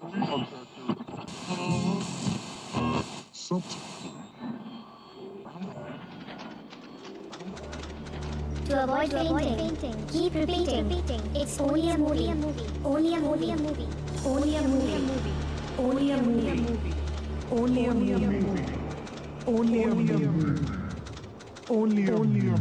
To avoid fainting, keep repeating. It's only a movie. Only a movie. Only a movie. Only a movie. Only a movie. Only a movie. Only a movie.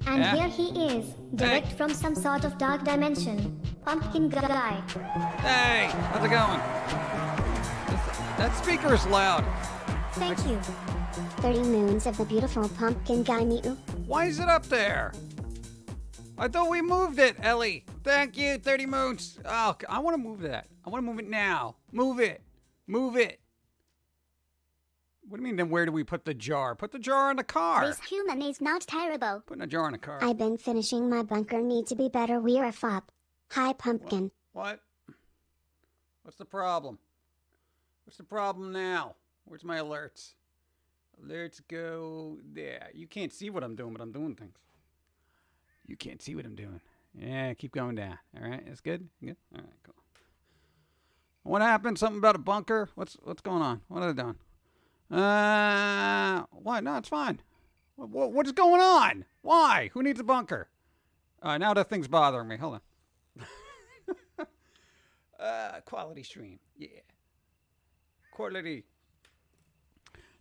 And here he is, direct from some sort of dark dimension. Pumpkin guy. Hey, how's it going? That speaker is loud. Thank you. 30 moons of the beautiful pumpkin guy Mew. Why is it up there? I thought we moved it, Ellie. Thank you, 30 moons. Oh, I want to move that. I want to move it now. Move it. Move it. What do you mean, then where do we put the jar? Put the jar in the car. This human is not terrible. Putting a jar in the car. I've been finishing my bunker. Need to be better. We're a fop. Hi, Pumpkin. What? What's the problem? What's the problem now? Where's my alerts? Alerts go there. You can't see what I'm doing, but I'm doing things. You can't see what I'm doing. Yeah, keep going down. All right, it's good? Good? All right, cool. What happened? Something about a bunker? What's going on? What are they doing? What? No, it's fine. What's going on? Why? Who needs a bunker? Now that thing's bothering me. Hold on. Quality stream. Yeah. Quality.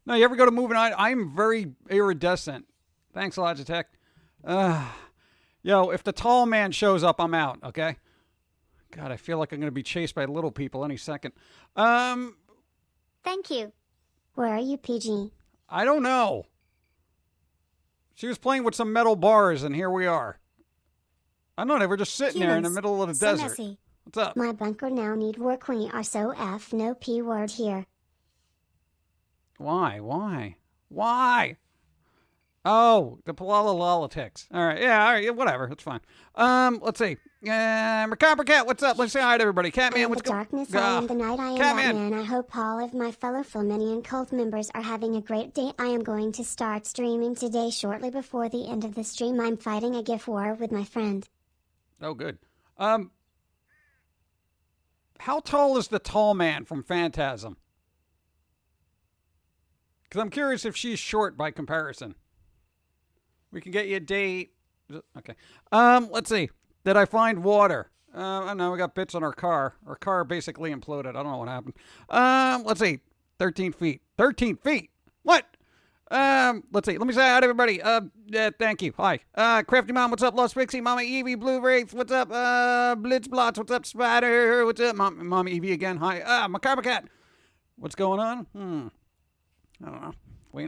No, you ever go to moving on? I'm very iridescent. Thanks, Logitech. Yo, if the tall man shows up, I'm out, okay? God, I feel like I'm going to be chased by little people any second. Thank you. Where are you, PG? I don't know. She was playing with some metal bars, and here we are. I don't know, they were just sitting there in the middle of the desert. Messy. What's up? My bunker now need work. We are so F no P word here. Why? Oh, the Palala-Lolitics. All right, yeah, all right, whatever, it's fine. Let's see. Macabre Cat, what's up? Let's say hi to everybody. Catman, what's going on? Darkness, I am the night, I am Catman. Batman. I hope all of my fellow Flaminian cult members are having a great day. I am going to start streaming today shortly before the end of the stream. I'm fighting a GIF war with my friend. Oh, good. How tall is the tall man from Phantasm? Because I'm curious if she's short by comparison. We can get you a date. Okay. Let's see. Did I find water? I know we got bits on our car. Our car basically imploded. I don't know what happened. Let's see. 13 feet. 13 feet? What? Let's see. Let me say hi to everybody. Thank you. Hi. Crafty Mom, what's up? Lost Pixie, Mama Evie, Blue Wraith, what's up? Blitzblotz, what's up? Spider, what's up? Mama Evie again. Hi. Macabre Cat. What's going on? I don't know.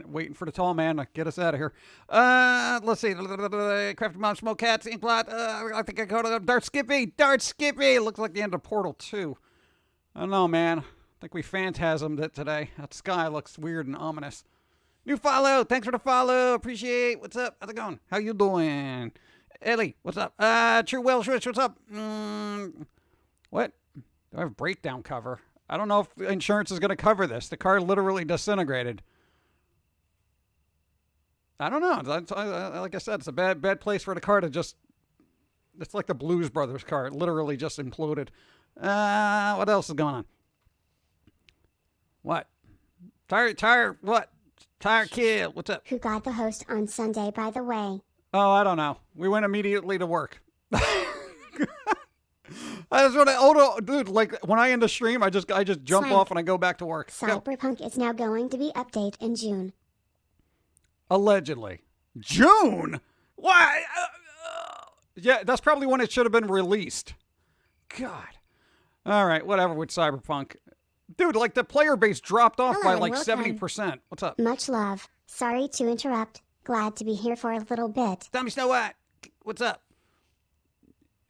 Waiting for the tall man to get us out of here. Let's see. Crafty Mom, Smoke Cats, Inkblot. I think I called it Dart Skippy. Dart Skippy. Looks like the end of Portal 2. I don't know, man. I think we phantasmed it today. That sky looks weird and ominous. New follow. Thanks for the follow. Appreciate. What's up? How's it going? How you doing? Ellie, what's up? True Welsh Rich, what's up? What? Do I have breakdown cover? I don't know if insurance is going to cover this. The car literally disintegrated. I don't know. Like I said, it's a bad place for the car to just... It's like the Blues Brothers car. It literally just imploded. What else is going on? What? Tire, what? Tire Kid, what's up? Who got the host on Sunday, by the way? Oh, I don't know. We went immediately to work. I just want to, dude, like when I end the stream, I just jump off and I go back to work. Cyberpunk is now going to be updated in June. Allegedly. June? Why? Yeah, that's probably when it should have been released. God. All right, whatever with Cyberpunk. Dude, like the player base dropped off by Hello, like welcome. 70%. What's up? Much love. Sorry to interrupt. Glad to be here for a little bit. Tommy Snow White. What's up?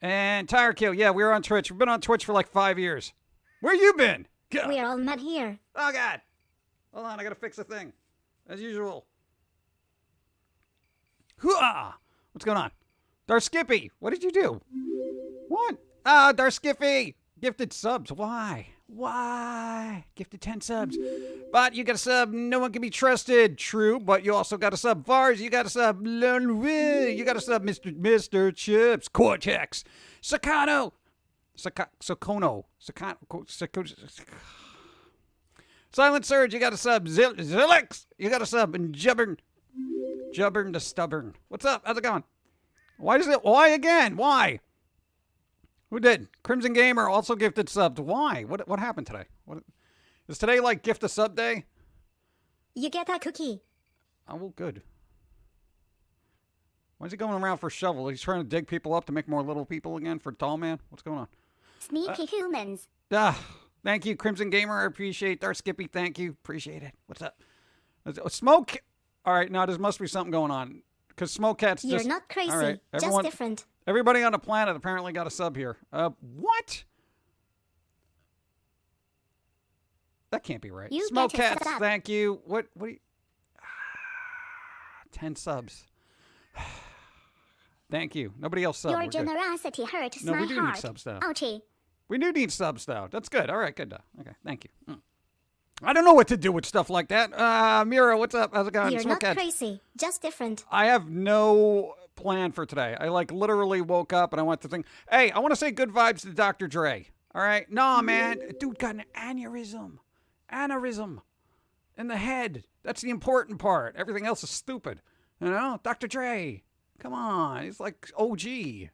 And Tire Kill. Yeah, we were on Twitch. We've been on Twitch for like 5 years. Where you been? God. We are all met here. Oh, God. Hold on, I gotta fix a thing. As usual. Hooah! What's going on? Dar Skippy, what did you do? What? Ah, Dar Skippy! Gifted subs. Why? Why? Gifted 10 subs. But you got a sub. No one can be trusted. True, but you also got a sub. Vars, you got a sub. You got a sub. Mr. Chips. Cortex. Sakano. Sakono. Silent Surge, you got a sub. Zilix, you got a sub. And Jubbern the Stubborn. What's up? How's it going? Why again? Why? Who did? Crimson Gamer also gifted subs. Why? What happened today? What is today like gift a sub day? You get a cookie. Oh, well, good. Why is he going around for shovel? He's trying to dig people up to make more little people again for Tall Man? What's going on? Sneaky humans. Thank you, Crimson Gamer. I appreciate Dark Skippy. Thank you. Appreciate it. What's up? Smoke. All right, now there must be something going on. Because Smoke Cat's just... You're not crazy. All right, just different. Everybody on the planet apparently got a sub here. What? That can't be right. You Smoke get a Cats, sub. thank you. What do you... 10 subs. Thank you. Nobody else subbed. Your We're good. generosity hurts No, my we do heart. need subs though. Ouchie. We do need subs though. That's good. All right, good. Okay, thank you. I don't know what to do with stuff like that. Mira, what's up? How's it going? You're Smoke not Cats. crazy. Just different. I have no plan for today. I like literally woke up and I went to think, hey, I want to say good vibes to Dr. Dre. All right? Nah, man. Dude got an aneurysm. Aneurysm in the head. That's the important part. Everything else is stupid. You know? Dr. Dre. Come on. He's like OG. Good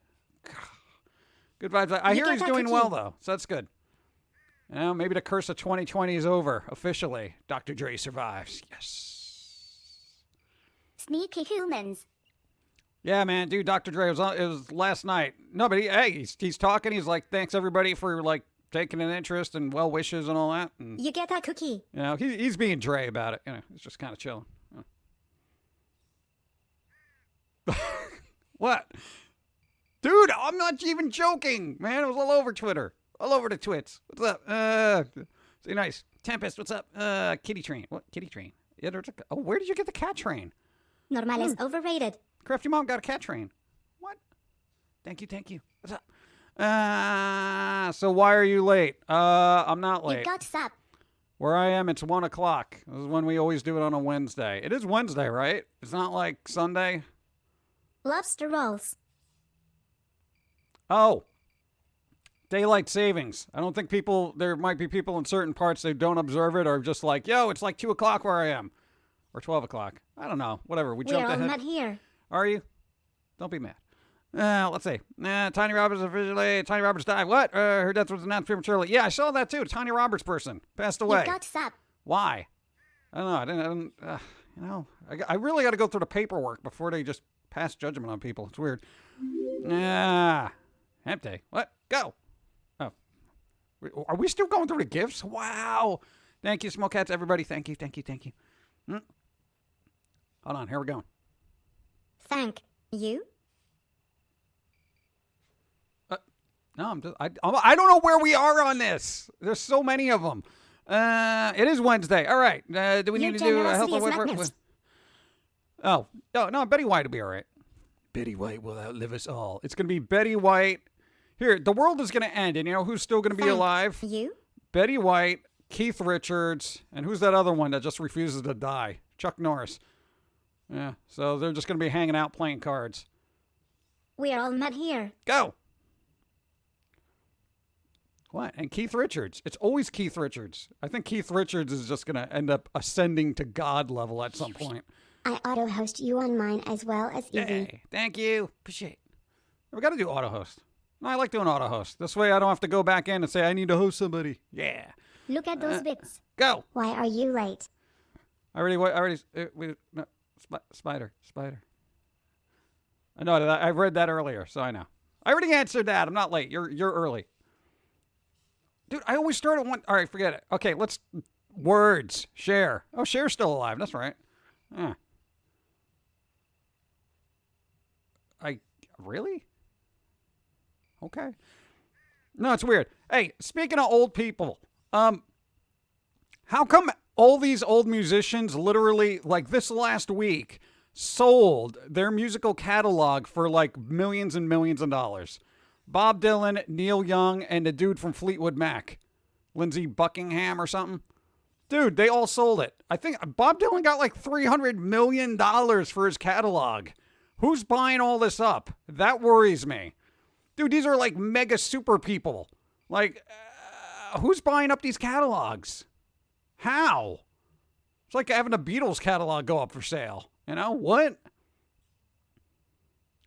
vibes. I hear get he's that doing cookie. well, though. So that's good. You know, maybe the curse of 2020 is over. Officially. Dr. Dre survives. Yes. Sneaky humans. Yeah, man, dude, Dr. Dre it was last night. No, but he's talking. He's like, thanks everybody for like taking an interest and well wishes and all that. And You get a cookie. you know, he's being Dre about it. You know, he's just kind of chilling. What, dude? I'm not even joking, man. It was all over Twitter, all over the twits. What's up? Say nice. Tempest, what's up? Kitty Train. What kitty train? Yeah, where did you get the cat train? Normal is overrated. Crafty Mom got a cat train. What? Thank you. What's up? So why are you late? I'm not late. You got sub. Where I am, it's 1 o'clock. This is when we always do it on a Wednesday. It is Wednesday, right? It's not like Sunday. Lobster rolls. Oh. Daylight savings. I don't think there might be people in certain parts that don't observe it or just like, yo, it's like 2 o'clock where I am. Or 12 o'clock. I don't know. Whatever. We We jumped are all ahead. met here. Are you? Don't be mad. Let's see. Tiny Roberts officially. Tiny Roberts died. What? Her death was announced prematurely. Yeah, I saw that too. Tiny Roberts person passed away. You got sub. Why? I don't know. I didn't you know, I really got to go through the paperwork before they just pass judgment on people. It's weird. Empty. What? Go. Oh. Are we still going through the gifts? Wow. Thank you, Smoke Cats, everybody. Thank you. Hold on. Here we go. Thank you. No, I don't know where we are on this. There's so many of them. It is Wednesday. All right. Do we Your need to do a health generosity is away madness. Oh, no, Betty White will be all right. Betty White will outlive us all. It's going to be Betty White. Here, the world is going to end, and you know who's still going to be Thank alive? You. Betty White, Keith Richards, and who's that other one that just refuses to die? Chuck Norris. Yeah, so they're just going to be hanging out playing cards. We are all met here. Go. What? And Keith Richards. It's always Keith Richards. I think Keith Richards is just going to end up ascending to God level at some point. I auto-host you on mine as well as Easy. Hey, thank you. Appreciate it. We got to do auto host. No, I like doing auto host. This way I don't have to go back in and say, I need to host somebody. Yeah. Look at those bits. Go. Why are you late? No, spider. I know that I read that earlier, so I know. I already answered that. I'm not late. You're early. Dude, I always start at one. All right, forget it. Okay, let's words. Cher. Oh, Cher's still alive. That's right. Yeah. Really? Okay. No, it's weird. Hey, speaking of old people, how come all these old musicians literally, like this last week, sold their musical catalog for like millions and millions of dollars? Bob Dylan, Neil Young, and the dude from Fleetwood Mac, Lindsey Buckingham or something. Dude, they all sold it. I think Bob Dylan got like $300 million for his catalog. Who's buying all this up? That worries me. Dude, these are like mega super people. Like, who's buying up these catalogs? How? It's like having a Beatles catalog go up for sale. You know, what?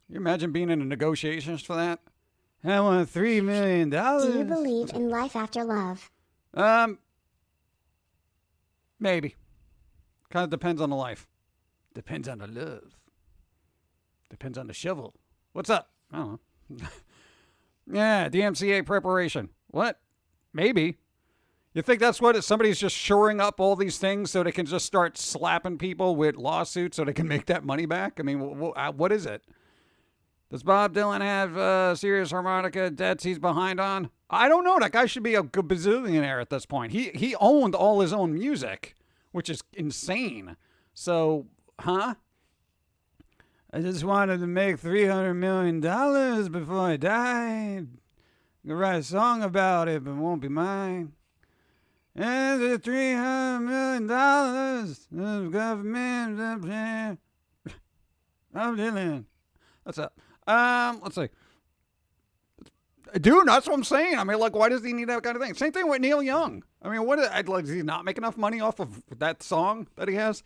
You imagine being in the negotiations for that? I want $3 million. Do you believe in life after love? Maybe. Kind of depends on the life. Depends on the love. Depends on the shovel. What's up? I don't know. Yeah, DMCA preparation. What? Maybe. You think that's what somebody's just shoring up all these things so they can just start slapping people with lawsuits so they can make that money back? I mean, what is it? Does Bob Dylan have serious harmonica debts he's behind on? I don't know. That guy should be a bazillionaire at this point. He owned all his own music, which is insane. So, huh? I just wanted to make $300 million before I died. I could write a song about it, but it won't be mine. And the $300 million of government. I'm Dylan. What's up? Let's see. Dude, that's what I'm saying. I mean, like, why does he need that kind of thing? Same thing with Neil Young. I mean, does he not make enough money off of that song that he has?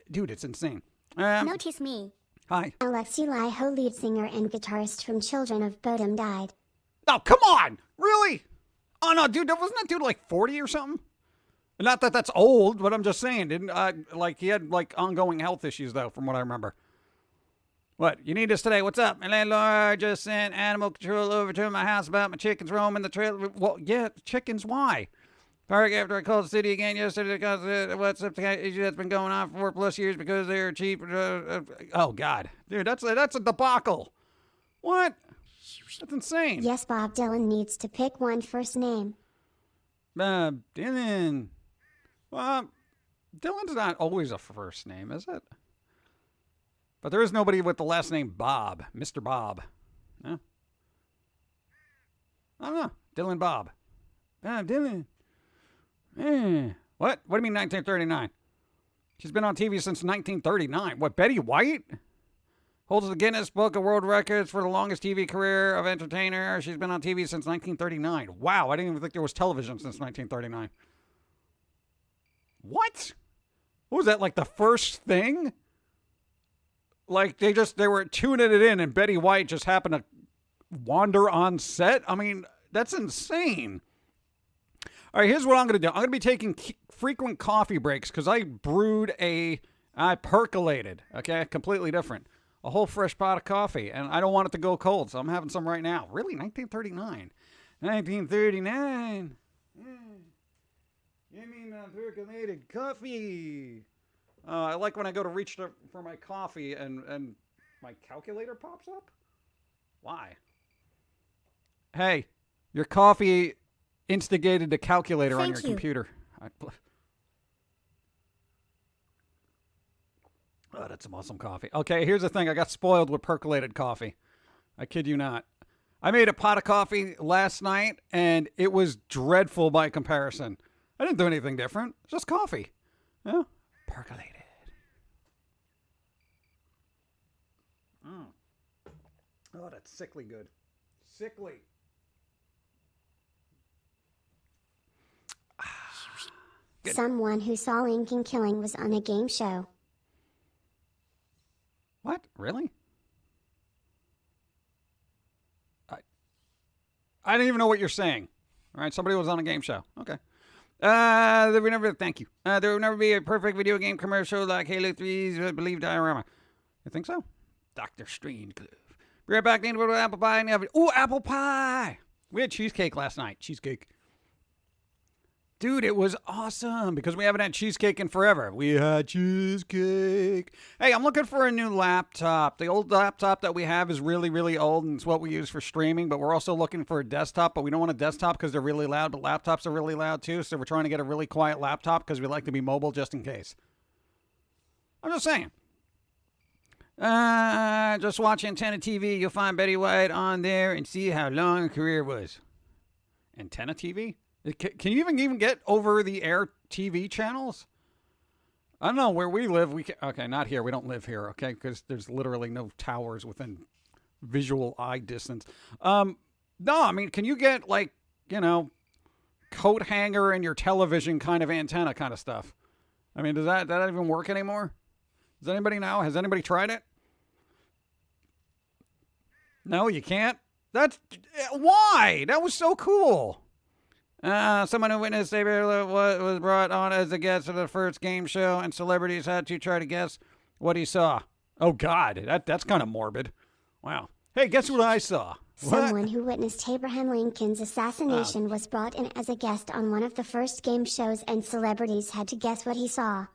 Dude, it's insane. Notice me. Hi. Alexi Laiho, lead singer and guitarist from Children of Bodom, died. Oh, come on. Really? Oh, no, dude, wasn't that dude like 40 or something? Not that that's old, but I'm just saying. He had like ongoing health issues, though, from what I remember. What? You need this today? What's up? My landlord just sent animal control over to my house about my chickens roaming the trailer. Well, yeah, chickens, why? Park after I called the city again yesterday because what's up issue that's been going on for 4+ years because they're cheap. Oh, God. Dude, that's a debacle. What? That's insane. Yes, Bob Dylan needs to pick one first name. Dylan. Well, Dylan's not always a first name, is it? But there is nobody with the last name Bob. Mr. Bob. Yeah. I don't know. Dylan Bob. Dylan. What? What do you mean 1939? She's been on TV since 1939. What, Betty White? Holds the Guinness Book of World Records for the longest TV career of entertainer. She's been on TV since 1939. Wow, I didn't even think there was television since 1939. What? What was that, like the first thing? Like they were tuning it in and Betty White just happened to wander on set? I mean, that's insane. All right, here's what I'm going to do. I'm going to be taking frequent coffee breaks because I percolated, okay? Completely different. A whole fresh pot of coffee, and I don't want it to go cold, so I'm having some right now. Really? 1939? 1939. Give me my percolated coffee. I like when I go to reach for my coffee and my calculator pops up. Why? Hey, your coffee instigated the calculator on your computer. Oh, that's some awesome coffee. Okay, here's the thing. I got spoiled with percolated coffee. I kid you not. I made a pot of coffee last night, and it was dreadful by comparison. I didn't do anything different. It's just coffee. Yeah, percolated. Oh, that's sickly good. Sickly. Good. Someone who saw Lincoln Killing was on a game show. What? Really? I don't even know what you're saying. All right, somebody was on a game show. Okay. There would never. Thank you. There would never be a perfect video game commercial like Halo 3's Believe diorama. You think so? Dr. Strangelove. Be right back. Need a little apple pie in the oven. Ooh, apple pie. We had cheesecake last night. Cheesecake. Dude, it was awesome because we haven't had cheesecake in forever. We had cheesecake. Hey, I'm looking for a new laptop. The old laptop that we have is really, really old, and it's what we use for streaming, but we're also looking for a desktop, but we don't want a desktop because they're really loud, but laptops are really loud too, so we're trying to get a really quiet laptop because we like to be mobile just in case. I'm just saying. Just watch Antenna TV. You'll find Betty White on there and see how long her career was. Antenna TV? Can you even get over-the-air TV channels? I don't know. Where we live, we can. Okay, not here. We don't live here, okay? Because there's literally no towers within visual eye distance. No, I mean, can you get, like, you know, coat hanger in your television kind of antenna kind of stuff? I mean, does that even work anymore? Does anybody know? Has anybody tried it? No, you can't? That's... Why? That was so cool. Someone who witnessed was brought on as a guest of the first game show, and celebrities had to try to guess what he saw. Oh, God. That's kind of morbid. Wow. Hey, guess what I saw? Someone who witnessed Abraham Lincoln's assassination was brought in as a guest on one of the first game shows, and celebrities had to guess what he saw.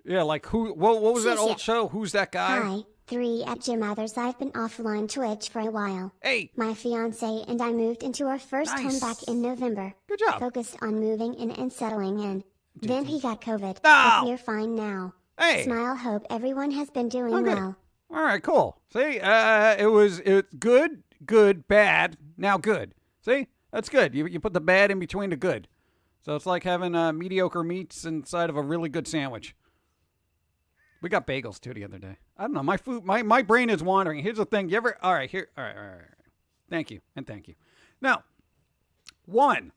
Yeah, like who? What was that old show? Who's that guy? Hi, 3 at Jim Others. I've been offline Twitch for a while. Hey. My fiance and I moved into our first home back in November. Good job. Focused on moving in and settling in. Then he got COVID. No. But we're fine now. Hey. Smile. Hope everyone has been doing well. All right, cool. See, it's good, bad, now good. See, that's good. You put the bad in between the good. So it's like having mediocre meats inside of a really good sandwich. We got bagels too the other day. I don't know. My brain is wandering. Here's the thing. All right. Thank you. Now, one,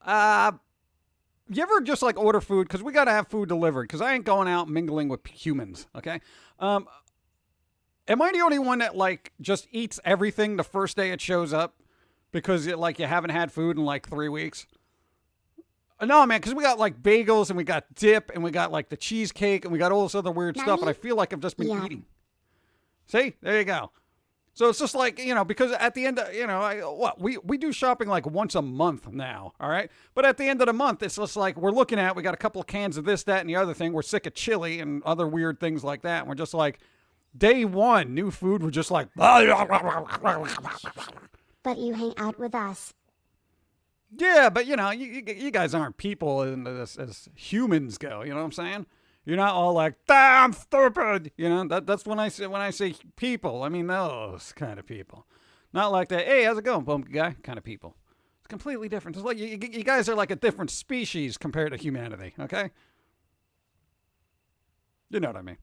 you ever just like order food? Because we got to have food delivered because I ain't going out mingling with humans. Okay. Am I the only one that like just eats everything the first day it shows up because you haven't had food in like 3 weeks? No, man, because we got like bagels and we got dip and we got like the cheesecake and we got all this other weird stuff, and I feel like I've just been eating. See? There you go. So it's just like, because at the end of, we do shopping like once a month now, all right? But at the end of the month, it's just like we got a couple of cans of this, that, and the other thing. We're sick of chili and other weird things like that. And we're just like, day one, new food, we're just like... But you hang out with us. Yeah, but you guys aren't people as humans go. You know what I'm saying? You're not all like, I'm stupid. That's when I say people. I mean those kind of people, not like that. Hey, how's it going, Pum'Kin guy? Kind of people. It's completely different. It's like you guys are like a different species compared to humanity. Okay, you know what I mean?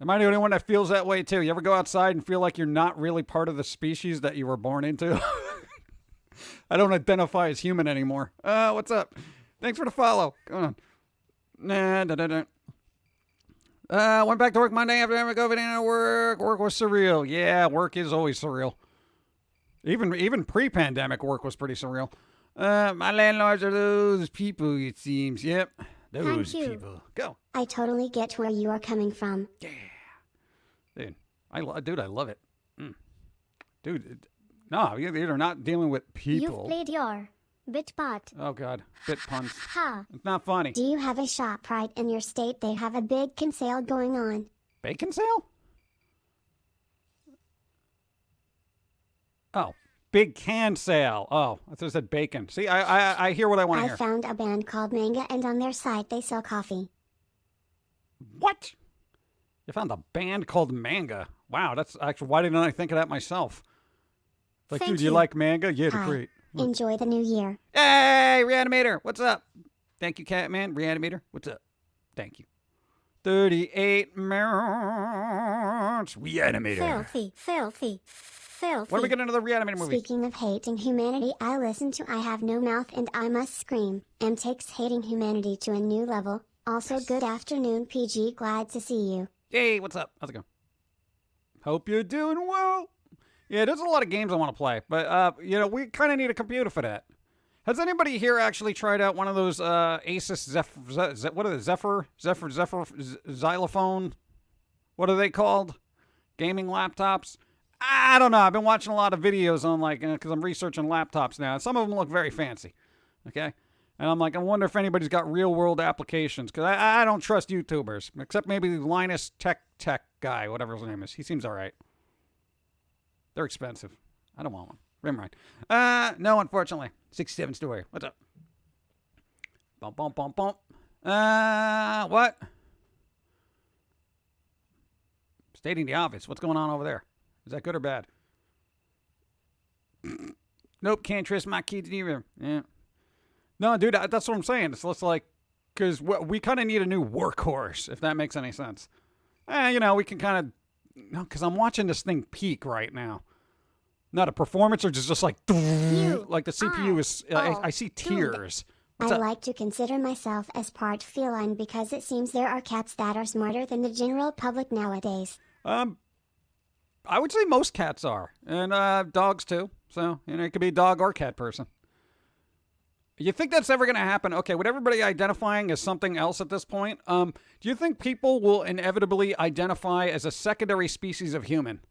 Am I the only one that feels that way too? You ever go outside and feel like you're not really part of the species that you were born into? I don't identify as human anymore. What's up? Thanks for the follow. Come on. Went back to work Monday after having COVID in work. Work was surreal. Yeah, work is always surreal. Even pre-pandemic work was pretty surreal. My landlords are those people, it seems. Yep. Those people. Go. I totally get where you are coming from. Yeah. Dude, I love it. Dude, no, you're not dealing with people. You've played your bit part. Oh, God. Bit puns. Ha. It's not funny. Do you have a shop right in your state? They have a bacon sale going on. Bacon sale? Oh, big can sale. Oh, I thought it said bacon. See, I hear what I want to hear. I found a band called Manga, and on their site they sell coffee. What? You found a band called Manga? Wow, that's actually, why didn't I think of that myself? Like, Thank dude, you like manga? Yeah, they're Hi. great. Enjoy the new year. Hey, Reanimator, what's up? Thank you, Catman. Reanimator, what's up? Thank you. 38 minutes. Reanimator. Filthy. When are we getting another Reanimator movie? Speaking of hating humanity, I listen to I Have No Mouth and I Must Scream. M takes hating humanity to a new level. Also, good afternoon, PG. Glad to see you. Hey, what's up? How's it going? Hope you're doing well. Yeah, there's a lot of games I want to play, but, we kind of need a computer for that. Has anybody here actually tried out one of those Asus Zephyr xylophone? What are they called? Gaming laptops. I don't know. I've been watching a lot of videos on like, because I'm researching laptops now. Some of them look very fancy. Okay. And I'm like, I wonder if anybody's got real world applications. Because I don't trust YouTubers. Except maybe Linus Tech guy, whatever his name is. He seems all right. They're expensive. I don't want one. Never mind. No, unfortunately. 67 story. What's up? Bump, bump, bump, bump. What? Stating the obvious. What's going on over there? Is that good or bad? Nope, can't trust my kids either. Yeah. No, dude, that's what I'm saying. It's less like, because we kind of need a new workhorse, if that makes any sense. You know, we can kind of, no, because I'm watching this thing peak right now. Not a performance or just like the CPU is, I see tears. I like to consider myself as part feline because it seems there are cats that are smarter than the general public nowadays. I would say most cats are, and dogs too. So, you know, it could be a dog or cat person. You think that's ever going to happen? Okay, with everybody identifying as something else at this point, do you think people will inevitably identify as a secondary species of human?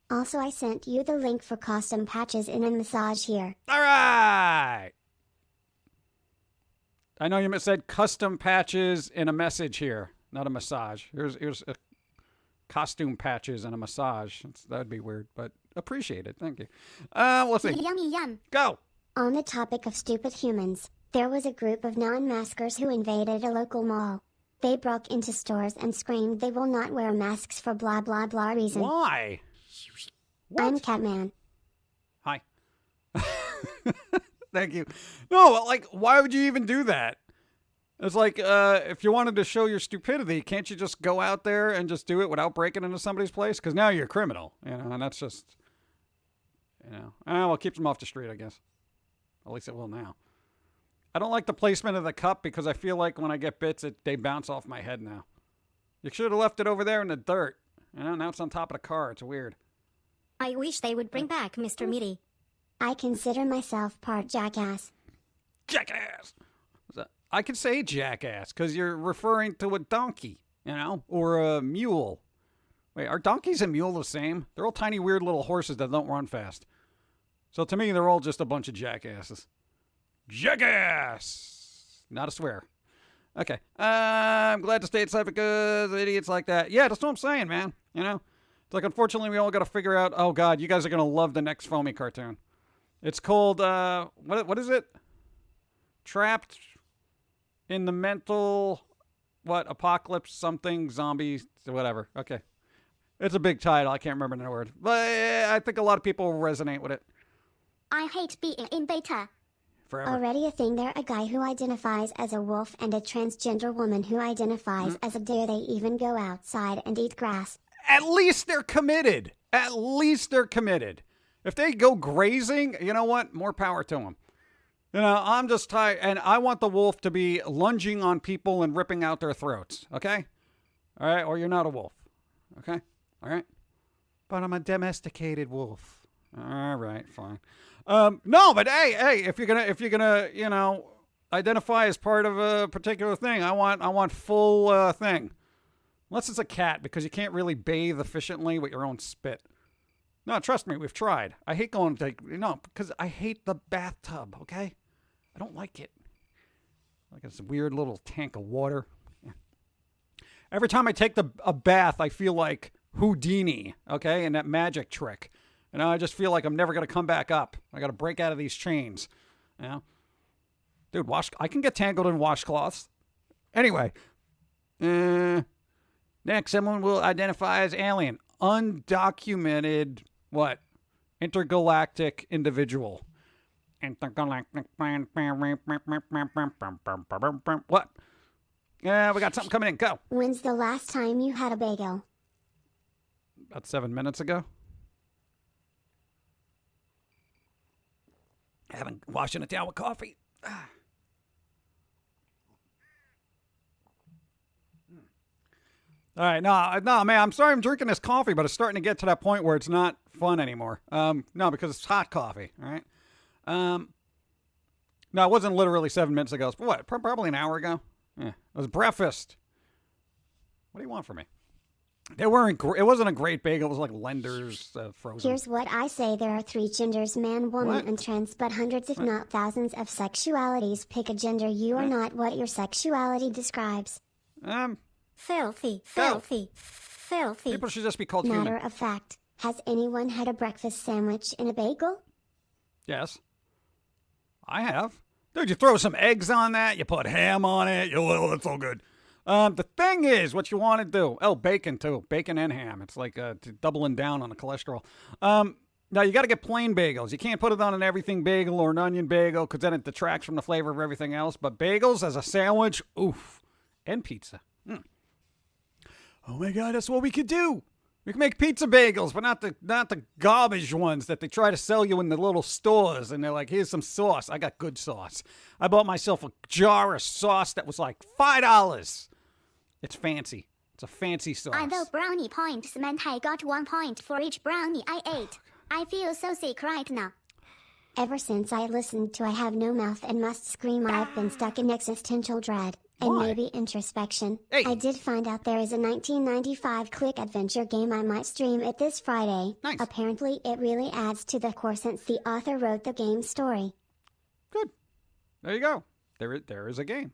Also, I sent you the link for custom patches in a massage here. All right. I know you said custom patches in a message here, not a massage. Here's a costume patches and a massage. That would be weird, but appreciate it. Thank you. Let's see. Yummy yum. Go. On the topic of stupid humans, there was a group of non-maskers who invaded a local mall. They broke into stores and screamed they will not wear masks for blah blah blah reason. Why? What? I'm Catman. Hi. Thank you. No, like, why would you even do that? It's like, if you wanted to show your stupidity, can't you just go out there and just do it without breaking into somebody's place? Because now you're a criminal, you know, and that's just, you know, well, it keeps them off the street, I guess. At least it will now. I don't like the placement of the cup because I feel like when I get bits, they bounce off my head now. You should have left it over there in the dirt. You know, now it's on top of the car. It's weird. I wish they would bring back Mr. Meaty. I consider myself part jackass. Jackass! I could say jackass because you're referring to a donkey, you know, or a mule. Wait, are donkeys and mule the same? They're all tiny, weird little horses that don't run fast. So to me, they're all just a bunch of jackasses. Jackass! Not a swear. Okay. I'm glad to stay inside because idiots like that. Yeah, that's what I'm saying, man. You know? It's like, unfortunately, we all got to figure out, oh, God, you guys are going to love the next Foamy cartoon. It's called, what is it? Trapped in the mental, apocalypse something, zombies, whatever. Okay. It's a big title. I can't remember the word. But I think a lot of people will resonate with it. I hate being in beta. Forever. Already a thing there, a guy who identifies as a wolf and a transgender woman who identifies as a deer. They even go outside and eat grass. At least they're committed. At least they're committed. If they go grazing, you know what? More power to them. You know, I'm just tired, and I want the wolf to be lunging on people and ripping out their throats, okay? All right? Or you're not a wolf, okay? All right? But I'm a domesticated wolf. All right, fine. No, but hey, if you're gonna, you know, identify as part of a particular thing, I want full thing. Unless it's a cat, because you can't really bathe efficiently with your own spit. No, trust me, we've tried. I hate going to, because I hate the bathtub, okay? I don't like it. Like this weird little tank of water. Yeah. Every time I take a bath, I feel like Houdini, okay? And that magic trick. You know, I just feel like I'm never going to come back up. I got to break out of these chains. You know? Dude, I can get tangled in washcloths. Anyway. Next, someone will identify as alien. Undocumented, what? Intergalactic individual. What? Yeah, we got something coming in. Go. When's the last time you had a bagel? About 7 minutes ago. Haven't washing it down with coffee. All right, no, man, I'm sorry I'm drinking this coffee, but it's starting to get to that point where it's not fun anymore. No, because it's hot coffee, all right? No, it wasn't literally 7 minutes ago. It was, probably an hour ago? Yeah, it was breakfast. What do you want from me? They weren't. It wasn't a great bagel. It was like Lender's frozen. Here's what I say: there are 3 genders, man, woman, What? and trans, but hundreds, if not thousands, of sexualities. Pick a gender. You are not what your sexuality describes. Filthy, Go. filthy, filthy. People should just be called Matter human. of fact, has anyone had a breakfast sandwich in a bagel? Yes, I have. Dude, you throw some eggs on that. You put ham on it. Oh, that's all good. The thing is, what you want to do. Oh, bacon too. Bacon and ham. It's like doubling down on the cholesterol. Now, you got to get plain bagels. You can't put it on an everything bagel or an onion bagel because then it detracts from the flavor of everything else. But bagels as a sandwich, oof. And pizza. Oh my God, that's what we could do. We can make pizza bagels, but not the garbage ones that they try to sell you in the little stores. And they're like, here's some sauce. I got good sauce. I bought myself a jar of sauce that was like $5. It's fancy. It's a fancy sauce. I know brownie points meant I got 1 point for each brownie I ate. I feel so sick right now. Ever since I listened to I Have No Mouth and Must Scream, I've been stuck in existential dread. And Why? maybe introspection. Hey. I did find out there is a 1995 click adventure game. I might stream it this Friday. Nice. Apparently, it really adds to the core since the author wrote the game story. Good. There you go. There is a game.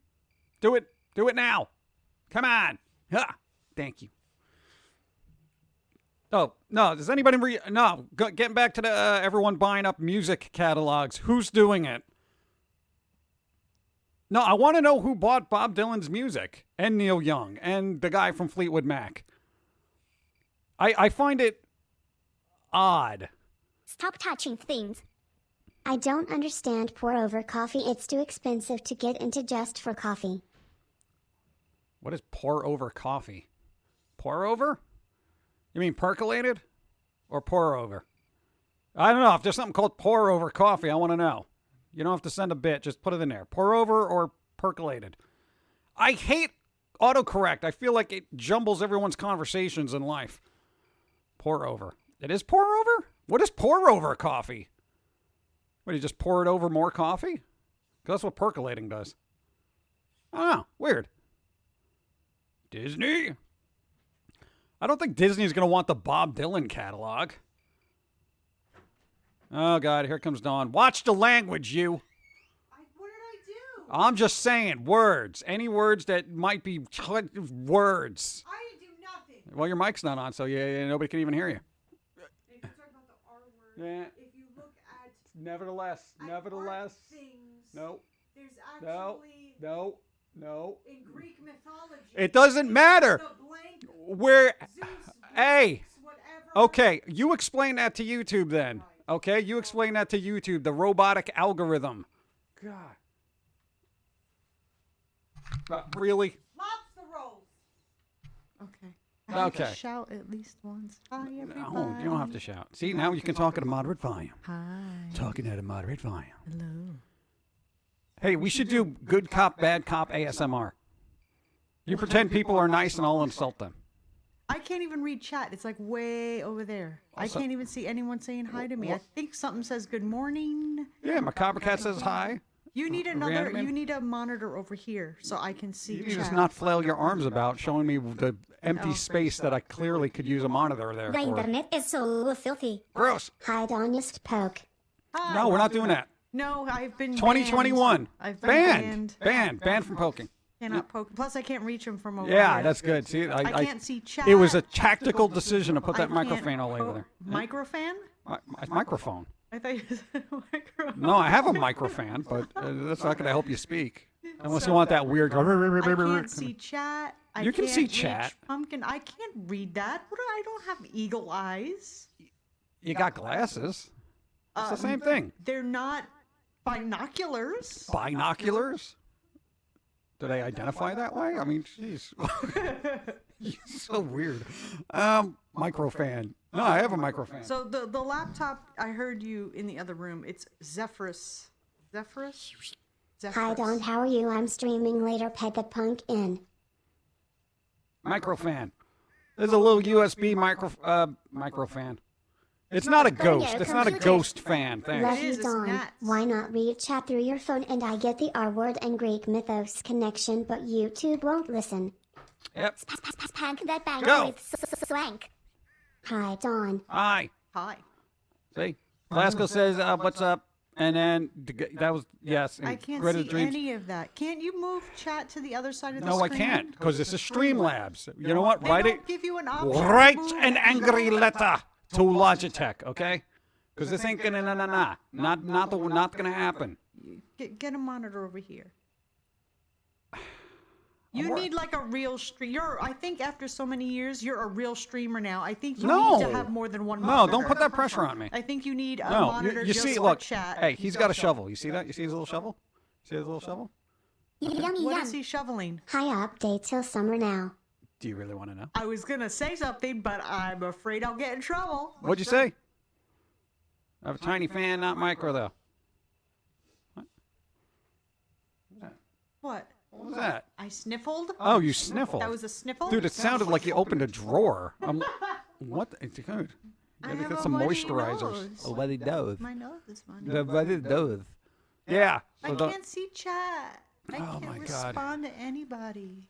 Do it. Do it now. Come on. Ha. Thank you. Oh, no. Does anybody no. Getting back to the everyone buying up music catalogs. Who's doing it? No, I want to know who bought Bob Dylan's music and Neil Young and the guy from Fleetwood Mac. I find it odd. Stop touching things. I don't understand pour over coffee. It's too expensive to get into just for coffee. What is pour over coffee? Pour over? You mean percolated or pour over? I don't know. If there's something called pour over coffee, I want to know. You don't have to send a bit. Just put it in there. Pour over or percolated. I hate autocorrect. I feel like it jumbles everyone's conversations in life. Pour over. It is pour over? What is pour over coffee? What, you just pour it over more coffee? Because that's what percolating does. I don't know. Weird. Disney? I don't think Disney's going to want the Bob Dylan catalog. Oh, God, here comes Dawn. Watch the language, you. What did I do? I'm just saying words. Any words that might be words. I didn't do nothing. Well, your mic's not on, so yeah, nobody can even hear you. If you talk about the R word, Yeah. if you look at Nevertheless. art things, No. there's actually No. in Greek mythology. It doesn't matter. The blank Where. Zeus, Hey. blanks, whatever. Okay, you explain that to YouTube then. Okay, you explain that to YouTube, the robotic algorithm. God. Really? Lobster rolls. Okay. I have to Okay. shout at least once. Hi, everybody. No, you don't have to shout. See, now you can talk at a moderate volume. Hi. Talking at a moderate volume. Hello. Hey, we should do good cop, bad cop ASMR. You pretend people are nice and I'll insult them. I can't even read chat. It's like way over there. I Also- can't even see anyone saying hi to me. I think something says good morning. Yeah, Macabre Cat says hi. You need another. Reanimate? You need a monitor over here so I can see You chat. just not flail your arms about, showing me the empty space that I clearly could use a monitor there The for. internet is so filthy. Gross. Hide honest poke. Hi. No, we're not doing that. No, I've been 2021. Banned. I've been Banned from poking. Cannot poke. Plus, I can't reach him from over Yeah, here. that's good. See, I can't see chat. It was a tactical decision to put that I can't microphone all over po- there. Microfan? Microphone. I thought you said micro. No, I have a microphone, but that's not going to help you speak. Unless you want that weird. I can't see chat. You can see can't reach chat. Pumpkin. I can't read that. I don't have eagle eyes. You got glasses. It's the same thing. They're not binoculars. Binoculars? Do they identify that way? I mean, jeez. You're so weird. Microfan. No, I have a microfan. So the laptop, I heard you in the other room. It's Zephyrus. Zephyrus? Hi Don, how are you? I'm streaming later. Pet the punk in. Microfan. There's a little USB microfan. It's not a ghost. It's not a ghost fan thing. Love It you, is, it's Dawn. nuts. Why not read chat through your phone and I get the R word and Greek mythos connection, but YouTube won't listen. Yep. Spank that bank Go. with swank. Hi, Dawn. Hi. Hi. See? Glasgow says, what's up? And then that was, yes. I and can't Greta see Dreams. any of that. Can't you move chat to the other side of the No, I screen? can't, because this is Streamlabs. You know what? They Write don't it. give you an option. to Write move an chat. angry letter to Logitech, okay? Because this ain't gonna, not gonna happen. Get a monitor over here. You need like a real stream. I think after so many years, you're a real streamer now. I think you need to have more than one No, monitor. don't put that pressure on me. I think you need a No, monitor you just see, for look. chat. Hey, he's got a shovel. You see that? You see his little shovel? See his little shovel? Yummy What yum. is he shoveling? Hi, update till summer now. Do you really want to know? I was gonna say something, but I'm afraid I'll get in trouble. What'd you say? I have a tiny fan, not micro, though. What? What was that? I sniffled? Oh, you sniffled. That was a sniffle? Dude, it sounded like you opened a drawer. What? It's good. I You gotta have get a some runny moisturizers. nose. Oh, what it does. My nose is running. What it does. Yeah. I So don't. can't see chat. I Oh can't my God. respond to anybody.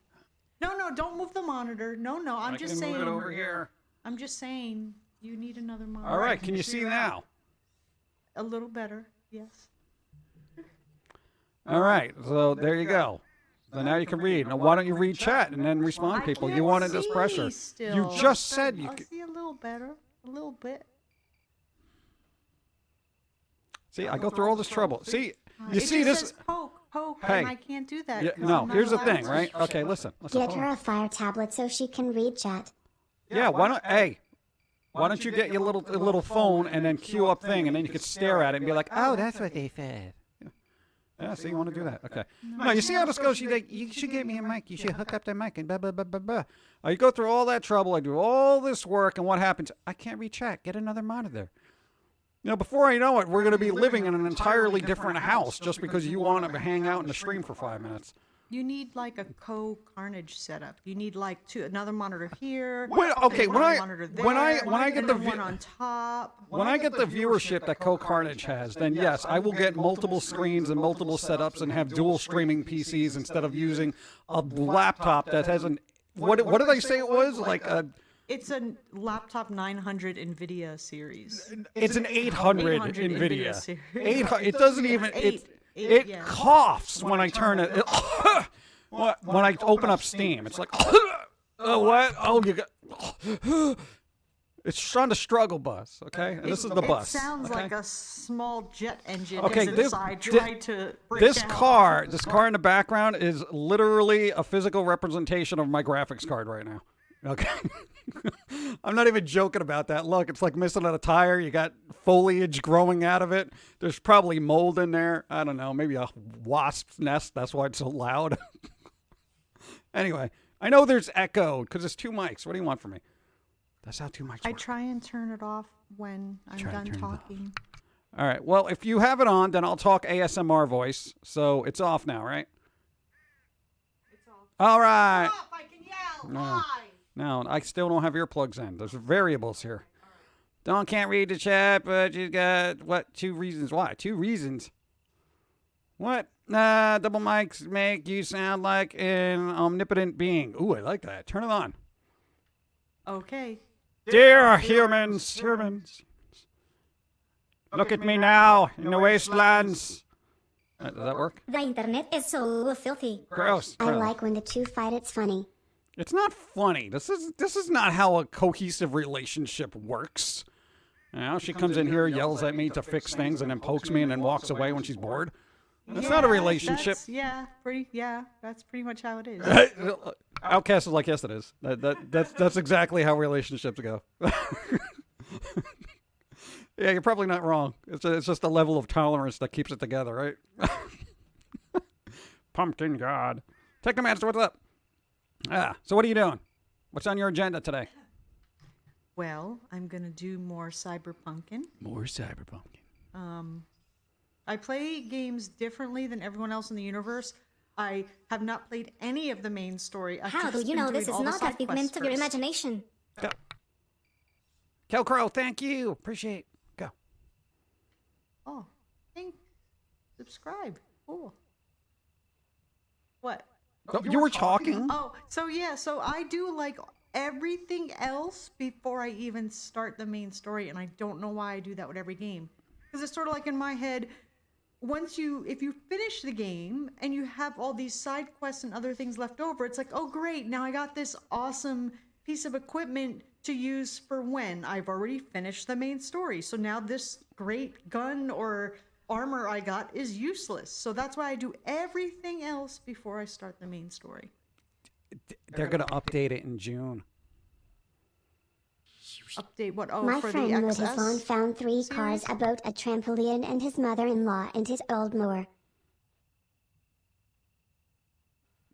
No, don't move the monitor. No, I'm I just can saying. move it over here. I'm just saying you need another monitor. All right. Can you see now? A little better, yes. All right. So there you go. So now you can read. Now why don't you read chat and then respond to people? I You can't wanted this see pressure. still. You just said you I'll could. see a little better, a little bit. See, I go through all this trouble. See, you It see just this. says poke, Hey. and I can't do that. Yeah, 'cause no, I'm not here's the allowed thing, to. right? Okay, listen. Get hold her on. a fire tablet so she can read chat. Yeah, why don't? Hey, why don't you get your little phone and then queue up thing, and then you could stare at it and be like, oh, that's what they said. Yeah, see, you want to do that? Okay. No, you see how this goes? She's like, you should get me a mic. You should hook up the mic and blah, blah, blah, blah, blah. You go through all that trouble. I do all this work, and what happens? I can't read chat. Get another monitor. You know, before I know it, we're going to be living in an entirely different house just because you want to hang out in the stream for 5 minutes. You need like a co-carnage setup. You need like another monitor here. Wait, okay, when another I monitor when I there, when I get the and then one on top. when I get the viewership that Co-Carnage has, then yes, I will get multiple screens and multiple setups and have dual streaming PCs instead of using a laptop that has an what did I say it was? Like a It's a laptop 900 NVIDIA series. it's an 800 800 NVIDIA. series. 800, it doesn't even Eight, it yeah. coughs when I turn it. When I open up Steam, it's like oh what? Oh you got. It's trying to struggle bus, okay? And this is the bus. It sounds okay? like a small jet engine Okay, is this- inside thi- trying to break This out. car in the background is literally a physical representation of my graphics card right now. Okay. I'm not even joking about that. Look, it's like missing a tire. You got foliage growing out of it. There's probably mold in there. I don't know. Maybe a wasp's nest. That's why it's so loud. Anyway, I know there's echo because it's two mics. What do you want from me? That's how two mics I work. try and turn it off when I'm Try to done turn it off. talking. All right. Well, if you have it on, then I'll talk ASMR voice. So it's off now, right? It's off. All right. Stop, I can yell. No. Why? No, I still don't have earplugs in. There's variables here. Dawn can't read the chat, but she's got, what, 2 reasons why? 2 reasons? What? Double mics make you sound like an omnipotent being. Ooh, I like that. Turn it on. Okay. Dear humans, look at me now in the wastelands. Does that work? The internet is so filthy. Gross. I Turn it on. like when the two fight, it's funny. It's not funny. This is not how a cohesive relationship works. You know, she comes in here, yells at me to fix things, and then pokes me and then walks away when she's bored. That's not a relationship. That's pretty much how it is. Outcast is like, yes, it is. That's exactly how relationships go. Yeah, you're probably not wrong. It's just a level of tolerance that keeps it together, right? Pumpkin God. Technomancer, what's up? So what are you doing? What's on your agenda today? Well, I'm gonna do more Cyberpunkin. More Cyberpunkin. I play games differently than everyone else in the universe. I have not played any of the main story. I've How do just you been know this doing is all the not side a figment quests of your first. imagination? Go. Kelcrow, thank you. Appreciate. Go. Oh, thanks. Subscribe. Cool. What? Oh, you were talking? Oh, so yeah, so I do like everything else before I even start the main story, and I don't know why I do that with every game. Because it's sort of like in my head, if you finish the game and you have all these side quests and other things left over, it's like, oh great, now I got this awesome piece of equipment to use for when I've already finished the main story. So now this great gun or armor I got is useless. So that's why I do everything else before I start the main story. They're going to update it in June. Update what? Oh, My for friend the mowed his XS lawn, found 3 cars, series? a boat, a trampoline, and his mother-in-law and his old mower.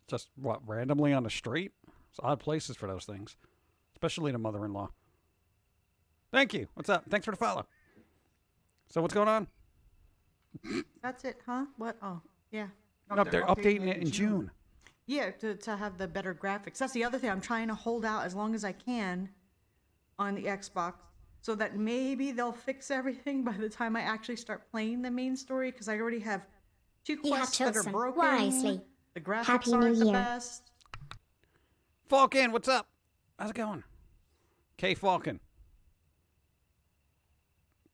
Just, what, randomly on the street? It's odd places for those things. Especially the mother-in-law. Thank you. What's up? Thanks for the follow. So what's going on? That's it, huh? What? Oh, yeah. No, they're updating it in June. Yeah, to have the better graphics. That's the other thing. I'm trying to hold out as long as I can on the Xbox so that maybe they'll fix everything by the time I actually start playing the main story, because I already have 2 You have quests that are chosen broken. wisely. The graphics Happy New aren't the Year. best. Falcon, what's up? How's it going? K Falcon.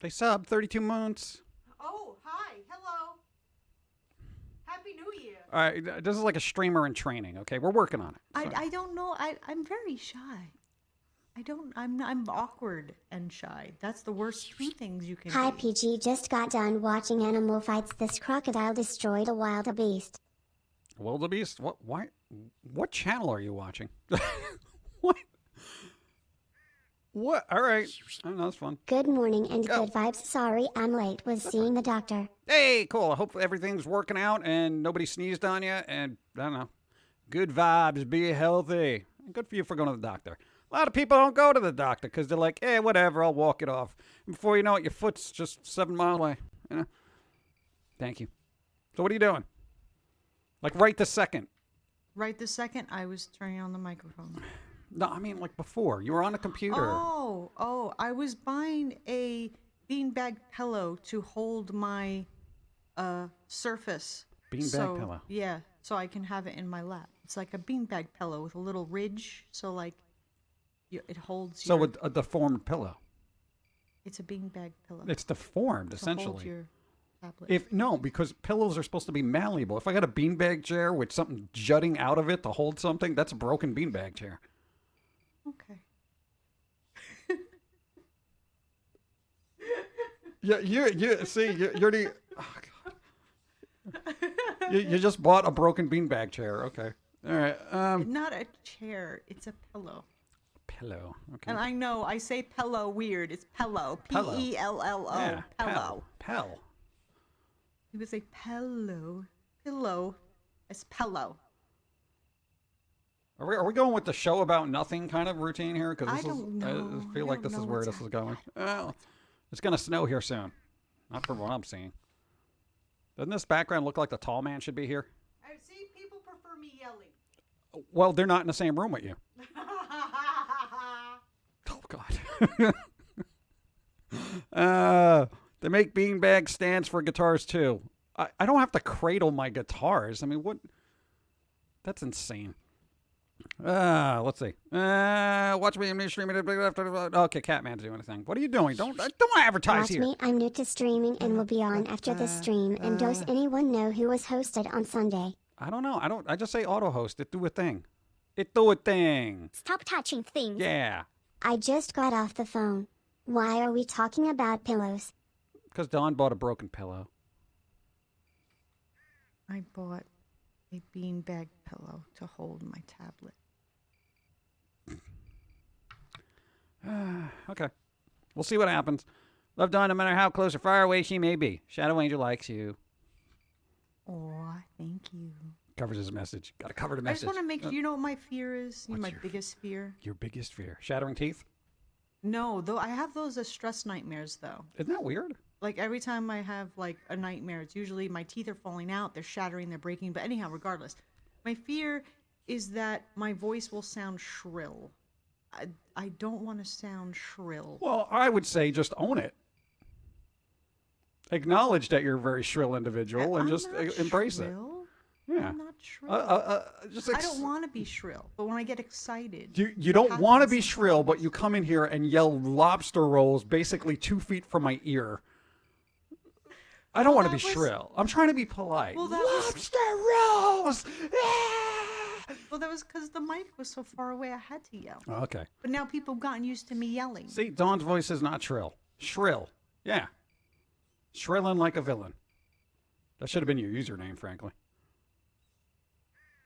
They sub 32 months. Oh, hi. Hello. Happy New Year. All right, this is like a streamer in training. Okay, we're working on it. So- I don't know. I'm very shy. I'm awkward and shy. That's the worst 2 things you can Hi be. PG, just got done watching animal fights. This crocodile destroyed a wildebeest. Wildebeest? What? Why? What channel are you watching? What? What? All right. Oh, no, that's fun. Good morning and Go. good vibes. Sorry, I'm late. Was seeing the doctor. Hey, cool. I hope everything's working out and nobody sneezed on you. And I don't know. Good vibes. Be healthy. Good for you for going to the doctor. A lot of people don't go to the doctor because they're like, hey, whatever, I'll walk it off. And before you know it, your foot's just 7 miles away. You know? Thank you. So what are you doing? Like right this second. Right this second, I was turning on the microphone. No, I mean like before. You were on a computer. Oh, I was buying a beanbag pillow to hold my Surface. Beanbag pillow. Yeah, so I can have it in my lap. It's like a beanbag pillow with a little ridge, so like it holds So your... a deformed pillow. It's a beanbag pillow. It's deformed, to essentially. hold your tablet. No, because pillows are supposed to be malleable. If I got a beanbag chair with something jutting out of it to hold something, that's a broken beanbag chair. Okay. Yeah, you're the. Oh God. You just bought a broken beanbag chair. Okay. All right. Not a chair, it's a pillow. Pillow. Okay. And I know I say pillow weird. It's pillow. Pillow. P-E-L-L-O. Yeah, Pillow. Pell. He would say pillow. Pillow. It's pillow. Are we going with the show about nothing kind of routine here? Because I don't know. I feel I like don't this is know where what's this is going. Well, it's gonna snow here soon. Not from what I'm seeing. Doesn't this background look like the tall man should be here? I see people prefer me yelling. Well, they're not in the same room with you. Oh God. They make beanbag stands for guitars too. I don't have to cradle my guitars. I mean, what? That's insane. Let's see. Watch me stream it. Okay, Catman's doing a thing. What are you doing? Don't advertise Watch here. me, I'm new to streaming and will be on after this stream. And does anyone know who was hosted on Sunday? I don't know. I just say auto host. It do a thing. It do a thing. Stop touching things. Yeah. I just got off the phone. Why are we talking about pillows? Because Dawn bought a broken pillow. I bought a beanbag pillow to hold my tablet. Okay. We'll see what happens. Love Dawn no matter how close or far away she may be. Shadow Angel likes you. Oh, thank you. Covers his message. Gotta cover the I message. just want to make you know what my fear is? What's My your- biggest fear? Your biggest fear. Shattering teeth? No, though I have those as stress nightmares though. Isn't that weird? Like every time I have like a nightmare, it's usually my teeth are falling out, they're shattering, they're breaking. But anyhow, regardless, my fear is that my voice will sound shrill. I don't want to sound shrill. Well, I would say just own it. Acknowledge that you're a very shrill individual and I'm just not embrace it. shrill. I'm not shrill. Just I don't want to be shrill, but when I get excited, you don't want to be shrill, but you come in here and yell lobster rolls basically 2 feet from my ear. I don't want to be shrill. I'm trying to be polite. Well, lobster rolls! Well, that was because the mic was so far away. I had to yell. Okay. But now people have gotten used to me yelling. See, Dawn's voice is not shrill. Shrill. Yeah. Shrilling like a villain. That should have been your username, frankly.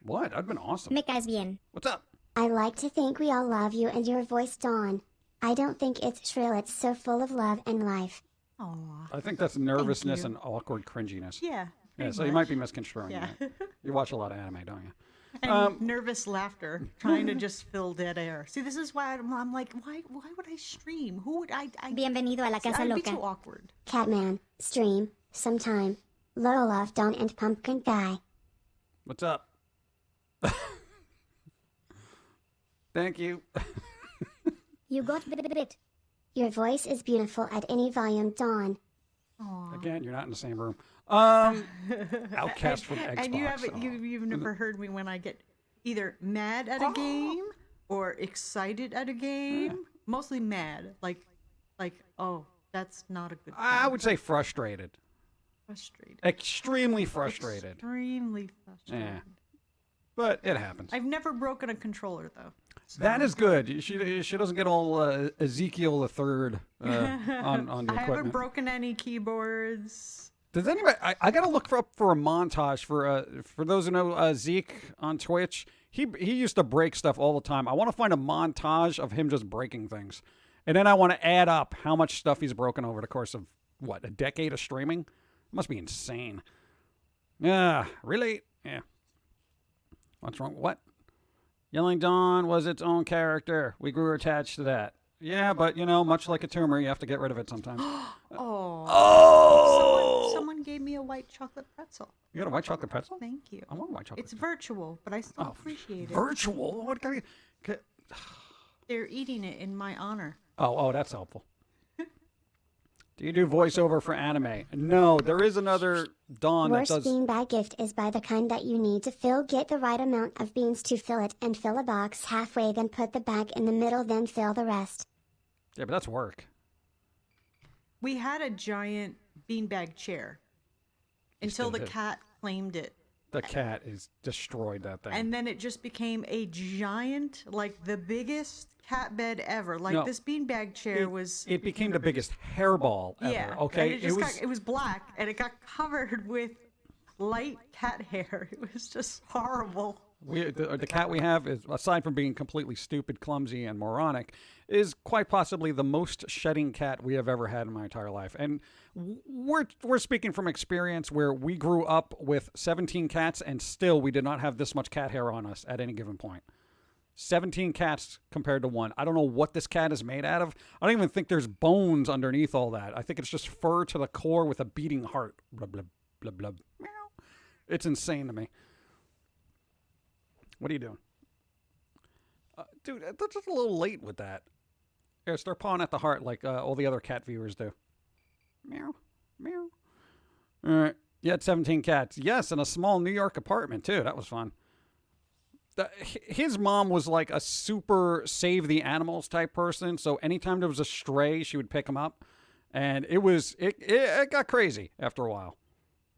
What? That'd been awesome. Me caes bien. What's up? I like to think we all love you and your voice, Dawn. I don't think it's shrill, it's so full of love and life. Aw. I think that's nervousness you. and awkward cringiness. Yeah. Yeah, pretty so you might much. be misconstruing Yeah. it. You watch a lot of anime, don't you? And nervous laughter, trying to just fill dead air. See, this is why I'm like, why would I stream? Who would I Bienvenido a la casa I'd be loca. too awkward. Catman, stream, sometime. Low love, Dawn and Pumpkin Guy. What's up? Thank you. You got bit. Your voice is beautiful at any volume, Dawn. Aw. Again, you're not in the same room. Outcast from Xbox. And you haven't, Oh. you've never heard me when I get either mad at a game or excited at a game. Mostly mad, like, oh, that's not a good. I thing. would say frustrated. Frustrated. Extremely frustrated. Extremely frustrated. Yeah. But it happens. I've never broken a controller though. So That is good. She doesn't get all Ezekiel the Third on the I haven't equipment. broken any keyboards. Does anybody? I gotta look for a montage for those who know Zeke on Twitch. He used to break stuff all the time. I want to find a montage of him just breaking things, and then I want to add up how much stuff he's broken over the course of what, a decade of streaming. It must be insane. Yeah, really? Yeah. What's wrong? What? Yelling Dawn was its own character. We grew attached to that. Yeah, but much like a tumor, you have to get rid of it sometimes. Oh. Someone gave me a white chocolate pretzel. You got a white chocolate pretzel? Thank you. I want a white chocolate It's virtual, but I still appreciate it. Virtual? What kind of... They're eating it in my honor. Oh, that's helpful. Do you do voiceover for anime? No, there is another Dawn that Worst does... beanbag gift is by the kind that you need to fill. Get the right amount of beans to fill it and fill a box halfway, then put the bag in the middle, then fill the rest. Yeah, but that's work. We had a giant beanbag chair until still the do. cat claimed it. The cat is destroyed that thing. And then it just became a giant, like the biggest cat bed ever. Like No. this beanbag chair was. It became the biggest hairball ever. Yeah. Okay. And it was black and it got covered with light cat hair. It was just horrible. The cat we have is, aside from being completely stupid, clumsy, and moronic, is quite possibly the most shedding cat we have ever had in my entire life. And we're speaking from experience where we grew up with 17 cats and still we did not have this much cat hair on us at any given point. 17 cats compared to one. I don't know what this cat is made out of. I don't even think there's bones underneath all that. I think it's just fur to the core with a beating heart. Blah, blah, blah, blah. Meow. It's insane to me. What are you doing? Dude, that's just a little late with that. Here, start pawing at the heart like all the other cat viewers do. Meow. Meow. All right. You had 17 cats. Yes, in a small New York apartment, too. That was fun. His mom was like a super save the animals type person. So anytime there was a stray, she would pick him up. And it got crazy after a while.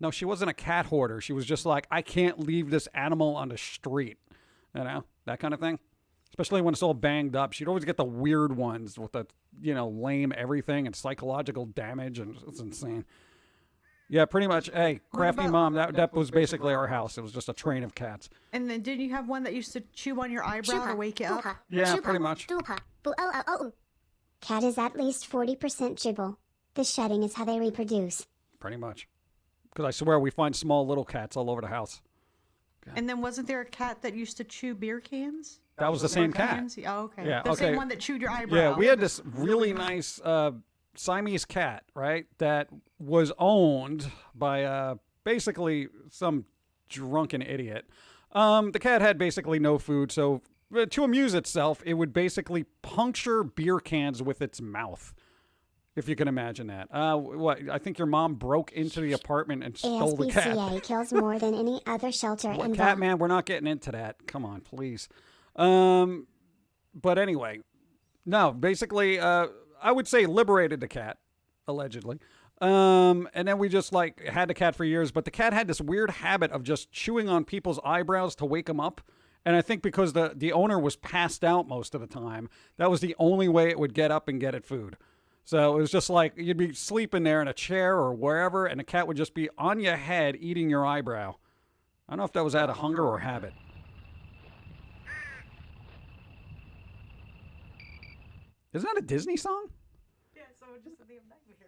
No, she wasn't a cat hoarder. She was just like, I can't leave this animal on the street. That kind of thing. Especially when it's all banged up. She'd always get the weird ones with the, lame everything and psychological damage. And it's insane. Yeah, pretty much. Hey, crafty mom, that was basically our house. It was just a train of cats. And then didn't you have one that used to chew on your eyebrow to wake you up? Yeah, pretty much. Cat is at least 40% gibble. The shedding is how they reproduce. Pretty much. Because I swear we find small little cats all over the house. And then wasn't there a cat that used to chew beer cans? That was the same cat. Cans? Oh, okay. Yeah, the okay. same one that chewed your eyebrow. Yeah, we had this really nice Siamese cat, right, that was owned by basically some drunken idiot. The cat had basically no food, so to amuse itself, it would basically puncture beer cans with its mouth. if you can imagine that. What? I think your mom broke into the apartment and stole the cat. ASPCA kills more than any other shelter What, in cat the... man, we're not getting into that. Come on, please. But anyway, no, basically, I would say liberated the cat, allegedly. And then we just like had the cat for years, but the cat had this weird habit of just chewing on people's eyebrows to wake them up. And I think because the owner was passed out most of the time, that was the only way it would get up and get it food. So it was just like you'd be sleeping there in a chair or wherever, and the cat would just be on your head eating your eyebrow. I don't know if that was out of hunger or habit. Isn't that a Disney song? Yeah, so just the damn nightmares.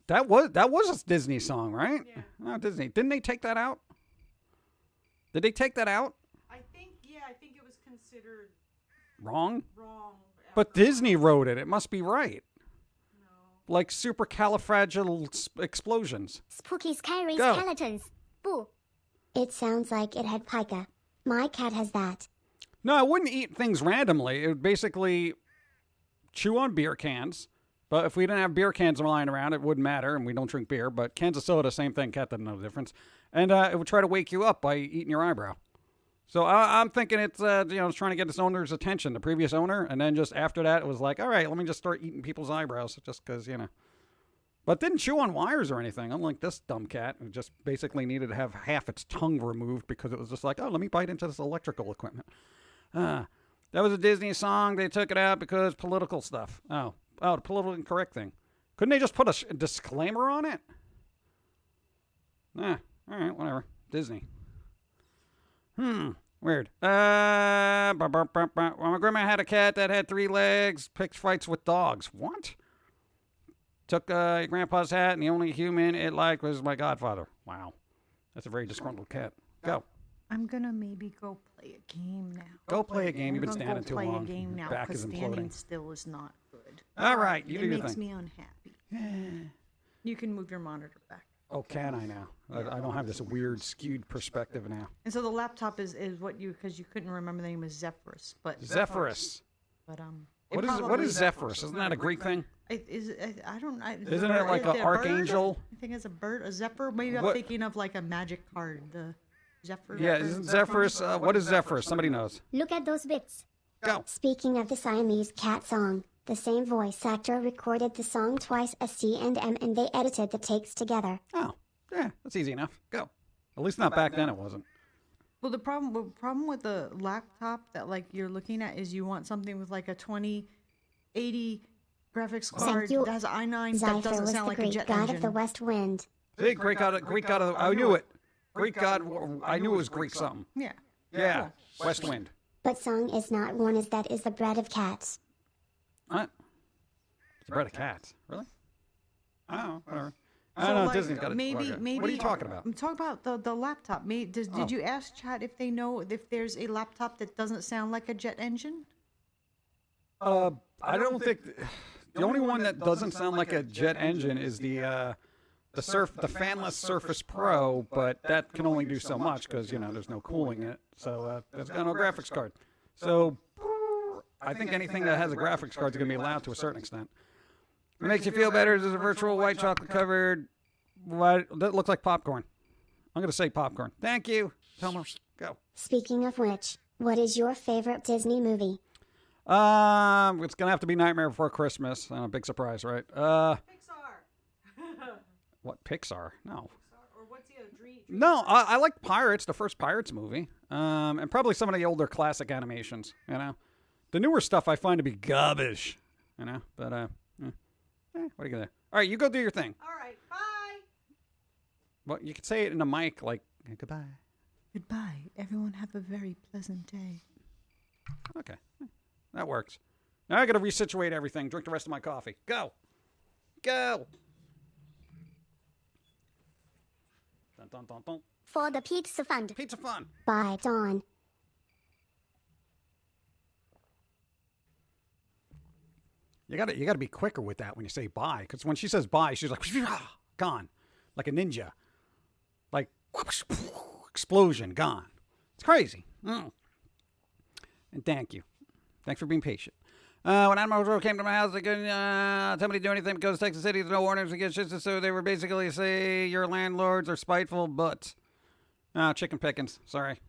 That was a Disney song, right? Yeah. No, Disney. Didn't they take that out? Did they take that out? I think it was considered Wrong? wrong. But after- Disney wrote it. It must be right. No. Like explosions. Spooky, scary Go. skeletons. Boo. It sounds like it had pica. My cat has that. No, I wouldn't eat things randomly. It would basically chew on beer cans. But if we didn't have beer cans lying around, it wouldn't matter, and we don't drink beer. But cans of soda, same thing. Cat doesn't know the difference. And it would try to wake you up by eating your eyebrow. So I'm thinking it's it's trying to get its owner's attention, the previous owner, and then just after that, it was like, all right, let me just start eating people's eyebrows, just because But didn't chew on wires or anything, unlike this dumb cat who just basically needed to have half its tongue removed because it was just like, oh, let me bite into this electrical equipment. That was a Disney song. They took it out because political stuff. Oh, the political incorrect thing. Couldn't they just put a disclaimer on it? All right, whatever. Disney. Weird. My grandma had a cat that had 3 legs, picked fights with dogs. What? Took your grandpa's hat, and the only human it liked was my godfather. Wow. That's a very disgruntled cat. Go. I'm gonna maybe go play a game now. Go play a game. You've been I'm gonna standing go too play long. a game Your now back because is standing imploding. still is not good. All right, you do it your makes thing. me unhappy. You can move your monitor back. Oh, can I now? I don't have this weird skewed perspective now. And so the laptop is what because you couldn't remember the name was Zephyrus, but Zephyrus. But What is Zephyrus? Isn't that a Greek thing? I don't. Isn't it like an archangel? I think it's a bird, a zephyr. Maybe I'm What? thinking of like a magic card, the zephyr. Yeah, isn't Zephyrus? What is Zephyrus? Somebody knows. Look at those bits. Go. Speaking of the Siamese cat song, the same voice actor recorded the song twice as C&M and they edited the takes together. Oh, yeah, that's easy enough. Go. At least not back then it wasn't. Well, the problem with the laptop that like you're looking at is you want something with like a 2080 graphics card you. that has i9 that Zephyr doesn't was sound the like a Greek jet god engine. of the west wind. See, Greek god of, I knew it. Greek god, I knew it was Greek something. Yeah. Yeah, West Wind. But song is not one as that is the bread of cats. What? It's the bread of cats. Really? Oh, whatever. I So, don't know, like, Disney's got it. maybe. What are you talking about? I'm talking about the laptop. Did you ask chat if they know if there's a laptop that doesn't sound like a jet engine? I don't think the only one that doesn't sound like a jet engine is the fanless Surface Pro, but that can only do so much because there's no cooling in it, so there's got no graphics card. So I think anything that has a graphics card is going to be allowed to a certain extent. It makes you feel better. There's a virtual white chocolate covered. What that looks like popcorn. I'm going to say popcorn. Thank you. Tomer, go. Speaking of which, what is your favorite Disney movie? It's gonna have to be Nightmare Before Christmas. Big surprise, right? Pixar. What Pixar? No. Or what's the other dream? No, I like Pirates, the first Pirates movie, and probably some of the older classic animations. The newer stuff I find to be garbage. But what are you gonna do? All right, you go do your thing. All right. Bye. Well, you could say it in a mic like goodbye. Goodbye. Everyone have a very pleasant day. Okay, that works. Now I got to resituate everything. Drink the rest of my coffee. Go. Go. Dun, dun, dun, dun. For the pizza fund. Pizza fun. Bye, Dawn. You gotta be quicker with that when you say bye, because when she says bye, she's like gone, like a ninja, like explosion, gone. It's crazy. And thank you, thanks for being patient. When Animal Control came to my house, they couldn't tell me to do anything because Texas City, there's no ordinance against shit, so they were basically say your landlords are spiteful butts. Chicken pickings. Sorry.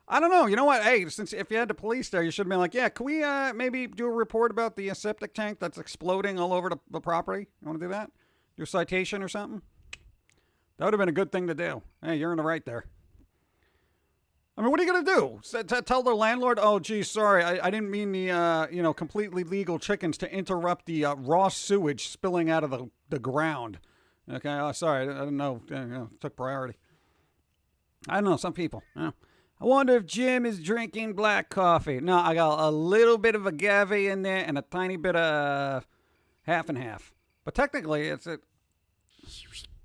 I don't know. You know what? Hey, since if you had the police there, you should have been like, yeah, can we maybe do a report about the septic tank that's exploding all over the property? You want to do that? Do a citation or something? That would have been a good thing to do. Hey, you're in the right there. I mean, what are you going to do? Tell the landlord, oh, geez, sorry, I didn't mean the, completely legal chickens to interrupt the raw sewage spilling out of the ground. Okay, oh, sorry, I didn't know. It took priority. I don't know, some people. I wonder if Jim is drinking black coffee. No, I got a little bit of agave in there and a tiny bit of half and half. But technically, it's a...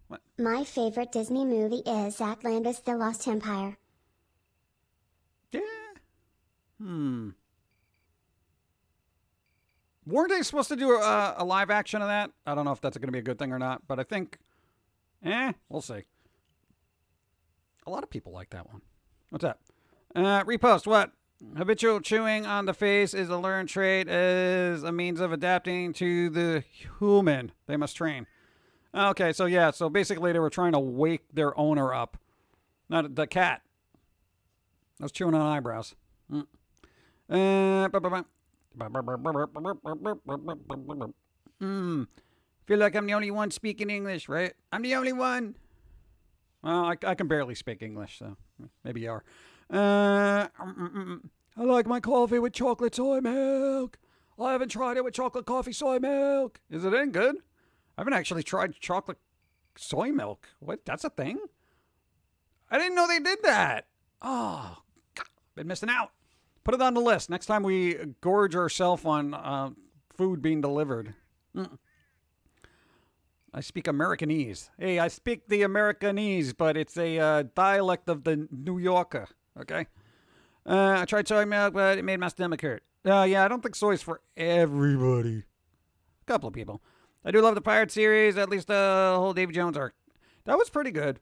What? My favorite Disney movie is Atlantis: The Lost Empire. Yeah. Weren't they supposed to do a live action of that? I don't know if that's going to be a good thing or not, but I think, we'll see. A lot of people like that one. What's that? Repost, what? Habitual chewing on the face is a learned trait as a means of adapting to the human they must train. Okay, so yeah, so basically they were trying to wake their owner up. Not the cat. I was chewing on eyebrows. Feel like I'm the only one speaking English, right? I'm the only one. Well, I can barely speak English, so maybe you are. I like my coffee with chocolate soy milk. I haven't tried it with chocolate coffee soy milk. Is it any good? I haven't actually tried chocolate soy milk. What? That's a thing? I didn't know they did that. Oh, God, been missing out. Put it on the list. Next time we gorge ourselves on food being delivered. I speak Americanese. Hey, I speak the Americanese, but it's a dialect of the New Yorker. Okay? I tried soy milk, but it made my stomach hurt. Yeah, I don't think soy's for everybody. A couple of people. I do love the Pirate series, at least the whole Davy Jones arc. That was pretty good.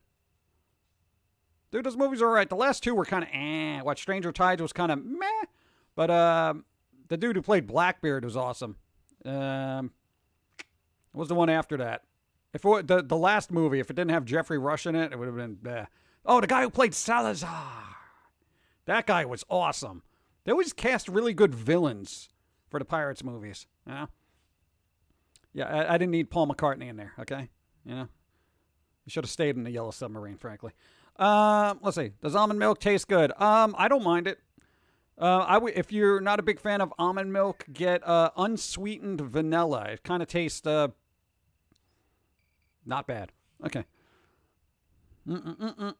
Dude, those movies are alright. The last two were kind of What, Stranger Tides was kind of meh. But the dude who played Blackbeard was awesome. What was the one after that? If it, the last movie, if it didn't have Jeffrey Rush in it, it would have been Oh, the guy who played Salazar. That guy was awesome. They always cast really good villains for the Pirates movies. You know? Yeah, I didn't need Paul McCartney in there, okay? You know? He should have stayed in the Yellow Submarine, frankly. Let's see. Does almond milk taste good? I don't mind it. If you're not a big fan of almond milk, get unsweetened vanilla. It kind of tastes not bad. Okay. Bum,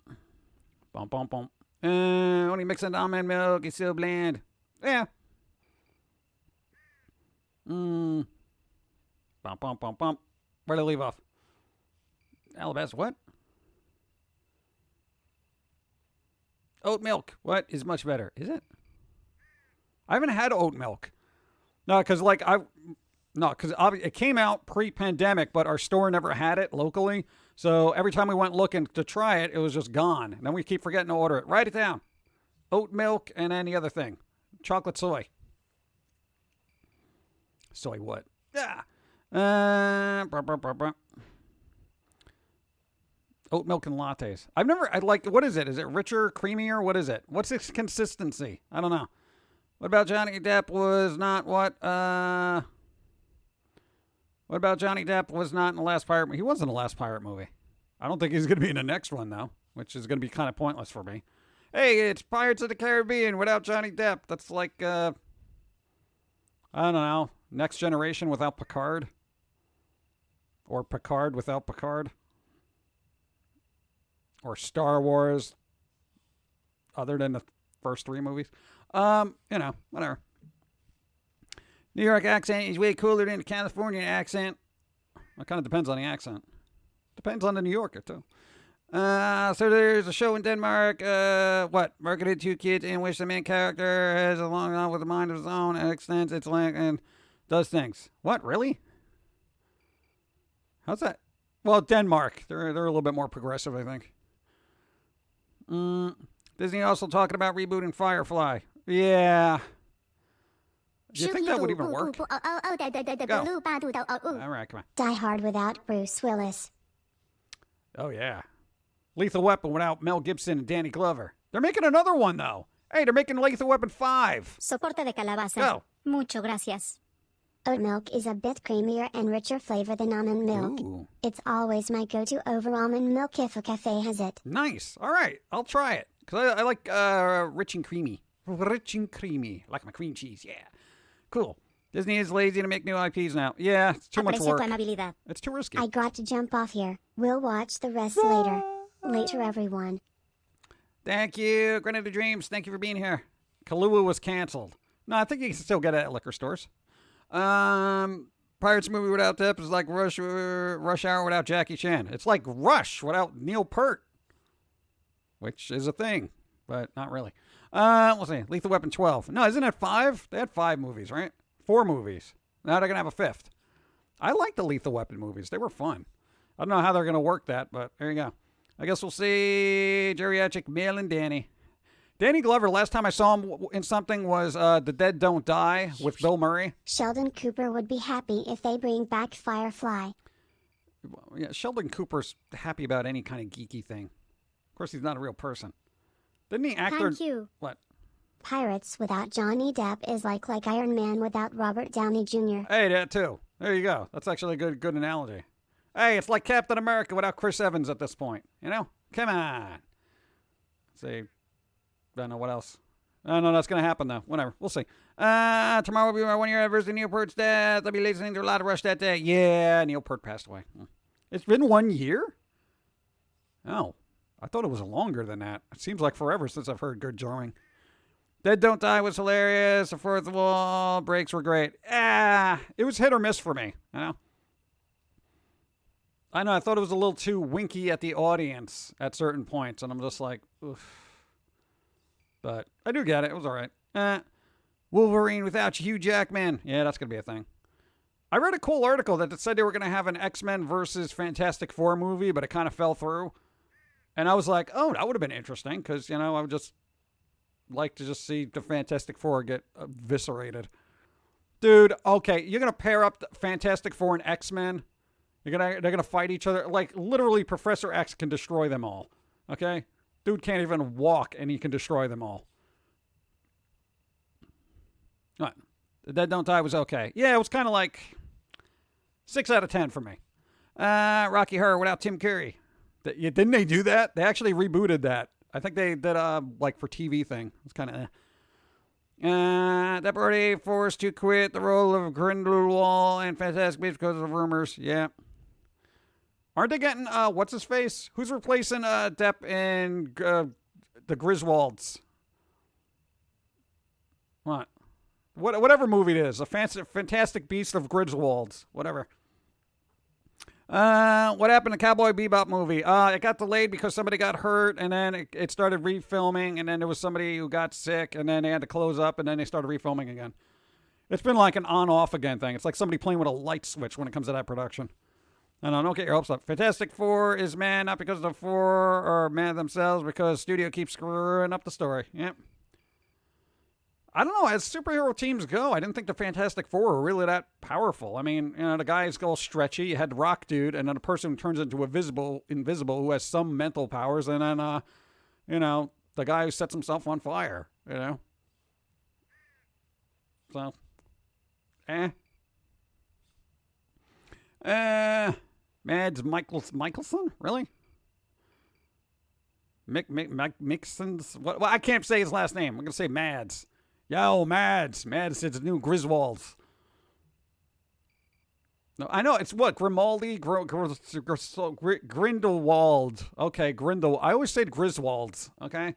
bum, bum. When you mix in almond milk, it's so bland. Yeah. Bum, bum, bum, bum. Where'd I leave off? Alabasta, what? Oat milk. What is much better? Is it? I haven't had oat milk. No, because it came out pre-pandemic, but our store never had it locally. So every time we went looking to try it, it was just gone. And then we keep forgetting to order it. Write it down. Oat milk and any other thing. Chocolate soy. Soy what? Yeah. Oat milk and lattes. What is it? Is it richer, creamier? What is it? What's its consistency? I don't know. What about Johnny Depp was not what? What about Johnny Depp was not in the last pirate movie? He was in the last pirate movie. I don't think he's going to be in the next one, though, which is going to be kind of pointless for me. Hey, it's Pirates of the Caribbean without Johnny Depp. That's like, I don't know, Next Generation without Picard? Or Picard without Picard? Or Star Wars, other than the first three movies. Whatever. New York accent is way cooler than the California accent. It kind of depends on the accent. Depends on the New Yorker, too. So there's a show in Denmark, marketed to kids in which the main character has a long enough with a mind of his own and extends its length and does things. What, really? How's that? Well, Denmark. They're a little bit more progressive, I think. Disney also talking about rebooting Firefly. Yeah. Do you think that would even work? Go. All All right, come on. Die Hard without Bruce Willis. Oh, yeah. Lethal Weapon without Mel Gibson and Danny Glover. They're making another one, though. Hey, they're making Lethal Weapon 5. Soporte de calabaza. Go. Mucho gracias. Oat milk is a bit creamier and richer flavor than almond milk. Ooh. It's always my go-to over almond milk if a cafe has it. Nice. All right. I'll try it. Because I like rich and creamy. Rich and creamy. Like my cream cheese. Yeah. Cool. Disney is lazy to make new IPs now. Yeah, it's too much Aprecio work. tu amabilidad. It's too risky. I got to jump off here. We'll watch the rest later. Later, everyone. Thank you. Granada Dreams. Thank you for being here. Kahlua was canceled. No, I think you can still get it at liquor stores. Pirates movie without Depp is like Rush Hour without Jackie Chan. It's like Rush without Neil Peart, which is a thing, but not really. Let's see. Lethal Weapon 12. No, isn't it 5? They had 5 movies, right? 4 movies. Now they're going to have a 5th. I like the Lethal Weapon movies. They were fun. I don't know how they're going to work that, but there you go. I guess we'll see Geriatric Male and Danny. Danny Glover, last time I saw him in something was The Dead Don't Die with Bill Murray. Sheldon Cooper would be happy if they bring back Firefly. Yeah, Sheldon Cooper's happy about any kind of geeky thing. Of course, he's not a real person. Didn't he act Thank you. What? Pirates without Johnny Depp is like Iron Man without Robert Downey Jr. Hey, that too. There you go. That's actually a good analogy. Hey, it's like Captain America without Chris Evans at this point. You know? Come on. Let's see. I don't know what else. I don't know that's going to happen, though. Whatever. We'll see. Tomorrow will be my 1-year anniversary of Neil Peart's death. I'll be listening to a lot of Rush that day. Yeah, Neil Peart passed away. It's been 1 year? Oh. I thought it was longer than that. It seems like forever since I've heard Good Drawing. Dead Don't Die was hilarious. The Fourth Wall breaks were great. It was hit or miss for me, you know? I know, I thought it was a little too winky at the audience at certain points, and I'm just like, oof. But I do get it. It was all right. Wolverine without Hugh Jackman. Yeah, that's going to be a thing. I read a cool article that said they were going to have an X-Men versus Fantastic Four movie, but it kind of fell through. And I was like, oh, that would have been interesting, because, you know, I would just like to just see the Fantastic Four get eviscerated. Dude, okay, you're going to pair up the Fantastic Four and X-Men? They're gonna fight each other. Like, literally, Professor X can destroy them all. Okay? Dude can't even walk, and he can destroy them all. What? The Dead Don't Die was okay. Yeah, it was kind of like 6 out of 10 for me. Rocky Horror without Tim Curry. Didn't they do that? They actually rebooted that. I think they did like for TV thing. It's kind of Depp already forced to quit the role of Grindelwald and Fantastic Beasts because of rumors. Yeah. Aren't they getting, what's his face? Who's replacing Depp in the Griswolds? What? Whatever movie it is. A Fantastic Beast of Griswolds. Whatever. What happened to Cowboy Bebop movie? It got delayed because somebody got hurt, and then it started refilming, and then there was somebody who got sick, and then they had to close up, and then they started refilming again. It's been like an on-off again thing. It's like somebody playing with a light switch when it comes to that production. I don't get your hopes up. Fantastic Four is mad not because the Four are mad themselves, because studio keeps screwing up the story. Yep. I don't know. As superhero teams go, I didn't think the Fantastic Four were really that powerful. I mean, you know, the guy's all stretchy. You had the Rock dude, and then a person who turns into invisible who has some mental powers, and then, you know, the guy who sets himself on fire, you know? So, Mads Mikkelsen? Really? Mixon's? Well, I can't say his last name. I'm going to say Mads. Yo, Mads. Mads is the new Griswolds. No, I know. It's what? Grimaldi? Grindelwald. Okay, I always said Griswolds. Okay?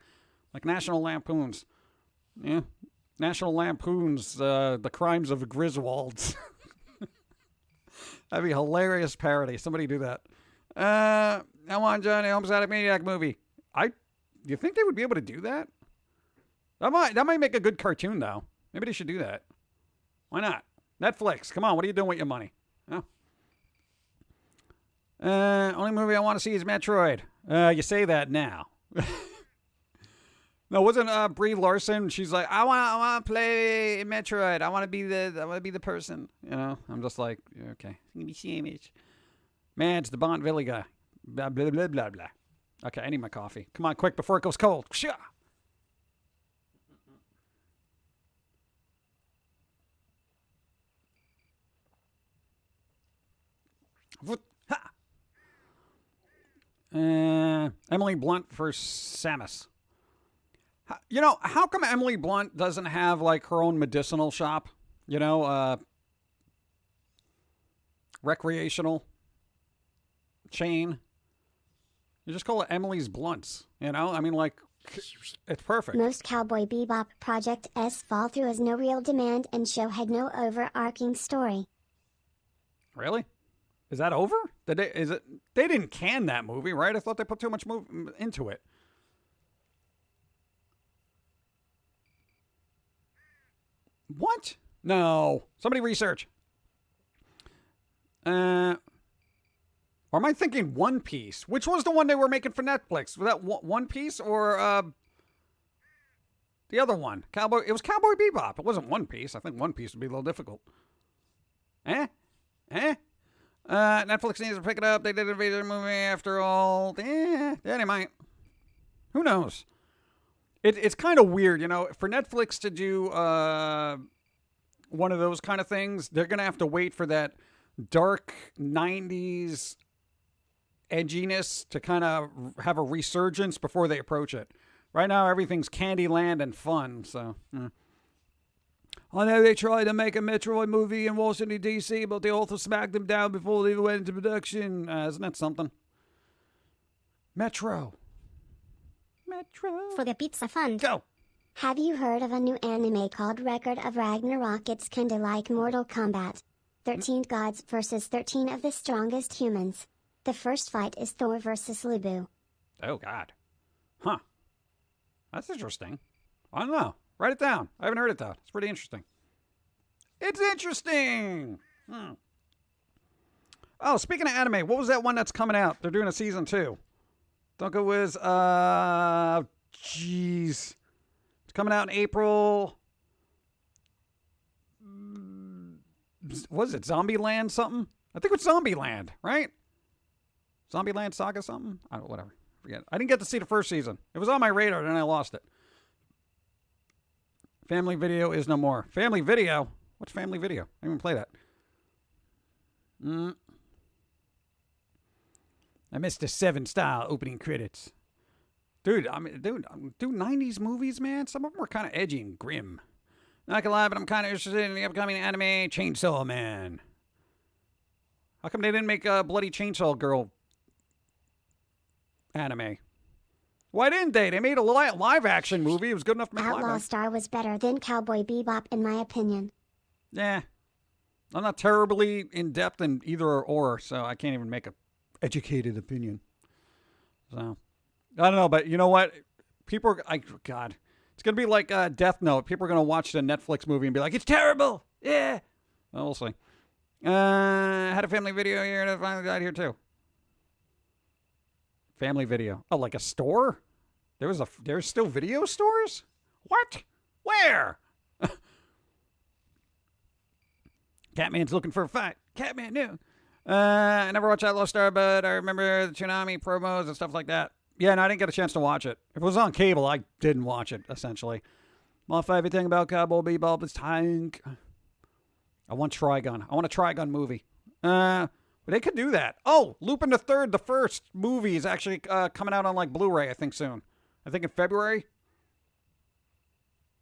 Like National Lampoons. Yeah. National Lampoons, The Crimes of Griswolds. That'd be a hilarious parody. Somebody do that. I want Johnny Homestead Maniac movie. Do you think they would be able to do that? That might make a good cartoon, though. Maybe they should do that. Why not? Netflix, come on. What are you doing with your money? Huh? Only movie I want to see is Metroid. You say that now. No, wasn't Brie Larson? She's like, I want to play Metroid. I want to be the person. You know, I'm just like, okay, give me sandwich. Man, it's the Bond Billy guy. Blah blah blah blah blah. Okay, I need my coffee. Come on, quick before it goes cold. Shia. Ha. Emily Blunt for Samus. You know, how come Emily Blunt doesn't have like her own medicinal shop? You know, recreational chain. You just call it Emily's Blunts. You know, I mean, like, it's perfect. Most Cowboy Bebop Project S fall through as no real demand and show had no overarching story. Really? Is that over? They didn't can that movie, right? I thought they put too much into it. What? No. Somebody research. Or am I thinking One Piece? Which was the one they were making for Netflix? Was that One Piece or the other one? It was Cowboy Bebop. It wasn't One Piece. I think One Piece would be a little difficult. Netflix needs to pick it up. They did a video movie after all. Yeah, they might. Who knows? It's kind of weird, you know, for Netflix to do one of those kind of things. They're going to have to wait for that dark 90s edginess to kind of have a resurgence before they approach it. Right now, everything's Candyland and fun, so... I know they tried to make a Metroid movie in Washington, D.C., but they also smacked them down before they even went into production. Isn't that something? Metro. For the Pizza Fund. Go. Have you heard of a new anime called Record of Ragnarok? It's kinda like Mortal Kombat. 13 gods versus 13 of the strongest humans. The first fight is Thor versus Lubu. Oh, God. Huh. That's interesting. I don't know. Write it down. I haven't heard it, though. It's pretty interesting. It's interesting! Oh, speaking of anime, what was that one that's coming out? They're doing a season 2. Don't go Wiz. Jeez. It's coming out in April. What is it? Zombieland something? I think it's Zombieland, right? Zombieland Saga something? I don't know, whatever. Forget it. I didn't get to see the first season. It was on my radar, and then I lost it. Family Video is no more. Family Video? What's Family Video? I didn't even play that. I missed the 7-star opening credits. Dude, 90s movies, man. Some of them were kind of edgy and grim. Not gonna lie, but I'm kind of interested in the upcoming anime Chainsaw Man. How come they didn't make a Bloody Chainsaw Girl anime? Why didn't they? They made a live action movie. It was good enough to make live Outlaw action. Star was better than Cowboy Bebop in my opinion. Yeah. I'm not terribly in-depth in either or, so I can't even make a educated opinion. So, I don't know, but you know what? People are, God, it's going to be like Death Note. People are going to watch the Netflix movie and be like, it's terrible. Yeah. Well, we'll see. Had a Family Video here and I finally got here too. Family Video. Oh, like a store? There's still video stores? What? Where? Catman's looking for a fight. Catman, no. I never watched Outlaw Star, but I remember the Tsunami promos and stuff like that. Yeah, no, I didn't get a chance to watch it. If it was on cable, I didn't watch it, essentially. Modify everything about Cowboy Bebop is tank. I want Trigun. I want a Trigun movie. But they could do that. Oh, Lupin the Third, the first movie is actually coming out on like Blu-ray, I think, soon. I think in February.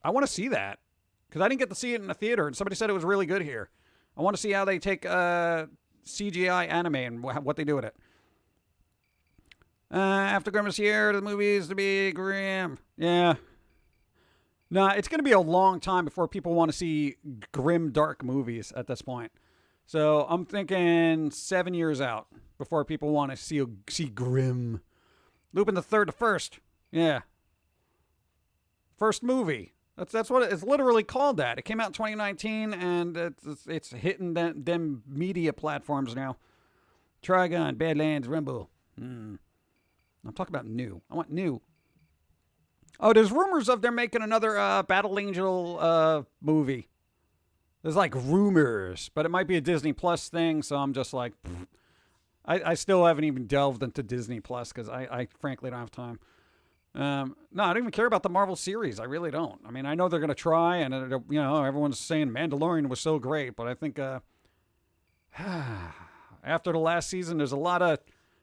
I want to see that. Because I didn't get to see it in the theater, and somebody said it was really good here. I want to see how they take CGI anime and what they do with it. After Grimace Year, the movies to be grim. Yeah. Nah, it's going to be a long time before people want to see grim, dark movies at this point. So I'm thinking 7 years out before people want to see grim. Lupin the Third, the first. Yeah. First movie. That's what it's literally called that. It came out in 2019, and it's hitting them media platforms now. Trigun, Badlands, Rumble. I'm talking about new. I want new. Oh, there's rumors of they're making another Battle Angel movie. There's like rumors, but it might be a Disney Plus thing, so I'm just like, pfft. I still haven't even delved into Disney Plus because I frankly don't have time. No, I don't even care about the Marvel series. I really don't. I mean, I know they're going to try, and, everyone's saying Mandalorian was so great, but I think after the last season, there's a lot of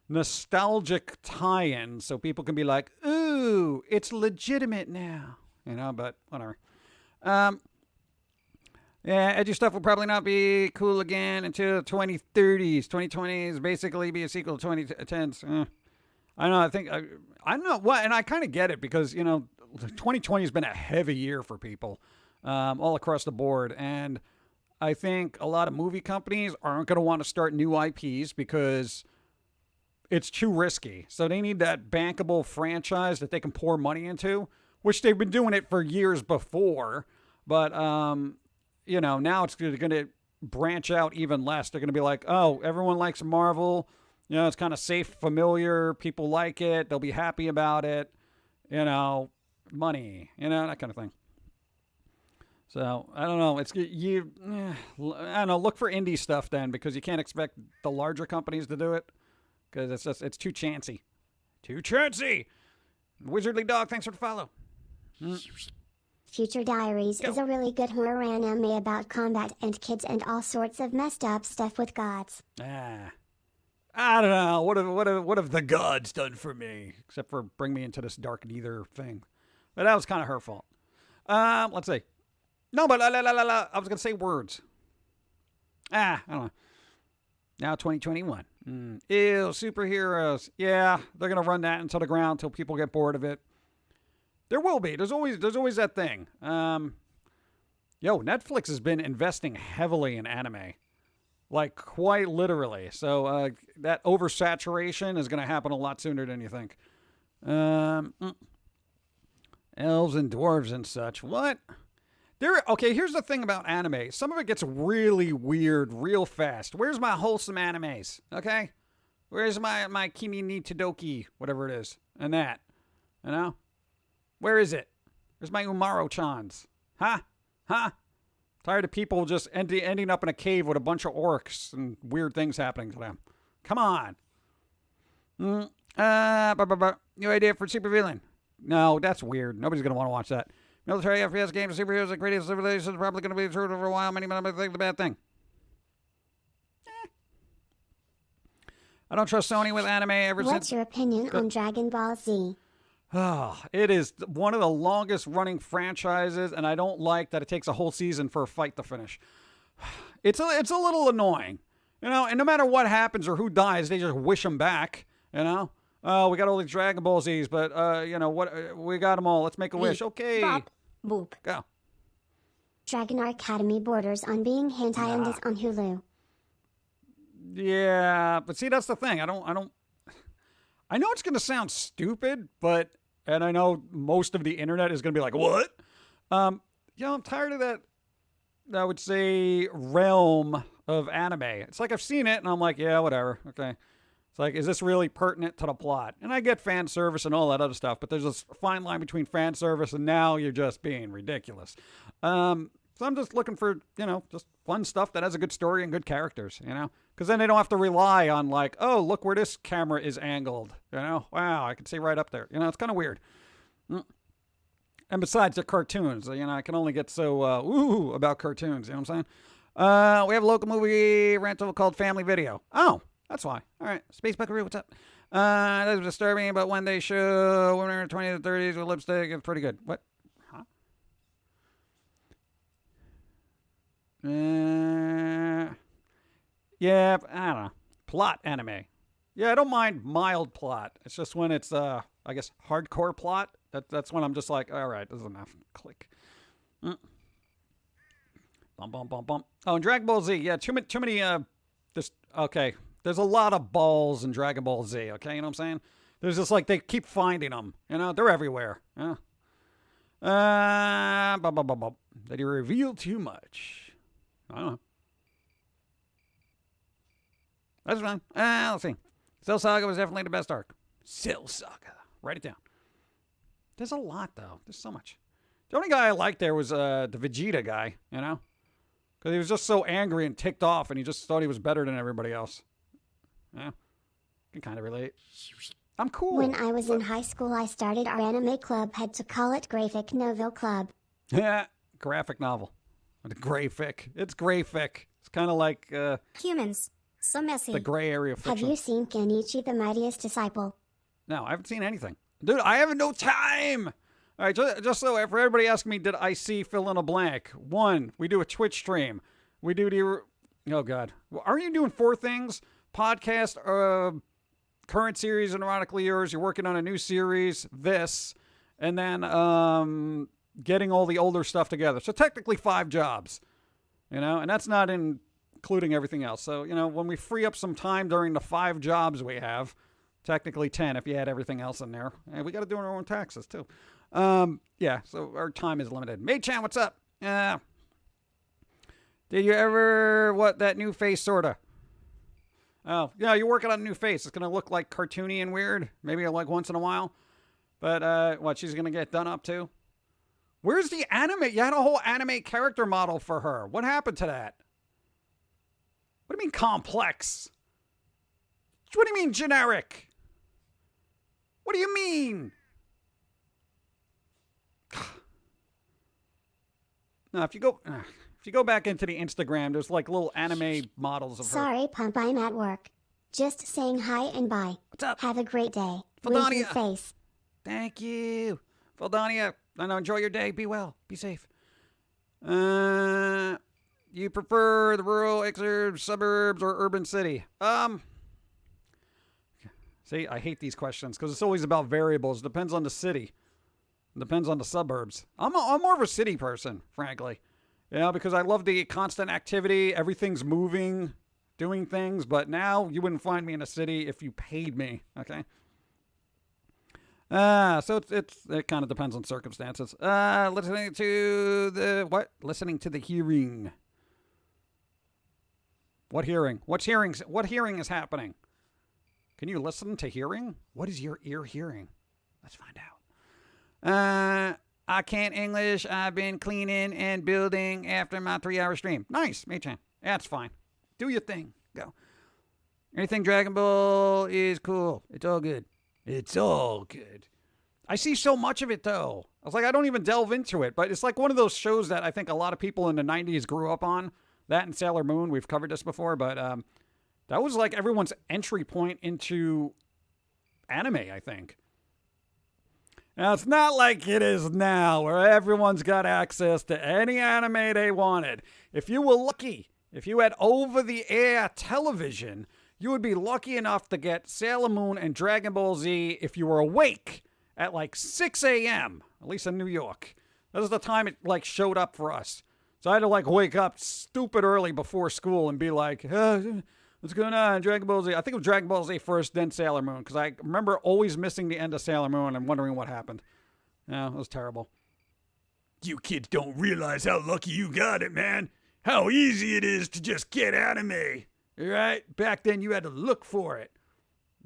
nostalgic tie-ins, so people can be like, ooh, it's legitimate now. But whatever. Yeah, edgy stuff will probably not be cool again until the 2030s. 2020s basically be a sequel to 2010s. I don't know. I don't know what, and I kind of get it because 2020 has been a heavy year for people, all across the board, and I think a lot of movie companies aren't going to want to start new IPs because it's too risky. So they need that bankable franchise that they can pour money into, which they've been doing it for years before, but now it's going to branch out even less. They're going to be like, oh, everyone likes Marvel. It's kind of safe, familiar. People like it. They'll be happy about it. Money, that kind of thing. So, I don't know. I don't know. Look for indie stuff then because you can't expect the larger companies to do it because it's too chancy. Too chancy. Wizardly Dog, thanks for the follow. Future Diaries is a really good horror anime about combat and kids and all sorts of messed up stuff with gods. I don't know. What have the gods done for me? Except for bring me into this dark neither thing. But that was kind of her fault. Let's see. No, but I was going to say words. I don't know. Now 2021. Ew, superheroes. Yeah, they're going to run that into the ground until people get bored of it. There will be. There's always that thing. Netflix has been investing heavily in anime. Like, quite literally. So, that oversaturation is going to happen a lot sooner than you think. Elves and dwarves and such. What? Okay, here's the thing about anime. Some of it gets really weird real fast. Where's my wholesome animes? Okay? Where's my Kimi ni Todoki, whatever it is, and that? Where is it? Where's my Umaro-chans? Huh? Tired of people just ending up in a cave with a bunch of orcs and weird things happening to them. Come on. New idea for supervillain. No, that's weird. Nobody's going to want to watch that. Military FPS games, superheroes, and creative civilizations are probably going to be true for a while. Many people think the bad thing. I don't trust Sony with anime ever since. What's your opinion on Dragon Ball Z? It is one of the longest running franchises, and I don't like that it takes a whole season for a fight to finish. It's a little annoying, and no matter what happens or who dies, they just wish them back, we got all these Dragon Ball Zs, but, what we got them all. Let's make a wish. Okay. Bop. Boop. Go. Dragon Academy borders on being hentai and is on Hulu. Yeah, but see, that's the thing. I know it's going to sound stupid, and I know most of the internet is going to be like, what? I'm tired of that, I would say, realm of anime. It's like I've seen it, and I'm like, yeah, whatever. Okay. It's like, is this really pertinent to the plot? And I get fan service and all that other stuff, but there's this fine line between fan service and now you're just being ridiculous. So I'm just looking for, just fun stuff that has a good story and good characters, because then they don't have to rely on like, oh, look where this camera is angled, wow, I can see right up there. It's kind of weird. And besides, they're cartoons, I can only get so about cartoons, you know what I'm saying? We have a local movie rental called Family Video. Oh, that's why. All right, Space Buckaroo, what's up? That's disturbing, but when they show women in their 20s to 30s with lipstick, it's pretty good. What? Huh? Yeah, I don't know. Plot anime. Yeah, I don't mind mild plot. It's just when it's, I guess, hardcore plot. That's when I'm just like, all right, this is enough. Click. Bum, bum, bum, bum. Oh, and Dragon Ball Z. Yeah, too many, okay. There's a lot of balls in Dragon Ball Z, okay? You know what I'm saying? There's just like, they keep finding them. They're everywhere. Yeah. Did he reveal too much? I don't know. That's fine. Let's see. Cell Saga was definitely the best arc. Cell Saga. Write it down. There's a lot, though. There's so much. The only guy I liked there was the Vegeta guy, you know? Because he was just so angry and ticked off, and he just thought he was better than everybody else. Yeah. Can kind of relate. I'm cool. When I was in high school, I started our anime club, had to call it Graphic Novel Club. Yeah, graphic novel. The graphic. It's graphic. It's kind of like Humans. So messy. the gray area of Have fiction. you seen Kenichi the Mightiest Disciple? No, I haven't seen anything. Dude, I have no time. All right, just so for everybody asking me, did I see fill in a blank? 1, we do a Twitch stream. We do the, oh God. Aren't you doing 4 things? Podcast, current series, and Erotically Yours. You're working on a new series, this, and then getting all the older stuff together. So technically 5 jobs, you know, and that's not including everything else. So, you know, when we free up some time during the 5 jobs we have, technically 10 if you add everything else in there. And we got to do our own taxes too. Yeah, so our time is limited. May-chan, what's up? Did you ever, that new face sorta? Oh, yeah, you're working on a new face. It's going to look like cartoony and weird. Maybe like once in a while. But, she's going to get done up too? Where's the anime? You had a whole anime character model for her. What happened to that? What do you mean complex? What do you mean generic? What do you mean? No, if you go back into the Instagram, there's like little anime models of her. Sorry, Pump, I'm at work. Just saying hi and bye. What's up? Have a great day. Faldania. Winky face. Thank you. Valdania, I know, enjoy your day. Be well. Be safe. You prefer the rural exurbs, suburbs, or urban city? See, I hate these questions because it's always about variables. Depends on the city. Depends on the suburbs. I'm more of a city person, frankly. You know, because I love the constant activity. Everything's moving, doing things. But now you wouldn't find me in a city if you paid me. Okay. So it kind of depends on circumstances. Listening to the what? Listening to the hearing. What hearing? What hearing is happening? Can you listen to hearing? What is your ear hearing? Let's find out. I can't English. I've been cleaning and building after my 3-hour stream. Nice, May-chan. That's fine. Do your thing. Go. Anything Dragon Ball is cool. It's all good. It's all good. I see so much of it, though. I was like, I don't even delve into it. But it's like one of those shows that I think a lot of people in the 90s grew up on. That and Sailor Moon. We've covered this before. But that was like everyone's entry point into anime, I think. Now, it's not like it is now, where everyone's got access to any anime they wanted. If you were lucky, if you had over-the-air television, you would be lucky enough to get Sailor Moon and Dragon Ball Z if you were awake at like 6 a.m., at least in New York. That was the time it like showed up for us. So I had to like wake up stupid early before school and be like, what's going on? Dragon Ball Z. I think it was Dragon Ball Z first, then Sailor Moon, because I remember always missing the end of Sailor Moon and wondering what happened. Yeah, it was terrible. You kids don't realize how lucky you got it, man. How easy it is to just get anime. Right? Back then, you had to look for it.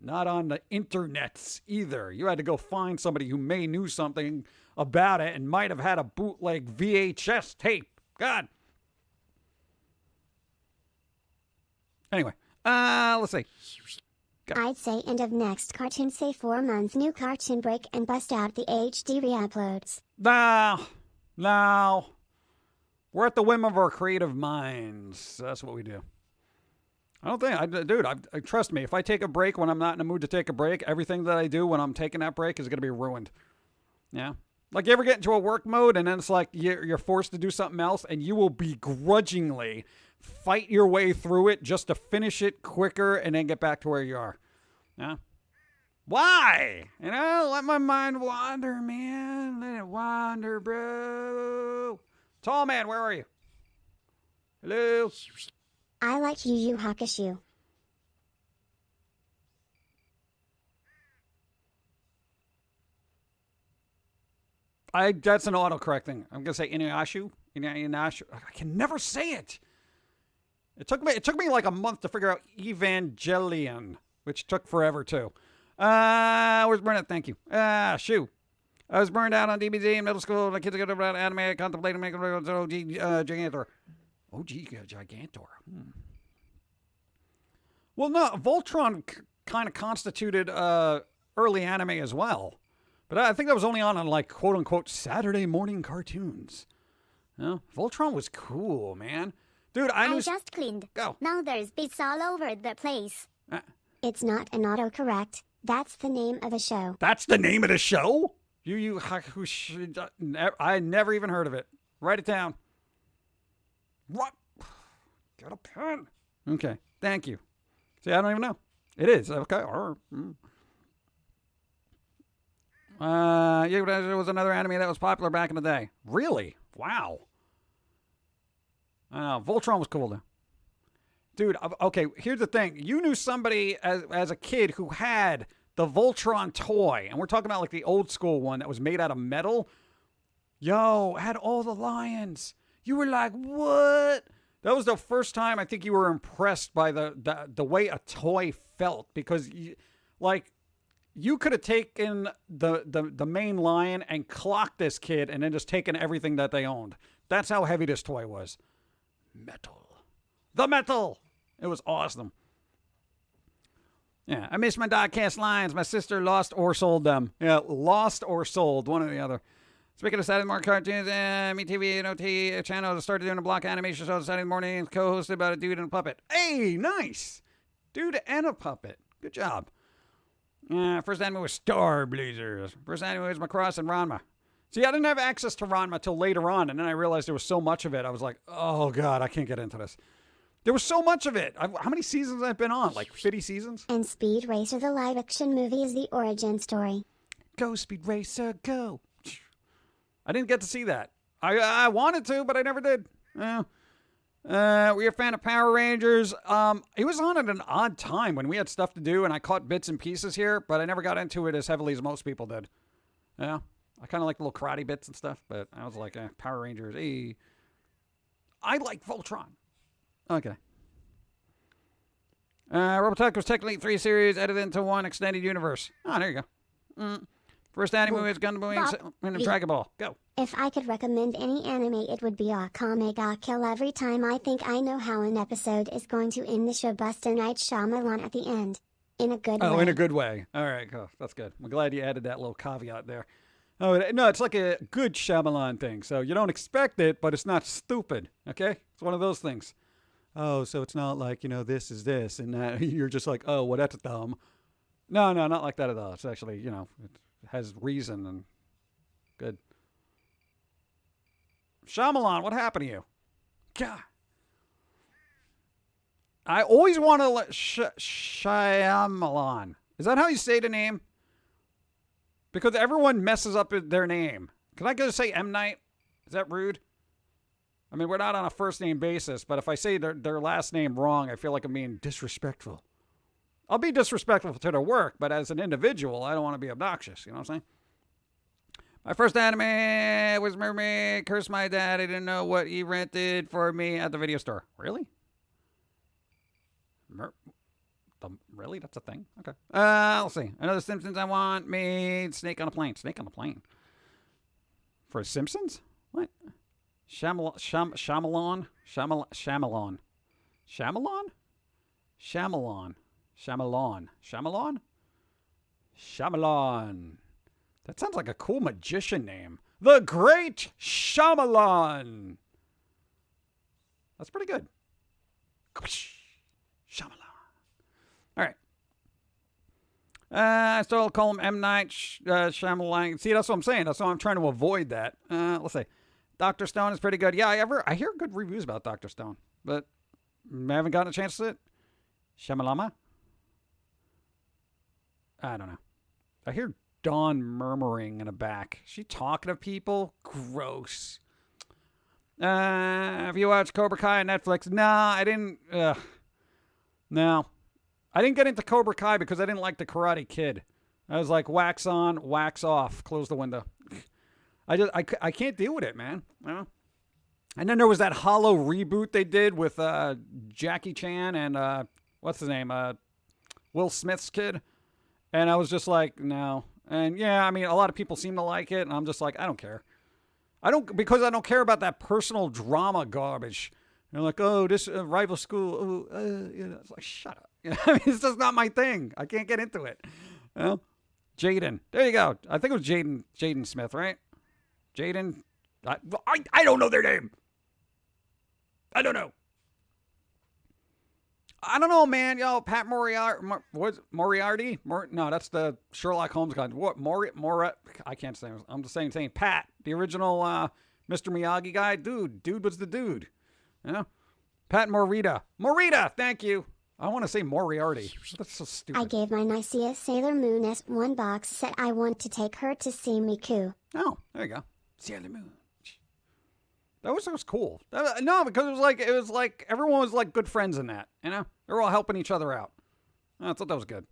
Not on the internets either. You had to go find somebody who may knew something about it and might have had a bootleg VHS tape. God. Anyway, let's see. Go. I'd say end of next cartoon, say 4 months, new cartoon break and bust out the HD re-uploads. No. We're at the whim of our creative minds. That's what we do. I don't think, trust me, if I take a break when I'm not in the mood to take a break, everything that I do when I'm taking that break is going to be ruined. Yeah. Like, you ever get into a work mode and then it's like you're forced to do something else and you will begrudgingly fight your way through it just to finish it quicker and then get back to where you are. Yeah. Why? You know, let my mind wander, man. Let it wander, bro. Tall man, where are you? Hello? I like Yu Yu Hakusho. That's an autocorrect thing. I'm gonna say Inuyasha. Inuyasha. I can never say it. It took me like a month to figure out Evangelion, which took forever too. Where's Brennan? Thank you. Shoo. I was burned out on DBZ in middle school. The kids got about anime. I contemplated making OG Gigantor. OG Gigantor. Well, no, Voltron kind of constituted early anime as well. But I think that was only on like quote-unquote Saturday morning cartoons. Voltron was cool, man. Dude, I knew... I just cleaned. Go. Now there's bits all over the place. It's not an autocorrect. That's the name of the show. That's the name of the show? I never even heard of it. Write it down. What? Get a pen. Okay, thank you. See, I don't even know. It is. Okay. Yeah, it was another anime that was popular back in the day. Really? Wow. I know. Voltron was cool, though. Dude, okay, here's the thing. You knew somebody as a kid who had the Voltron toy, and we're talking about like the old school one that was made out of metal. Yo, had all the lions. You were like, what? That was the first time I think you were impressed by the way a toy felt, because you could have taken the main lion and clocked this kid and then just taken everything that they owned. That's how heavy this toy was. Metal. The metal! It was awesome. Yeah, I miss my die-cast lions. My sister lost or sold them. Yeah, lost or sold, one or the other. Speaking of Saturday morning cartoons, MeTV and OT channel started doing a block animation show Saturday morning, co-hosted by a dude and a puppet. Hey, nice! Dude and a puppet. Good job. First anime was Star Blazers. First anime was Macross and Ranma. See, I didn't have access to Ranma till later on, and then I realized there was so much of it. I was like, oh, God, I can't get into this. There was so much of it. How many seasons have I been on? Like 50 seasons? And Speed Racer, the live-action movie, is the origin story. Go, Speed Racer, go. I didn't get to see that. I wanted to, but I never did. Were you a fan of Power Rangers? It was on at an odd time when we had stuff to do, and I caught bits and pieces here, but I never got into it as heavily as most people did. Yeah. I kind of like the little karate bits and stuff, but I was like, Power Rangers, hey. I like Voltron. Okay. Robotech was technically 3 series edited into one extended universe. Oh, there you go. First anime was Gundam and Dragon Ball. Go. If I could recommend any anime, it would be Akame ga Kill. Every time I think I know how an episode is going to end, the show busts a Night Shyamalan at the end. In a good way. Oh, in a good way. All right, cool. That's good. I'm glad you added that little caveat there. Oh, no, it's like a good Shyamalan thing. So you don't expect it, but it's not stupid, okay? It's one of those things. Oh, so it's not like, this is this, and that. You're just like, oh, well, that's dumb. No, not like that at all. It's actually, it has reason and good. Shyamalan, what happened to you? God. I always want to let Shyamalan. Is that how you say the name? Because everyone messes up their name. Can I just say M. Night? Is that rude? I mean, we're not on a first name basis, but if I say their last name wrong, I feel like I'm being disrespectful. I'll be disrespectful to their work, but as an individual, I don't want to be obnoxious. You know what I'm saying? My first anime was Mermaid. Curse my dad. I didn't know what he rented for me at the video store. Really? Really? That's a thing? Okay. Let's see. Another Simpsons I want made. Snake on a plane. Snake on a plane. For Simpsons? What? Shyamalan? Shyamalan? Shyamalan? That sounds like a cool magician name. The Great Shyamalan. That's pretty good. Shyamalan. All right. I still call him M. Night Shyamalan. See, that's what I'm saying. That's why I'm trying to avoid that. Let's see. Dr. Stone is pretty good. Yeah, I hear good reviews about Dr. Stone, but I haven't gotten a chance to see it. Shyamalama? I don't know. I hear Dawn murmuring in the back. Is she talking to people? Gross. Have you watched Cobra Kai on Netflix? Nah, I didn't. No. I didn't get into Cobra Kai because I didn't like the Karate Kid. I was like, wax on, wax off. Close the window. I can't deal with it, man. And then there was that Hollow reboot they did with Jackie Chan and what's his name? Will Smith's kid. And I was just like, no. And yeah, I mean, a lot of people seem to like it, and I'm just like, I don't care. Because I don't care about that personal drama garbage. They're like, oh, this rival school, it's like, shut up. I mean, it's just not my thing. I can't get into it. You know? Jaden. There you go. I think it was Jaden Smith, right? Jaden. I don't know their name. I don't know. I don't know, man. Yo, Pat Moriarty? No, that's the Sherlock Holmes guy. What? I can't say. I'm just saying Pat, the original Mr. Miyagi guy. Dude was the dude. You know? Pat Morita, thank you. I want to say Moriarty. That's so stupid. I gave my Nicaea Sailor Moon S1 box set. I want to take her to see Miku. Oh, there you go. Sailor Moon. That was cool. No, because it was like everyone was like good friends in that. You know, they were all helping each other out. I thought that was good.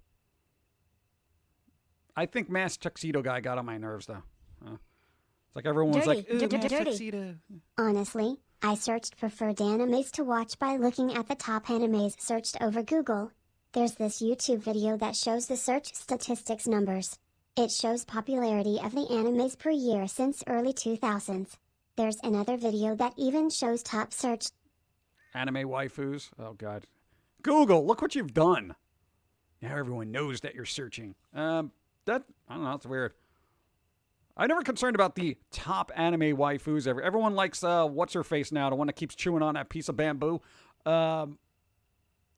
I think Masked Tuxedo guy got on my nerves though. It's like everyone was like, Masked Tuxedo. Honestly, I searched preferred animes to watch by looking at the top animes searched over Google. There's this YouTube video that shows the search statistics numbers. It shows popularity of the animes per year since early 2000s. There's another video that even shows top search anime waifus. Oh god. Google, look what you've done. Now everyone knows that you're searching. I don't know, it's weird. I'm never concerned about the top anime waifus ever. Everyone likes what's her face now, the one that keeps chewing on that piece of bamboo. I'm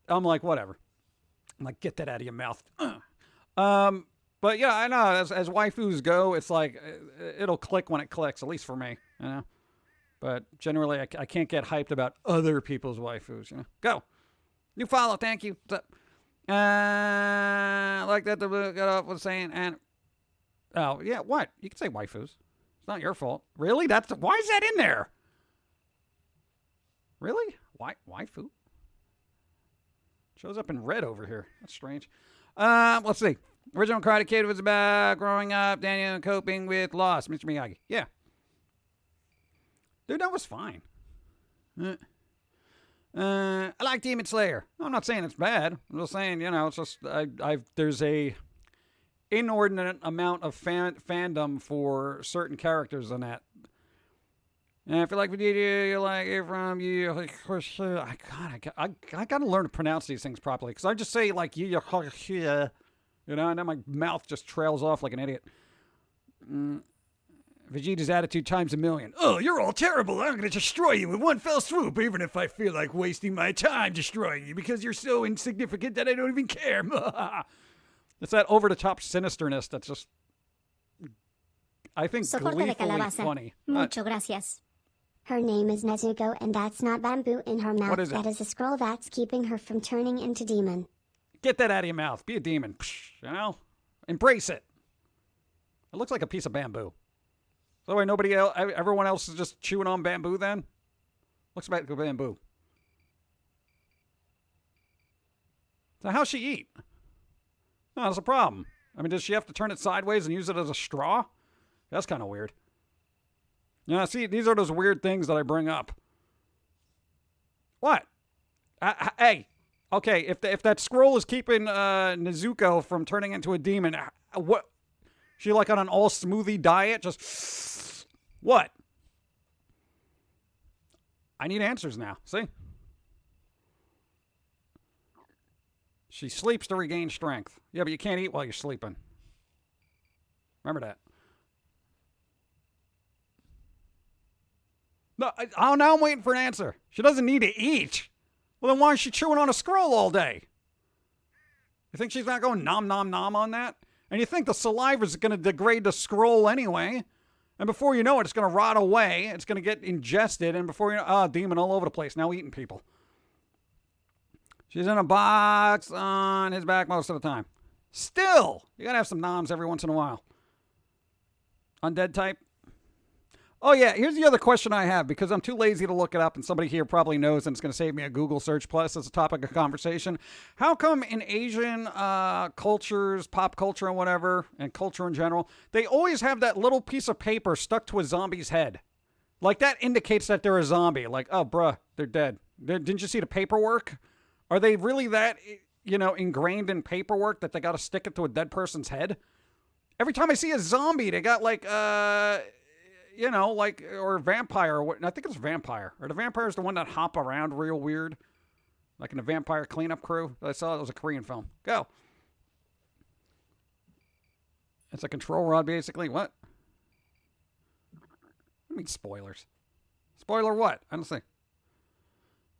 like, whatever. I'm like, get that out of your mouth. But yeah, I know as waifus go, it's like it'll click when it clicks, at least for me, you know. But generally, I can't get hyped about other people's waifus, you know. Go. New follow, thank you. What's up? Like that, got off with saying, and oh, yeah, what? You can say waifus. It's not your fault. Really? Why is that in there? Really? Waifu? Shows up in red over here. That's strange. Let's see. Original Karate Kid was about growing up, Daniel coping with loss. Mr. Miyagi. Yeah. Dude, that was fine. I like Demon Slayer. I'm not saying it's bad. I'm just saying, you know, it's just there's a inordinate amount of fandom for certain characters in that. And if you like Vegeta, you like it from you. I gotta learn to pronounce these things properly because I just say like you know, and then my mouth just trails off like an idiot. Vegeta's attitude times a million. Oh, you're all terrible. I'm gonna destroy you with one fell swoop, even if I feel like wasting my time destroying you because you're so insignificant that I don't even care. It's that over-the-top sinisterness that's just, I think, gleefully funny. Mucho gracias. Her name is Nezuko, and that's not bamboo in her mouth. What is it? That is a scroll that's keeping her from turning into demon. Get that out of your mouth. Be a demon. You know? Embrace it. It looks like a piece of bamboo. So wait, everyone else is just chewing on bamboo then? Looks like a bamboo. So how's she eat? No, that's a problem. I mean, does she have to turn it sideways and use it as a straw? That's kind of weird. Yeah, see, these are those weird things that I bring up. What? Hey, okay, if that scroll is keeping Nezuko from turning into a demon, what? She like on an all smoothie diet? Just what? I need answers now. See? She sleeps to regain strength. Yeah, but you can't eat while you're sleeping. Remember that. No, now I'm waiting for an answer. She doesn't need to eat. Well, then why is she chewing on a scroll all day? You think she's not going nom nom nom on that? And you think the saliva is going to degrade the scroll anyway. And before you know it, it's going to rot away. It's going to get ingested. And before you know, demon all over the place. Now eating people. She's in a box on his back most of the time. Still, you got to have some noms every once in a while. Undead type. Oh, yeah, here's the other question I have, because I'm too lazy to look it up, and somebody here probably knows, and it's going to save me a Google search plus as a topic of conversation. How come in Asian cultures, pop culture and whatever, and culture in general, they always have that little piece of paper stuck to a zombie's head? Like, that indicates that they're a zombie. Like, oh, bruh, they're dead. Didn't you see the paperwork? Are they really that, you know, ingrained in paperwork that they got to stick it to a dead person's head? Every time I see a zombie, they got like, you know, like, or vampire. Or what, I think it's vampire. Or the vampire is the one that hop around real weird. Like in the Vampire Cleanup Crew. I saw it was a Korean film. Go. It's a control rod, basically. What? I mean, spoilers. Spoiler what? I don't see.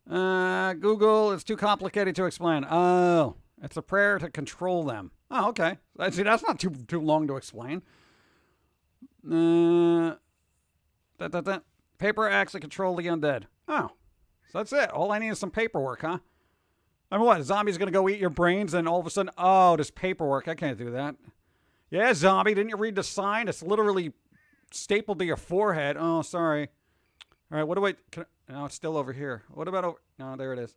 Google, it's too complicated to explain. Oh, it's a prayer to control them. Oh, okay. See, that's not too long to explain. Paper acts to control the undead. Oh, so that's it. All I need is some paperwork, huh? I mean, what? A zombie's going to go eat your brains and all of a sudden, oh, there's paperwork. I can't do that. Yeah, zombie, didn't you read the sign? It's literally stapled to your forehead. Oh, sorry. All right, what do I... No, it's still over here. What about over... No, there it is.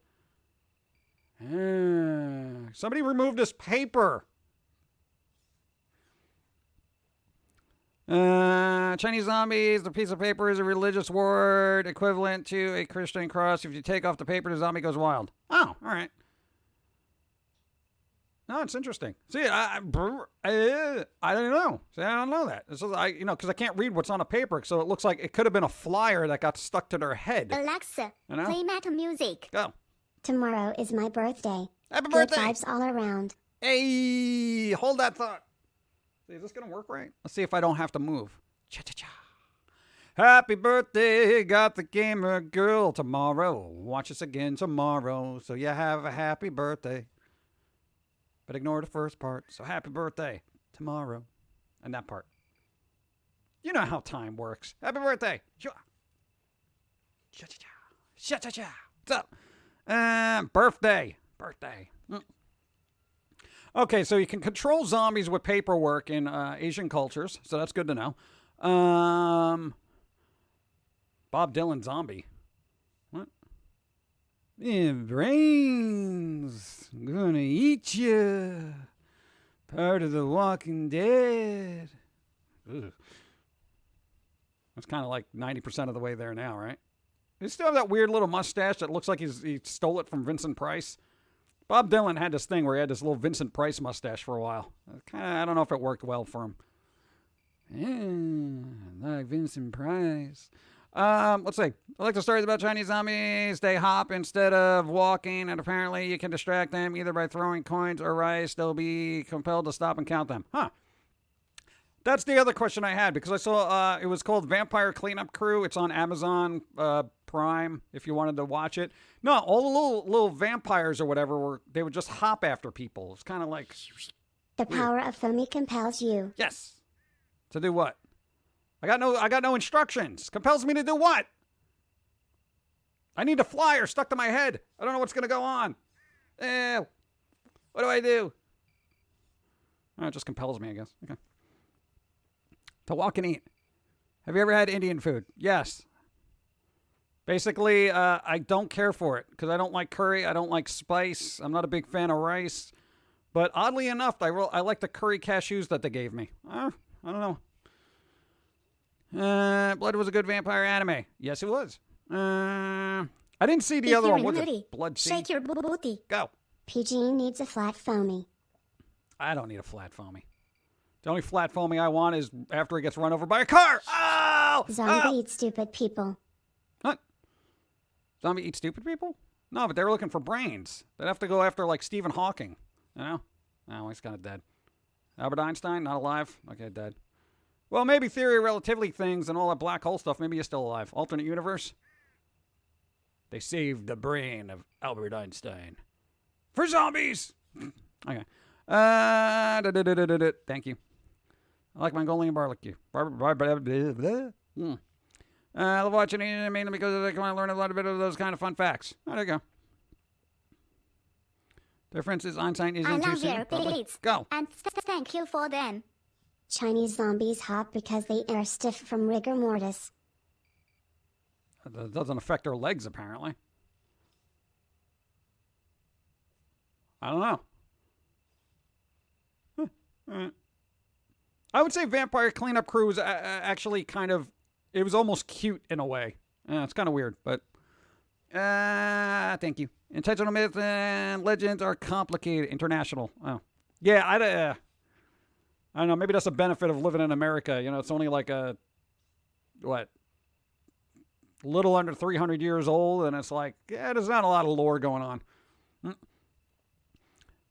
Somebody remove this paper. Chinese zombies. The piece of paper is a religious word equivalent to a Christian cross. If you take off the paper, the zombie goes wild. Oh, all right. No, it's interesting. See, I don't know. See, I don't know that. This is, because I can't read what's on a paper, so it looks like it could have been a flyer that got stuck to their head. Alexa, You know? play metal music. Go. Tomorrow is my birthday. Happy Good birthday. vibes all around. Hey, hold that thought. See, is this going to work right? Let's see if I don't have to move. Cha-cha-cha. Happy birthday, got the gamer girl tomorrow. Watch us again tomorrow, so you have a happy birthday. But ignore the first part. So happy birthday tomorrow. And that part. You know how time works. Happy birthday. Cha-cha-cha. What's up? Birthday. Okay, so you can control zombies with paperwork in Asian cultures. So that's good to know. Bob Dylan zombie. What? Yeah, brains gonna eat you. Part of the Walking Dead. Ugh. That's kind of like 90% of the way there now, right? He still have that weird little mustache that looks like he stole it from Vincent Price. Bob Dylan had this thing where he had this little Vincent Price mustache for a while. I don't know if it worked well for him. Yeah, like Vincent Price. Let's see. I like the stories about Chinese zombies. They hop instead of walking, and apparently you can distract them either by throwing coins or rice. They'll be compelled to stop and count them. Huh. That's the other question I had, because I saw it was called Vampire Cleanup Crew. It's on Amazon Prime if you wanted to watch it. No, all the little vampires or whatever they would just hop after people. It's kind of like The power of foamy compels you. yes. To do what? I got no instructions. Compels me to do what? I need a flyer stuck to my head. I don't know what's gonna go on. What do I do? Oh, it just compels me, I guess. Okay. To walk and eat. Have you ever had Indian food? Yes. Basically, I don't care for it because I don't like curry. I don't like spice. I'm not a big fan of rice. But oddly enough, I like the curry cashews that they gave me. I don't know. Blood was a good vampire anime. Yes, it was. I didn't see the If other you're one. Was moody, it Blood Sea? Shake your booty. Go. PG needs a flat foamy. I don't need a flat foamy. The only flat foamy I want is after it gets run over by a car. Oh! Zombie eats stupid people. What? Zombie eat stupid people? No, but they were looking for brains. They'd have to go after, like, Stephen Hawking. You know? Oh, he's kind of dead. Albert Einstein, not alive? Okay, dead. Well, maybe theory of relativity things and all that black hole stuff. Maybe he's still alive. Alternate universe? They saved the brain of Albert Einstein. For zombies! Okay. Thank you. I like Mongolian barbecue. I love watching anime mainly because I can learn a lot of those kind of fun facts. Oh, there you go. Difference is Einstein isn't I too love soon. your beats. Go. And thank you for them. Chinese zombies hop because they are stiff from rigor mortis. That doesn't affect their legs, apparently. I don't know. I would say Vampire Cleanup Crew was actually kind of... It was almost cute in a way. It's kind of weird, but... thank you. Intentional myths and legends are complicated. International. Oh. Yeah, I I don't know. Maybe that's a benefit of living in America. You know, it's only like a, what, little under 300 years old, and it's like, yeah, there's not a lot of lore going on.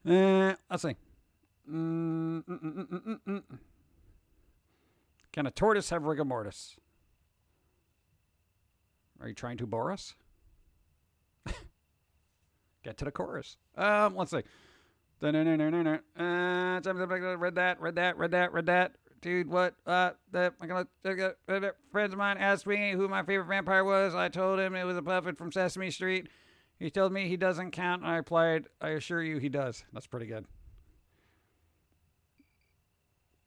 Let's see. Can a tortoise have rigor mortis? Are you trying to bore us? Get to the chorus. Let's see. Read that. Dude, what? Friends of mine asked me who my favorite vampire was. I told him it was a puppet from Sesame Street. He told me he doesn't count, and I replied, I assure you he does. That's pretty good.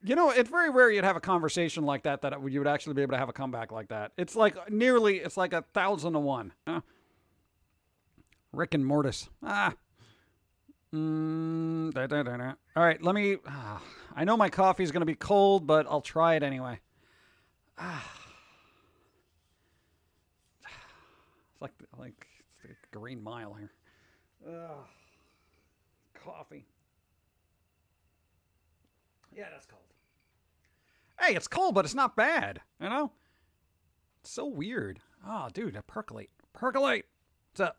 You know, it's very rare you'd have a conversation like that you would actually be able to have a comeback like that. It's like it's like 1,000 to 1. Rick and Mortis. All right, let me... I know my coffee's going to be cold, but I'll try it anyway. It's like it's a green mile here. Coffee. Yeah, that's cold. Hey, it's cold, but it's not bad. You know? It's so weird. Oh, dude, percolate. Percolate! What's up?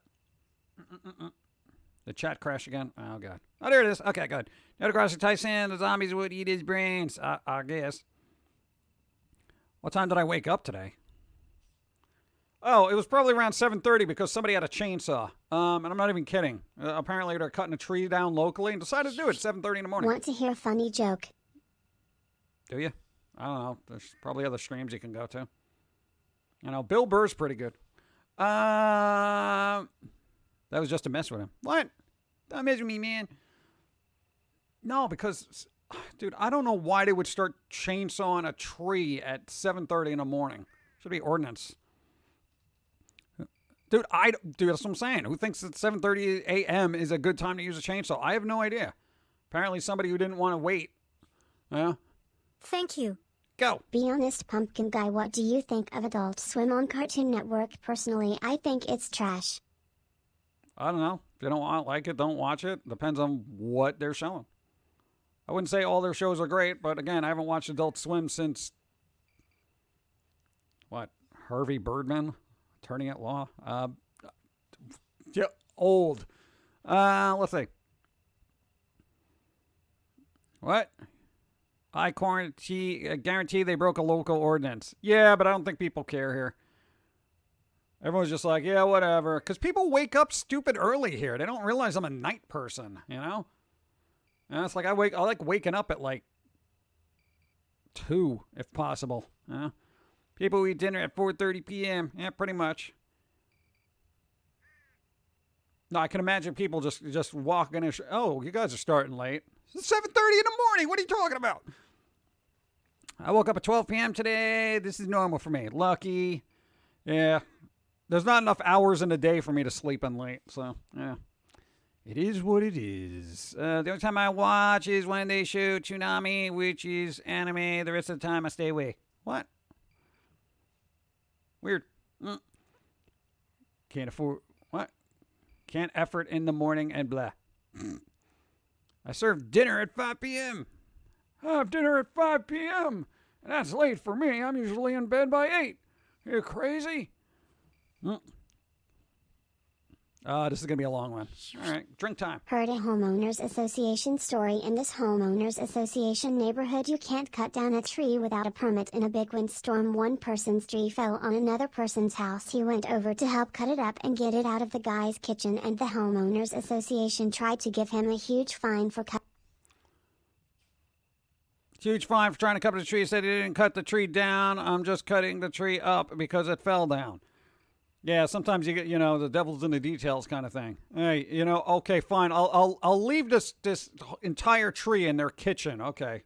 The chat crash again? Oh, God. Oh, there it is. Okay, good. Never cross the Tyson. The zombies would eat his brains. I guess. What time did I wake up today? Oh, it was probably around 7:30 because somebody had a chainsaw. And I'm not even kidding. Apparently, they're cutting a tree down locally and decided to do it at 7:30 in the morning. Want to hear a funny joke? Do you? I don't know. There's probably other streams you can go to. You know, Bill Burr's pretty good. That was just to mess with him. What? Don't mess with me, man. No, because, dude, I don't know why they would start chainsawing a tree at 7:30 in the morning. Should be ordinance. Dude, that's what I'm saying. Who thinks that 7:30 a.m. is a good time to use a chainsaw? I have no idea. Apparently somebody who didn't want to wait. Yeah. Thank you. Go. Be honest, Pumpkin Guy, what do you think of Adult Swim on Cartoon Network? Personally, I think it's trash. I don't know. If you don't like it, don't watch it. Depends on what they're showing. I wouldn't say all their shows are great, but again, I haven't watched Adult Swim since, what, Harvey Birdman? Attorney at Law? Yeah, old. Let's see. What? I guarantee they broke a local ordinance. Yeah, but I don't think people care here. Everyone's just like, yeah, whatever. Because people wake up stupid early here. They don't realize I'm a night person, you know? And it's like I like waking up at like 2, if possible. You know? People eat dinner at 4:30 p.m. Yeah, pretty much. No, I can imagine people just walking in. Oh, you guys are starting late. It's 7:30 in the morning. What are you talking about? I woke up at 12 p.m. today. This is normal for me. Lucky. Yeah. There's not enough hours in a day for me to sleep in late. So, yeah. It is what it is. The only time I watch is when they show Tsunami, which is anime. The rest of the time I stay away. What? Weird. Can't afford... What? Can't effort in the morning and blah. I serve dinner at 5 p.m. I have dinner at 5 p.m. And that's late for me. I'm usually in bed by 8. Are you crazy? This is going to be a long one. All right, drink time. Heard a homeowners association story. In this homeowners association neighborhood, you can't cut down a tree without a permit. In a big windstorm, one person's tree fell on another person's house. He went over to help cut it up and get it out of the guy's kitchen, and the homeowners association tried to give him a huge fine for Huge fine for trying to cut the tree. He said he didn't cut the tree down. I'm just cutting the tree up because it fell down. Yeah, sometimes you get, the devil's in the details kind of thing. Hey, okay, fine. I'll leave this entire tree in their kitchen. Okay.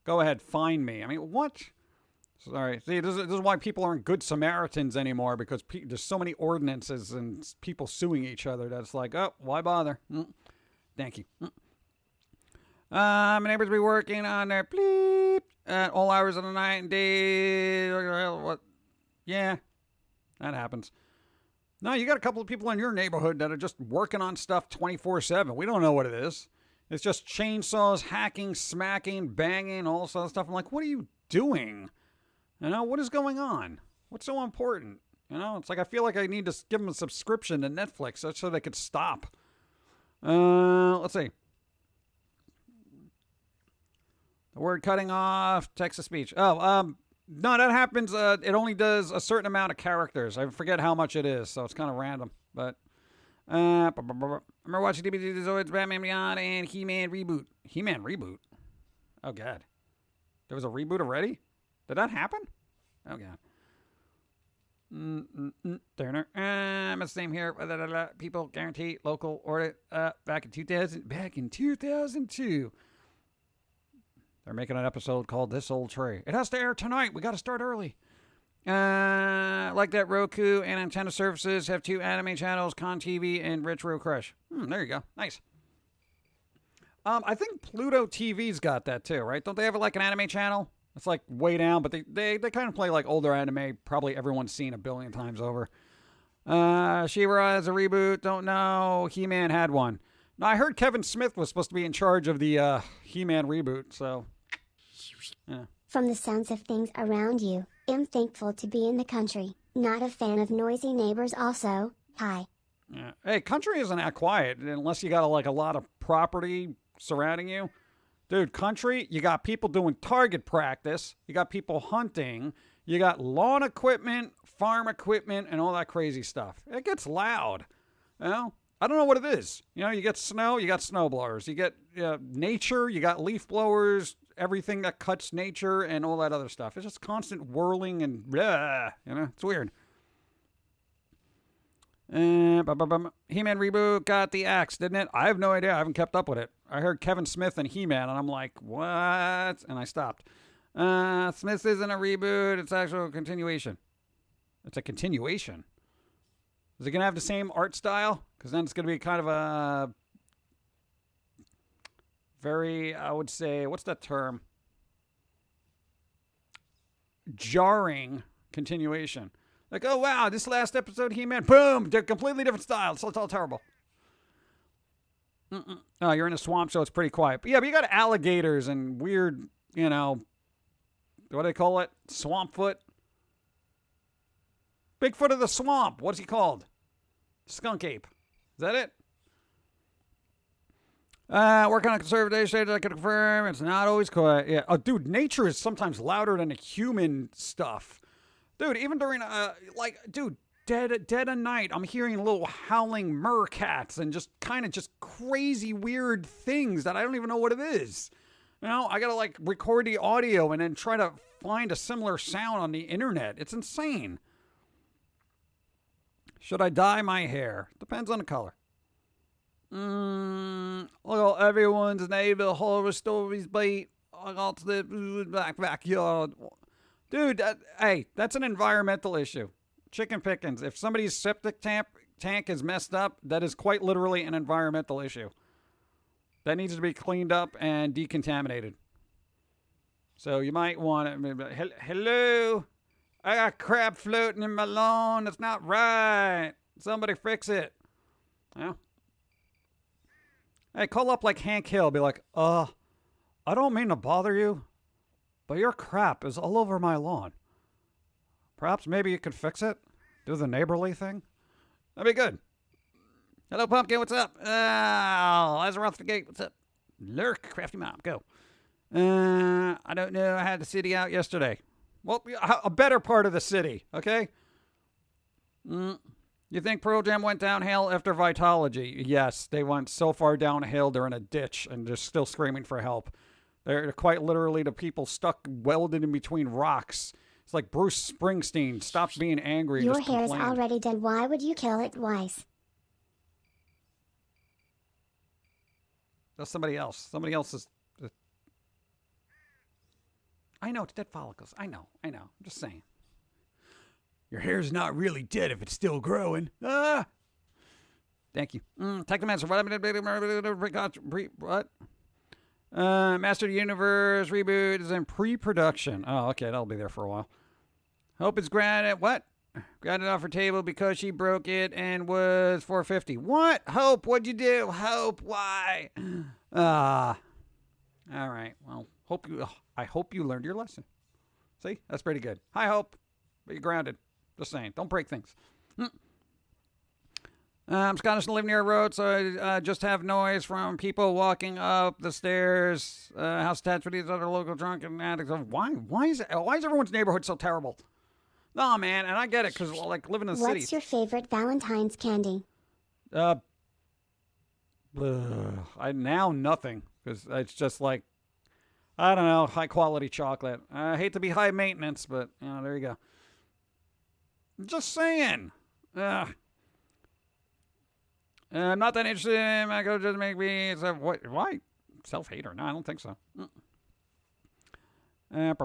Go ahead, fine me. I mean, what? Sorry. See, this is why people aren't good Samaritans anymore, because there's so many ordinances and people suing each other that's like, oh, why bother? Thank you. My neighbors be working on their bleep at all hours of the night and day. What? Yeah. That happens. No, you got a couple of people in your neighborhood that are just working on stuff 24/7. We don't know what it is. It's just chainsaws, hacking, smacking, banging, all this other stuff. I'm like, what are you doing? You know, what is going on? What's so important? You know, it's like I feel like I need to give them a subscription to Netflix so they could stop. Let's see. The word cutting off, text to speech. No, that happens. It only does a certain amount of characters. I forget how much it is, so it's kind of random. But I remember watching DBZ Zoids, Batman Beyond, and He-Man reboot. He-Man reboot? Oh, God. There was a reboot already? Did that happen? Oh, God. It's the same here. People guarantee local order back in 2002. They're making an episode called This Old Tree. It has to air tonight. We got to start early. Like that, Roku and antenna services have 2 anime channels, Con TV and Retro Crush. There you go. Nice. I think Pluto TV's got that too, right? Don't they have like an anime channel? It's like way down, but they kind of play like older anime. Probably everyone's seen a billion times over. She-Ra has a reboot. Don't know. He-Man had one. Now, I heard Kevin Smith was supposed to be in charge of the He-Man reboot, so... Yeah. From the sounds of things around you, am thankful to be in the country. Not a fan of noisy neighbors also. Hi. Yeah. Hey, country isn't that quiet unless you got like a lot of property surrounding you. Dude, country, you got people doing target practice. You got people hunting. You got lawn equipment, farm equipment, and all that crazy stuff. It gets loud. You know? I don't know what it is. You know, you get snow, you got snow blowers. You get nature, you got leaf blowers, everything that cuts nature, and all that other stuff. It's just constant whirling and blah. You know, it's weird. He-Man reboot got the axe, didn't it? I have no idea. I haven't kept up with it. I heard Kevin Smith and He-Man, and I'm like, what? And I stopped. Smith isn't a reboot. It's actual continuation. It's a continuation. Is it going to have the same art style? Because then it's going to be kind of a very, I would say, what's that term? Jarring continuation. Like, oh, wow, this last episode, He-Man, boom, they're completely different styles. So it's all terrible. Oh, you're in a swamp, so it's pretty quiet. But yeah, but you got alligators and weird, you know, what do they call it? Swamp foot? Bigfoot of the swamp. What's he called? Skunk ape. Is that it? Working on a conservative stage, I can confirm it's not always quiet. Yeah. Oh, dude, nature is sometimes louder than the human stuff. Dude, even during, dead of night, I'm hearing little howling mercats and just kind of just crazy weird things that I don't even know what it is. You know, I gotta like record the audio and then try to find a similar sound on the internet. It's insane. Should I dye my hair? Depends on the color. Look at everyone's neighbor horror stories beat. I got to the backyard. Dude, hey, that's an environmental issue. Chicken pickings. If somebody's septic tank is messed up, that is quite literally an environmental issue. That needs to be cleaned up and decontaminated. So you might want to... Hello? I got crab floating in my lawn. That's not right. Somebody fix it. Yeah. Hey, call up like Hank Hill. Be like, I don't mean to bother you, but your crap is all over my lawn. Perhaps maybe you could fix it? Do the neighborly thing? That'd be good. Hello, Pumpkin. What's up? Lazarus off the gate. What's up? Lurk, crafty mom. Go. I don't know. I had the city out yesterday. Well, a better part of the city, okay? You think Pearl Jam went downhill after Vitology? Yes, they went so far downhill they're in a ditch and they're still screaming for help. They're quite literally the people stuck welded in between rocks. It's like Bruce Springsteen. Stop being angry. Your just hair's complain. already dead. Why would you kill it twice? That's somebody else. Somebody else is... I know, it's dead follicles. I know. I'm just saying. Your hair's not really dead if it's still growing. Ah! Thank you. Take the answer. What? Master of the Universe reboot is in pre-production. Oh, okay. That'll be there for a while. Hope it's granted. What? Granted off her table because she broke it and was $450. What? Hope, what'd you do? Hope, why? All right. Well, I hope you learned your lesson. See, that's pretty good. Hi, Hope. But you're grounded. Just saying. Don't break things. I'm Scottish and live near a road, so I just have noise from people walking up the stairs. House attached with these other local drunken addicts. Why is everyone's neighborhood so terrible? No, man, and I get it because like living in the city. What's your favorite Valentine's candy? Nothing because it's just like I don't know, high quality chocolate. I hate to be high maintenance, but there you go. Just saying. I'm not that interested in my coach doesn't make me. Why? Self-hater? No, I don't think so. Same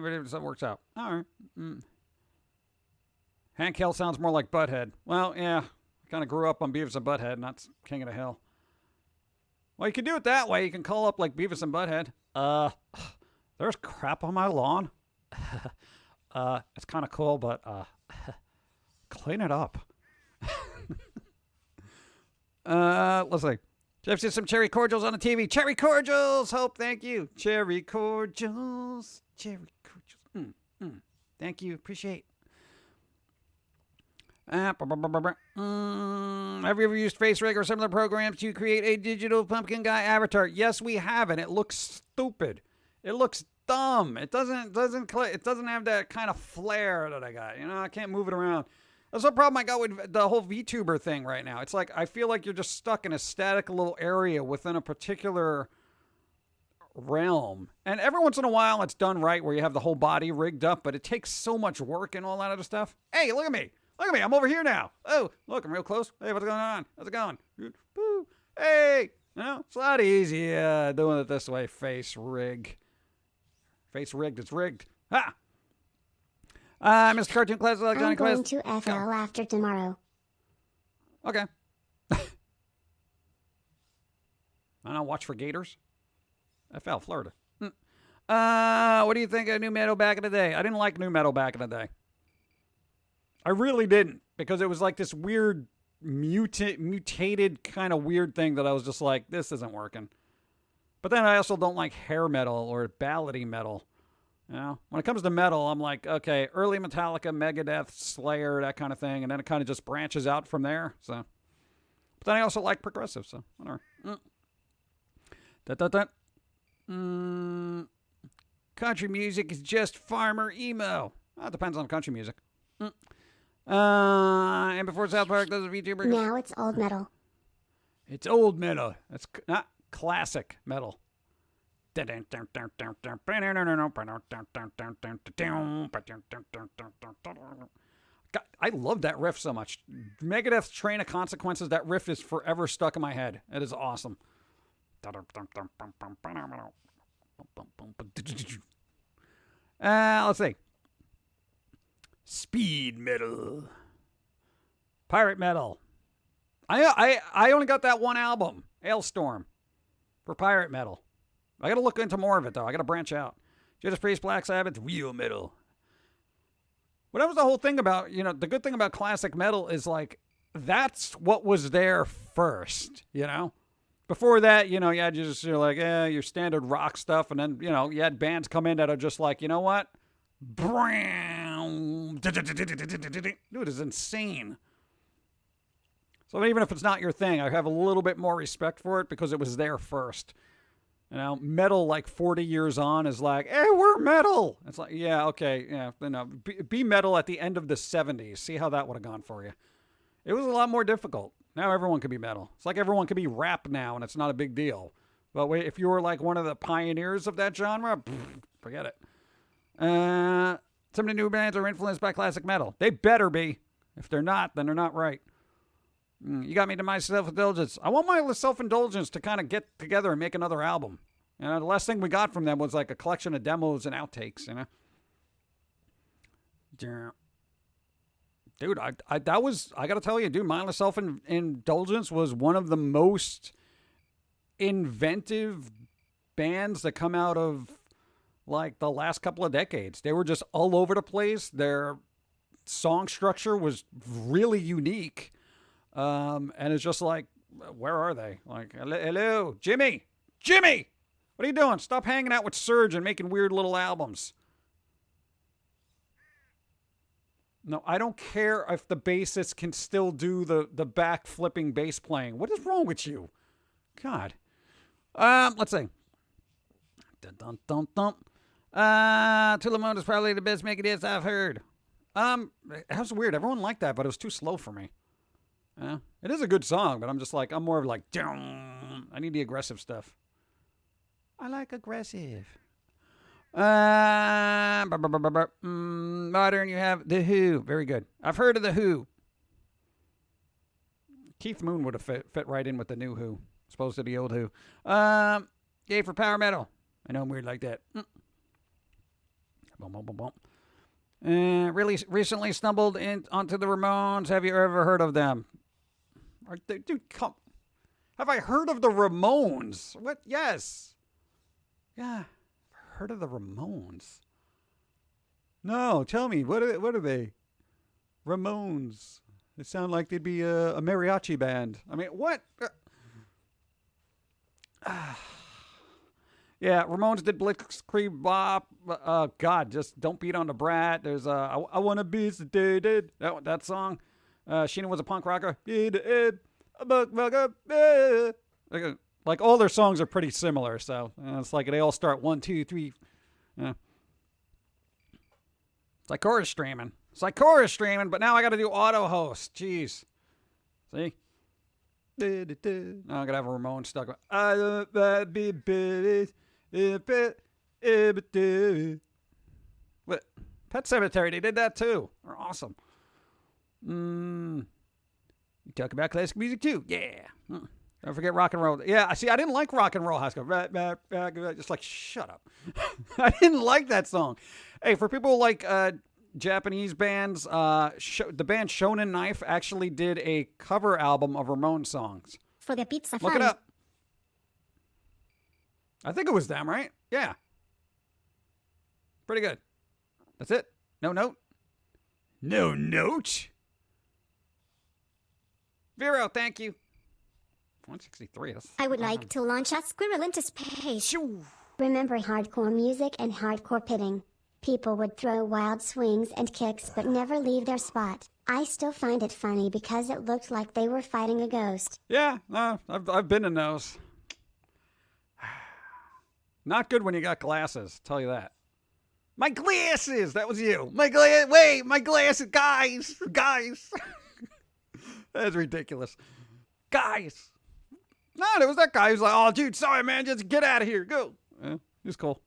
video stuff works out. All right. Hank Hill sounds more like Butthead. Well, yeah. I kind of grew up on Beavis and Butthead, not King of the Hill. Well, you can do it that way. You can call up like Beavis and Butthead. There's crap on my lawn. It's kind of cool, but clean it up. Let's see. Jeff said some cherry cordials on the TV. Cherry cordials! Hope, thank you. Cherry cordials. Cherry cordials. Thank you. Appreciate. Have you ever used FaceRig or similar programs to create a digital pumpkin guy avatar? Yes, we have, and it looks stupid. It looks dumb. It doesn't have that kind of flair that I got. I can't move it around. That's the problem I got with the whole VTuber thing right now. It's like I feel like you're just stuck in a static little area within a particular realm. And every once in a while it's done right where you have the whole body rigged up, but it takes so much work and all that other stuff. Hey, look at me. Look at me. I'm over here now. Oh, look, I'm real close. Hey, what's going on? How's it going? Boo. Hey. It's a lot easier doing it this way. Face rigged. It's rigged. Ha! Mr. Cartoon Class, I'm going to FL after tomorrow. Okay. I don't know, watch for gators. FL, Florida. What do you think of new metal back in the day? I didn't like new metal back in the day. I really didn't, because it was like this weird, mutated kind of weird thing that I was just like, this isn't working. But then I also don't like hair metal or ballady metal. When it comes to metal, I'm like, okay, early Metallica, Megadeth, Slayer, that kind of thing, and then it kind of just branches out from there. So, but then I also like progressive, so whatever. Country music is just farmer emo. Well, it depends on country music. And before South Park does a VTuber. Now it's old metal. It's old metal. It's not classic metal. God, I love that riff so much. Megadeth's Train of Consequences, that riff is forever stuck in my head. It is awesome. Let's see. Speed metal. Pirate metal. I only got that one album, Hailstorm, for pirate metal. I got to look into more of it, though. I got to branch out. Judas Priest, Black Sabbath, real metal. Well, that was the whole thing about, the good thing about classic metal is, like, that's what was there first, Before that, you had you're like, your standard rock stuff, and then, you had bands come in that are just like, you know what? Dude, it's insane. So even if it's not your thing, I have a little bit more respect for it because it was there first. Metal like 40 years on is like, hey, we're metal. It's like, yeah, okay, yeah. Be metal at the end of the 70s. See how that would have gone for you. It was a lot more difficult. Now everyone can be metal. It's like everyone can be rap now, and it's not a big deal. But wait, if you were like one of the pioneers of that genre, forget it. Some of the new bands are influenced by classic metal. They better be. If they're not, then they're not right. You got me to my self-indulgence. I want my self-indulgence to kind of get together and make another album. The last thing we got from them was like a collection of demos and outtakes, Dude, I got to tell you, dude, mindless self-indulgence was one of the most inventive bands that come out of like the last couple of decades. They were just all over the place. Their song structure was really unique. And it's just like, where are they? Like, hello, Jimmy, Jimmy, what are you doing? Stop hanging out with Serge and making weird little albums. No, I don't care if the bassist can still do the back flipping bass playing. What is wrong with you? God. Let's see. Dun, dun, dun, dun. To the Moon is probably the best make it is I've heard. That was weird. Everyone liked that, but it was too slow for me. It is a good song, but I'm just like, I'm more of like, I need the aggressive stuff. I like aggressive. Modern, you have The Who. Very good. I've heard of The Who. Keith Moon would have fit right in with the new Who, as opposed to the old Who. Yay for power metal. I know I'm weird like that. Really recently stumbled onto the Ramones. Have you ever heard of them? Dude, come. Have I heard of the Ramones? What? Yes. Yeah. Heard of the Ramones? No, tell me. What are they? Ramones. They sound like they'd be a mariachi band. I mean, what? Yeah, Ramones did Blitzkrieg Bop. God, just don't beat on the brat. There's I wanna be sedated. That song. Sheena was a punk rocker. Like all their songs are pretty similar, so it's like they all start 1, 2, 3. It's like chorus streaming. It's like chorus streaming, but now I got to do auto host. Jeez, see. Now I gotta have a Ramon stuck. What? Pet Cemetery, they did that too. They're awesome. You talk about classic music too. Yeah. Don't forget rock and roll. Yeah, see, I didn't like rock and roll high school. Just like, shut up. I didn't like that song. Hey, for people like Japanese bands, the band Shonen Knife actually did a cover album of Ramones songs. For the pizza Look fun. it up. I think it was them, right? Yeah. Pretty good. That's it. No note. No note. Vero, thank you. 163. I would like to launch a squirrel into space. Remember hardcore music and hardcore pitting. People would throw wild swings and kicks but never leave their spot. I still find it funny because it looked like they were fighting a ghost. Yeah, no, I've been in those. Not good when you got glasses, tell you that. My glasses! That was you. My glasses! Guys! That's ridiculous. Guys! No, there was that guy who's like, oh, dude, sorry, man, just get out of here. Go. Yeah, he's cool.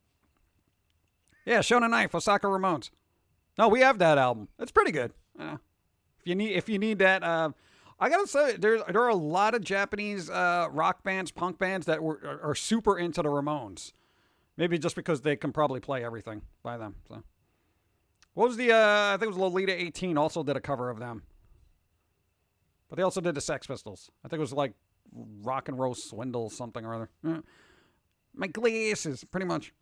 Yeah, Shonen Knife, Osaka Ramones. No, we have that album. It's pretty good. If you need that, I gotta say, there are a lot of Japanese rock bands, punk bands that are super into the Ramones. Maybe just because they can probably play everything by them. So, what was the? I think it was Lolita 18 also did a cover of them. But they also did the Sex Pistols. I think it was like Rock and Roll Swindle something or other. My glasses, pretty much.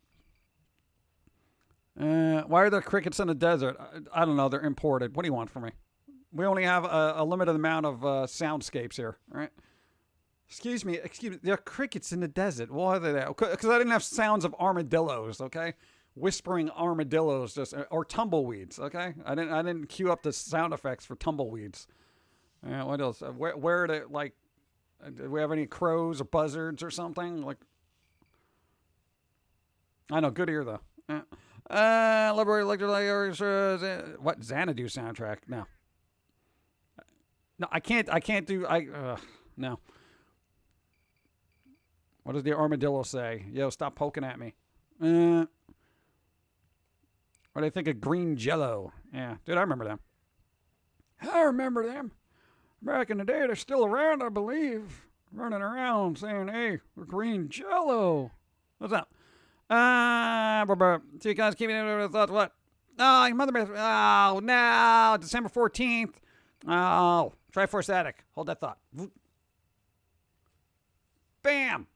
Why are there crickets in the desert? I don't know. They're imported. What do you want from me? We only have a limited amount of soundscapes here. All right. Excuse me. There are crickets in the desert. Why are they there? Because I didn't have sounds of armadillos. Okay. Whispering armadillos, or tumbleweeds. Okay. I didn't cue up the sound effects for tumbleweeds. What else? Where are they? Like, do we have any crows or buzzards or something? Like, I know. Good ear though. Liberate Electric. What Xanadu soundtrack? No, I can't do. No. What does the armadillo say? Yo, stop poking at me. What do they think of Green Jello? Yeah, dude, I remember them. I remember them. Back in the day, they're still around, I believe. Running around saying, hey, we're Green Jello. What's up? So you guys keeping it thoughts? What? Oh, your mother. Oh, no. December 14th. Oh, Triforce Attic. Hold that thought. Bam.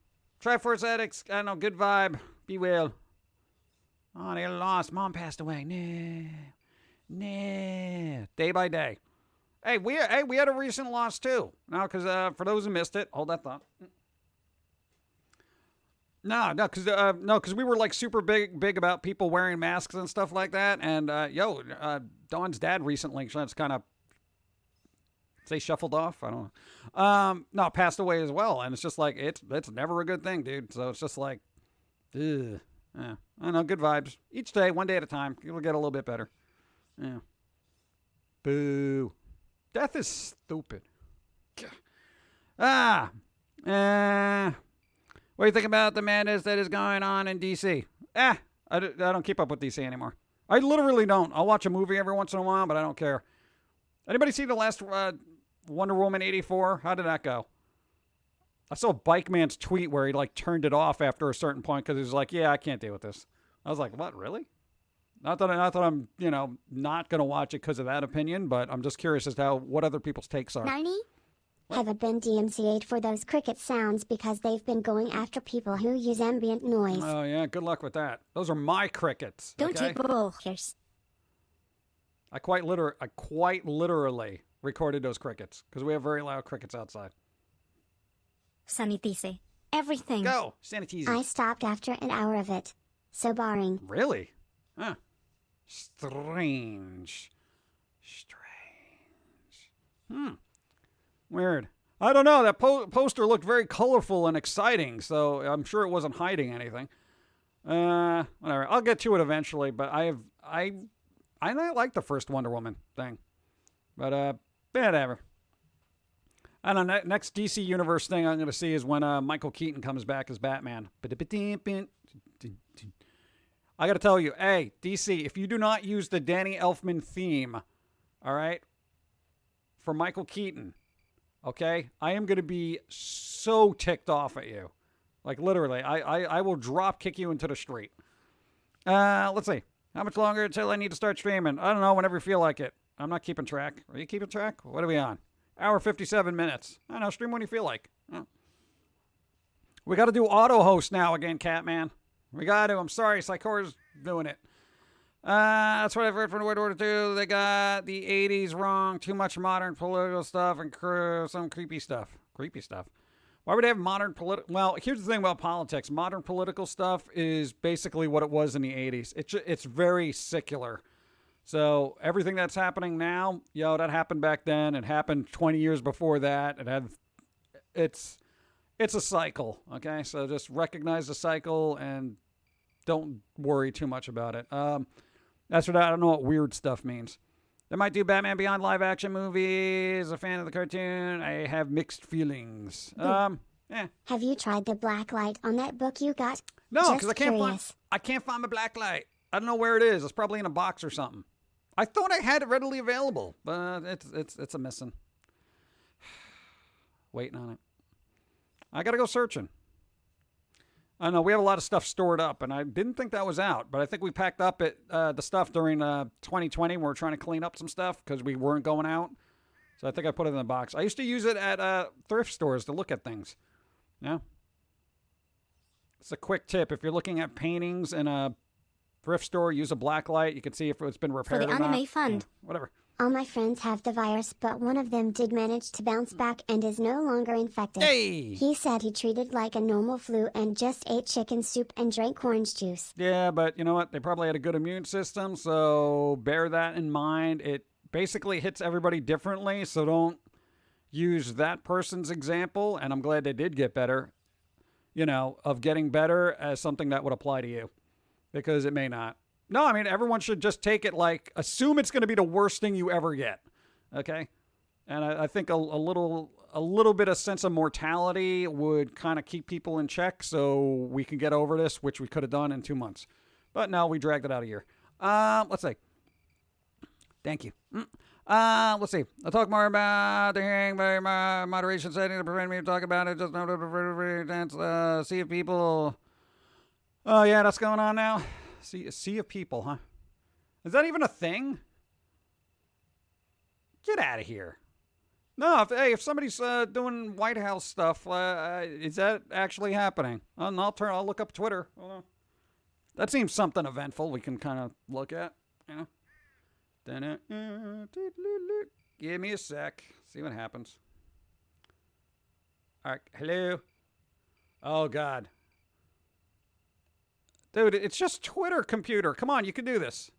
Triforce Addicts. I don't know. Good vibe. Be well. Oh, they lost. Mom passed away. No. Day by day. Hey, we had a recent loss too. No, because for those who missed it, hold that thought. No, because we were like super big about people wearing masks and stuff like that. And Dawn's dad recently, so it's kind of say shuffled off. I don't know. No, passed away as well, and it's just like it's never a good thing, dude. So it's just like, ugh. Yeah, I don't know. Good vibes each day, one day at a time. It'll get a little bit better. Yeah. Boo. Death is stupid. What do you think about the madness that is going on in DC? I don't keep up with DC anymore. I literally don't. I'll watch a movie every once in a while, but I don't care. Anybody see the last Wonder Woman 84? How did that go? I saw Bike Man's tweet where he like turned it off after a certain point because he was like, yeah, I can't deal with this. I was like, what, really? Not that I'm, not going to watch it because of that opinion, but I'm just curious as to what other people's takes are. Narnie? Haven't been DMCA'd for those cricket sounds because they've been going after people who use ambient noise. Oh, yeah, good luck with that. Those are my crickets. Don't okay? take bullshit. I quite literally recorded those crickets because we have very loud crickets outside. Sanitize. Everything. Go, sanitize. I stopped after an hour of it. So boring. Really? Huh. Strange. Weird. I don't know. That poster looked very colorful and exciting, so I'm sure it wasn't hiding anything. Whatever. I'll get to it eventually, but I like the first Wonder Woman thing. But, whatever. I don't know. Next DC Universe thing I'm going to see is when Michael Keaton comes back as Batman. I got to tell you, hey, DC, if you do not use the Danny Elfman theme, all right, for Michael Keaton, okay, I am going to be so ticked off at you. Like, literally, I will drop kick you into the street. Let's see. How much longer until I need to start streaming? I don't know, whenever you feel like it. I'm not keeping track. Are you keeping track? What are we on? Hour 57 minutes. I don't know, stream when you feel like. Oh. We got to do auto host now again, Catman. We got to. I'm sorry, Psychora's doing it. That's what I've heard from World War II. They got the 80s wrong. Too much modern political stuff and some creepy stuff. Creepy stuff. Why would they have modern political? Well, here's the thing about politics. Modern political stuff is basically what it was in the 80s. It's very secular. So everything that's happening now, that happened back then. It happened 20 years before that. It's a cycle, okay? So just recognize the cycle and don't worry too much about it. That's what I don't know what weird stuff means. They might do Batman Beyond live action movies. A fan of the cartoon. I have mixed feelings. Have you tried the black light on that book you got? No, because Just I can't find my black light. I don't know where it is. It's probably in a box or something. I thought I had it readily available, but it's a missing. Waiting on it. I gotta go searching. I know we have a lot of stuff stored up, and I didn't think that was out, but I think we packed up the stuff during 2020 when we were trying to clean up some stuff because we weren't going out. So I think I put it in the box. I used to use it at thrift stores to look at things. Yeah. It's a quick tip. If you're looking at paintings in a thrift store, use a black light. You can see if it's been repaired For the or anime not. fund. Yeah, whatever. All my friends have the virus, but one of them did manage to bounce back and is no longer infected. Hey! He said he treated like a normal flu and just ate chicken soup and drank orange juice. Yeah, but you know what? They probably had a good immune system, so bear that in mind. It basically hits everybody differently, so don't use that person's example, and I'm glad they did get better, of getting better as something that would apply to you, because it may not. No, I mean, everyone should just take it like, assume it's going to be the worst thing you ever get, okay? And I think a little bit of sense of mortality would kind of keep people in check so we can get over this, which we could have done in 2 months. But no, we dragged it out a year. Let's see. Thank you. Let's see. I'll talk more about the hearing by my moderation setting to prevent me from talking about it. Just see if people... Oh, yeah, that's going on now. Sea of people, huh? Is that even a thing? Get out of here. No, if somebody's doing White House stuff, is that actually happening? I'll look up Twitter. Hold on. That seems something eventful we can kind of look at, Give me a sec. See what happens. All right. Hello? Oh, God. Dude, it's just Twitter computer. Come on, you can do this.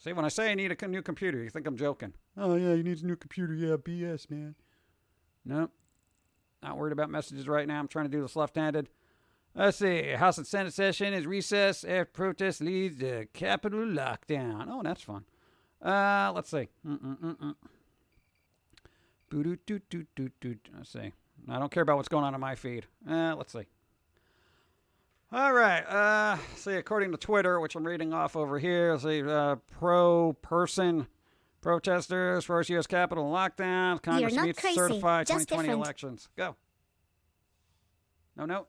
See, when I say I need a new computer, you think I'm joking. Oh, yeah, you need a new computer. Yeah, BS, man. Nope. Not worried about messages right now. I'm trying to do this left-handed. Let's see. House and Senate session is recess after protest leads to Capitol lockdown. Oh, that's fun. Let's see. Let's see. I don't care about what's going on in my feed. Let's see. All right. See, according to Twitter, which I'm reading off over here, see, pro-person protesters, first U.S. Capitol lockdown, Congress not meets crazy, certify just 2020 different. elections. Go. No.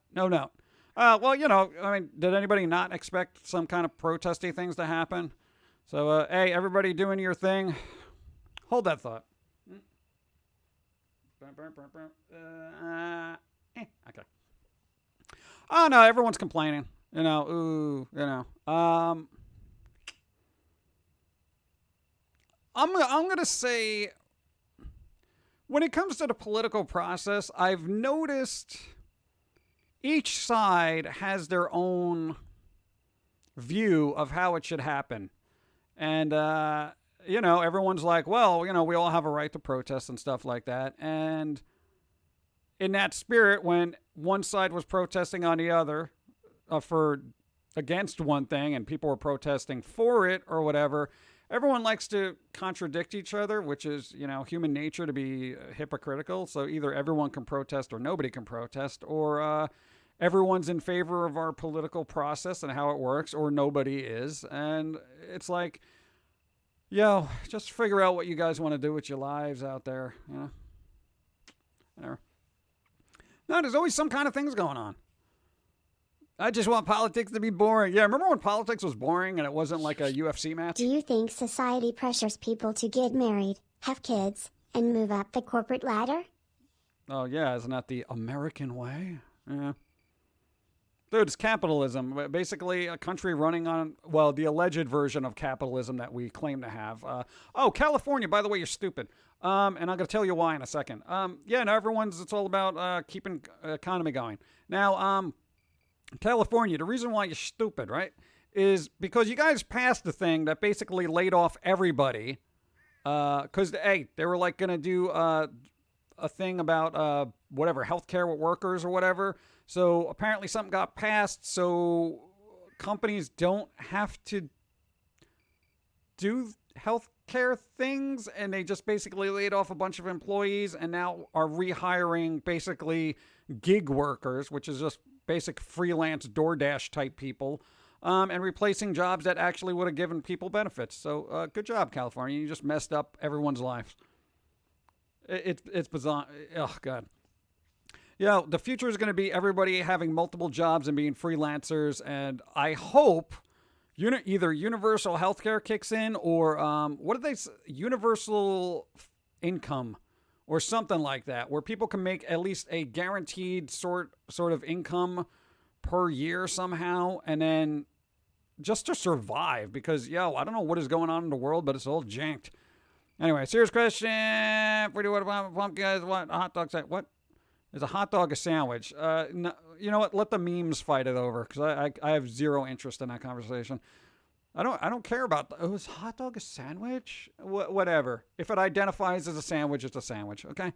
Well, you know, I mean, did anybody not expect some kind of protesty things to happen? So, hey, everybody doing your thing. Hold that thought. Okay. Oh, no, everyone's complaining. You know, ooh, you know. I'm going to say, when it comes to the political process, I've noticed each side has their own view of how it should happen. And, you know, everyone's like, well, you know, we all have a right to protest and stuff like that. And in that spirit, when one side was protesting on the other for against one thing and people were protesting for it or whatever, everyone likes to contradict each other, which is, you know, human nature to be hypocritical. So either everyone can protest or nobody can protest, or everyone's in favor of our political process and how it works, or nobody is. And it's like, yo, just figure out what you guys want to do with your lives out there, you know? Whatever. No, there's always some kind of things going on. I just want politics to be boring. Yeah, remember when politics was boring and it wasn't like a UFC match? Do you think society pressures people to get married, have kids, and move up the corporate ladder? Oh, yeah, isn't that the American way? Yeah. Dude, it's capitalism. Basically, a country running on, well, the alleged version of capitalism that we claim to have. Oh, California, by the way, you're stupid. And I'm going to tell you why in a second. Yeah, no, it's all about keeping economy going. Now, California, the reason why you're stupid, right, is because you guys passed the thing that basically laid off everybody. Because, hey, they were like going to do a thing about whatever, healthcare with workers or whatever. So apparently something got passed, so companies don't have to do healthcare things, and they just basically laid off a bunch of employees and now are rehiring basically gig workers, which is just basic freelance DoorDash type people, and replacing jobs that actually would have given people benefits. So good job, California. You just messed up everyone's lives. It's bizarre. Oh, God. Yeah, the future is going to be everybody having multiple jobs and being freelancers, and I hope either universal healthcare kicks in or what did they say? Universal income or something like that, where people can make at least a guaranteed sort of income per year somehow, and then just to survive, because, yo, I don't know what is going on in the world, but it's all janked. Anyway, serious question. What Pump'Kin, what hot dogs? What? Is a hot dog a sandwich? No, you know what? Let the memes fight it over, because I have zero interest in that conversation. I don't care about. Is hot dog a sandwich? Whatever. If it identifies as a sandwich, it's a sandwich. Okay.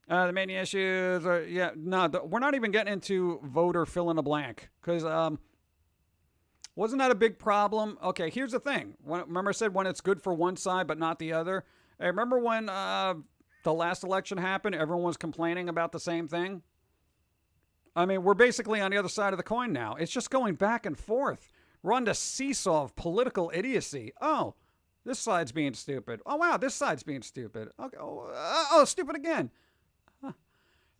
The main issues are we're not even getting into voter fill in a blank, because wasn't that a big problem? Okay. Here's the thing. Remember I said when it's good for one side but not the other. Hey, remember when the last election happened, everyone was complaining about the same thing? I mean, we're basically on the other side of the coin now. It's just going back and forth. We're on the seesaw of political idiocy. Oh, this side's being stupid. Oh, wow, this side's being stupid. Okay. Oh, stupid again. Huh.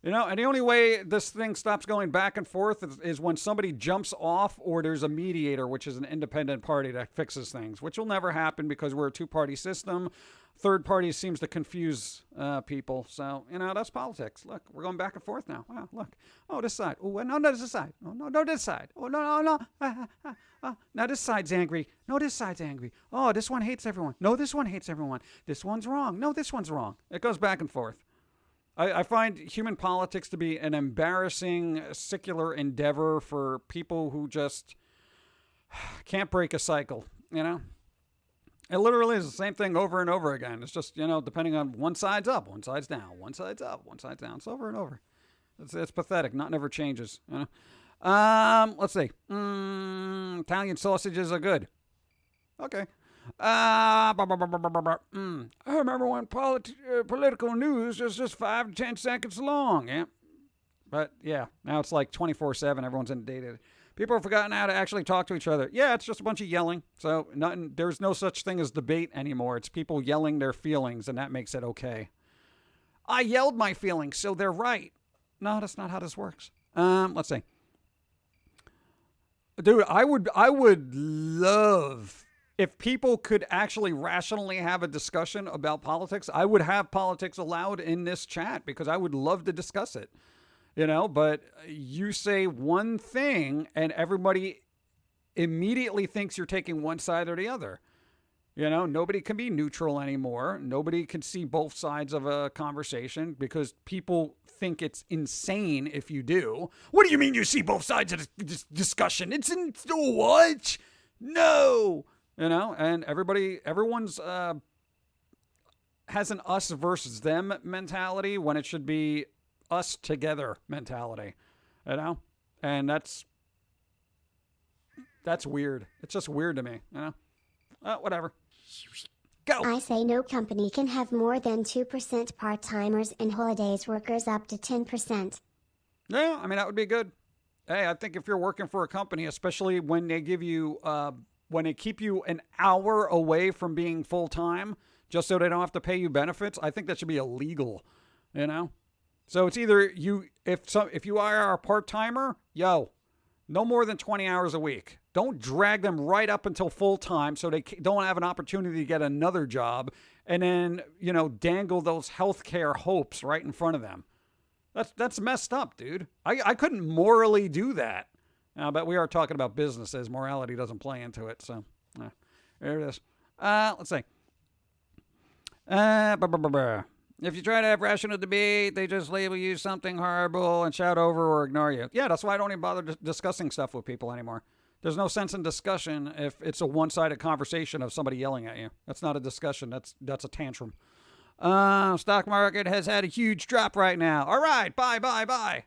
You know, and the only way this thing stops going back and forth is when somebody jumps off or there's a mediator, which is an independent party that fixes things, which will never happen because we're a two-party system. Third party seems to confuse people. So, you know, that's politics. Look, we're going back and forth now. Wow, look. Oh, this side. Oh, no, this side. Oh, no, this side. Oh, no. Now this side's angry. No, this side's angry. Oh, this one hates everyone. No, this one hates everyone. This one's wrong. No, this one's wrong. It goes back and forth. I find human politics to be an embarrassing secular endeavor for people who just can't break a cycle, you know? It literally is the same thing over and over again. It's just, you know, depending on one side's up, one side's down, one side's up, one side's down. It's over and over. It's pathetic. Not never changes, you know? Let's see. Italian sausages are good. Okay. I remember when political news was just 5 to 10 seconds long. Yeah. But yeah, now it's like 24/7. Everyone's inundated. People have forgotten how to actually talk to each other. Yeah, it's just a bunch of yelling. So there's no such thing as debate anymore. It's people yelling their feelings, and that makes it okay. I yelled my feelings, so they're right. No, that's not how this works. Let's see. Dude, I would love if people could actually rationally have a discussion about politics. I would have politics allowed in this chat because I would love to discuss it, you know, but you say one thing and everybody immediately thinks you're taking one side or the other. You know, nobody can be neutral anymore. Nobody can see both sides of a conversation because people think it's insane if you do. What do you mean you see both sides of this discussion? It's in what? No. You know, and everyone's has an us versus them mentality when it should be us together mentality, you know, and that's weird. It's just weird to me, you know. Whatever. Go. I say no company can have more than 2% part-timers and holidays workers up to 10%. Yeah, I mean that would be good. Hey, I think if you're working for a company, especially when they give you when they keep you an hour away from being full-time just so they don't have to pay you benefits, I think that should be illegal, you know? So it's either if you are a part-timer, no more than 20 hours a week. Don't drag them right up until full-time so they don't have an opportunity to get another job and then, you know, dangle those healthcare hopes right in front of them. That's messed up, dude. I couldn't morally do that. But we are talking about businesses. Morality doesn't play into it. So there it is. Let's see. If you try to have rational debate, they just label you something horrible and shout over or ignore you. Yeah, that's why I don't even bother discussing stuff with people anymore. There's no sense in discussion if it's a one-sided conversation of somebody yelling at you. That's not a discussion. That's a tantrum. Stock market has had a huge drop right now. All right, bye.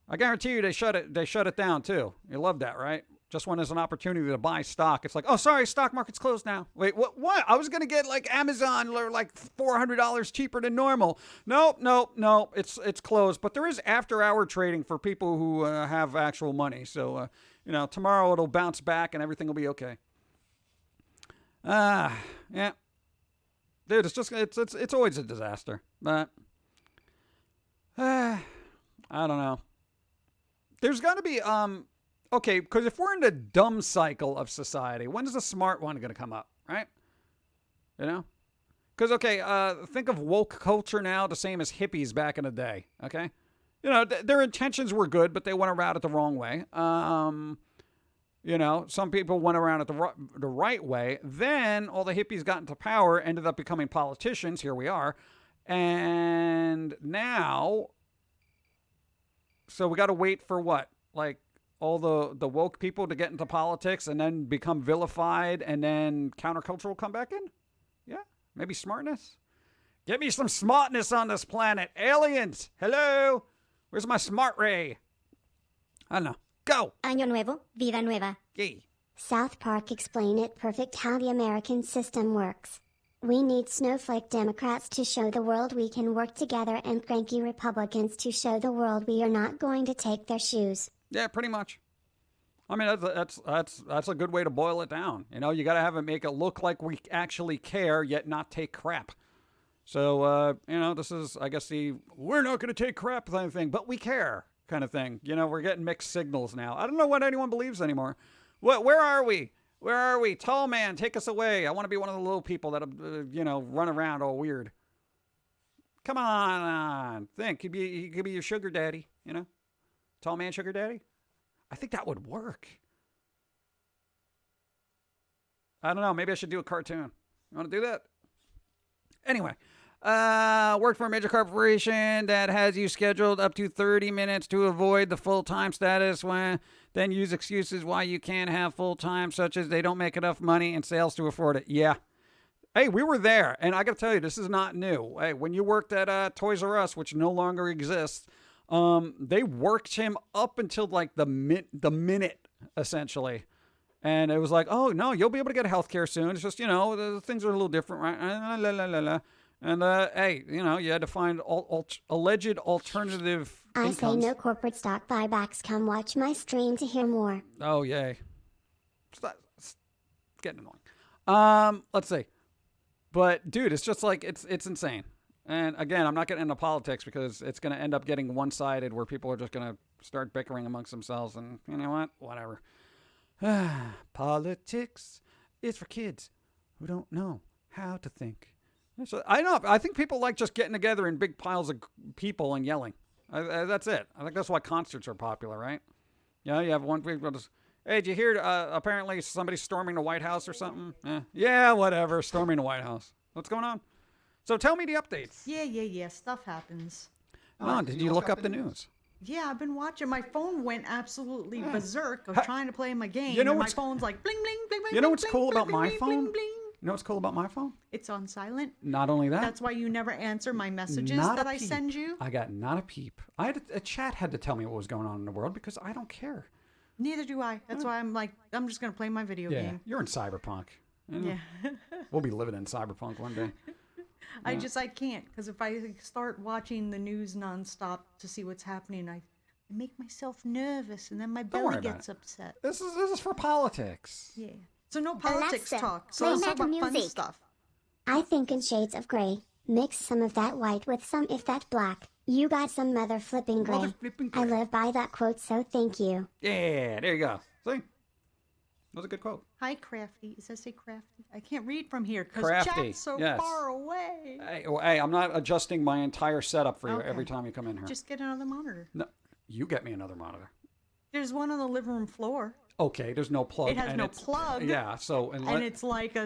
I guarantee you they shut it down too. You love that, right? Just when there's an opportunity to buy stock, it's like, oh, sorry, stock market's closed now. Wait, what? I was going to get like Amazon or like $400 cheaper than normal. No, it's closed. But there is after-hour trading for people who have actual money. So, you know, tomorrow it'll bounce back and everything will be okay. Yeah. Dude, it's always a disaster. But, I don't know. There's got to be, okay, because if we're in the dumb cycle of society, when is the smart one going to come up, right? You know? Because, okay, think of woke culture now, the same as hippies back in the day, okay? You know, their intentions were good, but they went around it the wrong way. You know, some people went around it the right way. Then all the hippies got into power, ended up becoming politicians. Here we are. And now... So we got to wait for what? Like all the woke people to get into politics and then become vilified and then counterculture will come back in? Yeah, maybe smartness. Get me some smartness on this planet. Aliens, hello? Where's my smart ray? I don't know. Go. Año nuevo, vida nueva. Yay. South Park explain it perfect how the American system works. We need snowflake Democrats to show the world we can work together and cranky Republicans to show the world we are not going to take their shoes. Yeah, pretty much. I mean, that's a good way to boil it down. You know, you got to have it make it look like we actually care, yet not take crap. So, this is, I guess, the we're not going to take crap kind of thing, but we care kind of thing. We're getting mixed signals now. I don't know what anyone believes anymore. Where are we? Where are we? Tall man, take us away. I want to be one of the little people that, run around all weird. Come on. Think. He could be your sugar daddy, Tall man sugar daddy. I think that would work. I don't know. Maybe I should do a cartoon. You want to do that? Anyway, worked for a major corporation that has you scheduled up to 30 minutes to avoid the full-time status, then use excuses why you can't have full-time, such as they don't make enough money in sales to afford it. Yeah. Hey, we were there, and I got to tell you, this is not new. Hey, when you worked at Toys R Us, which no longer exists, they worked him up until like the minute, essentially. And it was like, oh, no, you'll be able to get health care soon. It's just, the things are a little different, right? And, hey, you had to find alleged alternative incomes. I say no corporate stock buybacks. Come watch my stream to hear more. Oh, yay. It's getting annoying. Let's see. But, dude, it's just like, it's insane. And, again, I'm not getting into politics because it's going to end up getting one-sided where people are just going to start bickering amongst themselves. And you know what? Whatever. Politics is for kids who don't know how to think. So I think people like just getting together in big piles of people and yelling. That's it. I think that's why concerts are popular, right? Yeah, you have one people just, hey, did you hear apparently somebody's storming the White House or something? Yeah, whatever, storming the White House. What's going on? So tell me the updates. Yeah. Stuff happens. Oh, did you look up the news? Yeah, I've been watching. My phone went absolutely berserk of trying to play my game. And my phone's like bling, bling, bling, bling. You know what's cool about my bling, phone? bling, bling. You know what's cool about my phone? It's on silent. Not only that. That's why you never answer my messages that I send you. I got not a peep. I had a chat had to tell me what was going on in the world because I don't care. Neither do I. That's why I'm like, I'm just going to play my video game. You're in cyberpunk. Yeah. We'll be living in cyberpunk one day. I can't, because if I start watching the news nonstop to see what's happening, I make myself nervous, and then my belly gets upset. This is for politics. Yeah. So no politics Alexa, talk. So play let's talk about metal fun music. stuff. I think in shades of gray. Mix some of that white with some if that black. You got some mother flipping gray. I live by that quote, so thank you. Yeah, there you go. See? That was a good quote. Hi, Crafty. Does that say Crafty? I can't read from here because Crafty, chat's so yes. far away. Hey, I'm not adjusting my entire setup for you every time you come in here. Just get another monitor. No, you get me another monitor. There's one on the living room floor. Okay, there's no plug. It has no plug. Yeah, so And it's like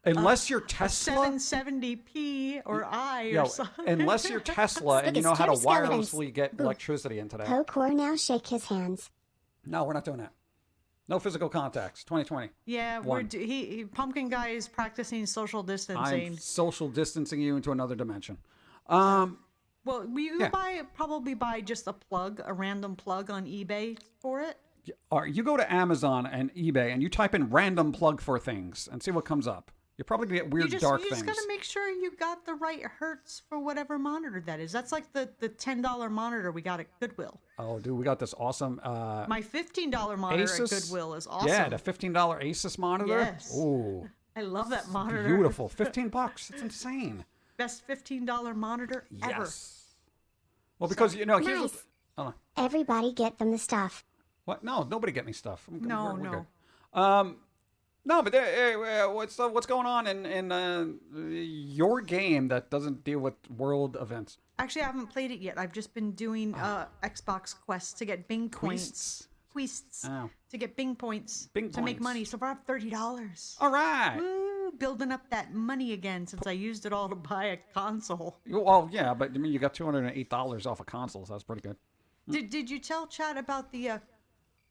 unless you're Tesla, 770p or yo, or something. unless you're Tesla and you know how to wirelessly get electricity into that. Pokor now shake his hands. No, we're not doing that. No physical contacts. 2020. Yeah, Pum'Kin guy is practicing social distancing. I'm social distancing you into another dimension. Well, you probably buy just a random plug on eBay for it. All right, you go to Amazon and eBay and you type in random plug for things and see what comes up. You're probably going to get weird, dark things. You just got to make sure you got the right hertz for whatever monitor that is. That's like the $10 monitor we got at Goodwill. Oh, dude, we got this awesome... my $15 monitor Asus, at Goodwill is awesome. Yeah, the $15 Asus monitor. Yes. Ooh. I love that monitor. Beautiful. $15. It's insane. Best $15 monitor ever. Yes. Well, because, here's... Nice. Everybody get them the stuff. What? No, nobody get me stuff. No. Good. No, but what's going on in your game that doesn't deal with world events? Actually, I haven't played it yet. I've just been doing Xbox quests to get Bing points. Quests. Oh. To get Bing points. Bing to make points. money. So far, I have $30. All right. Woo, building up that money again since I used it all to buy a console. Well, yeah, but I mean, you got $208 off of consoles. That's pretty good. Did you tell Chad about the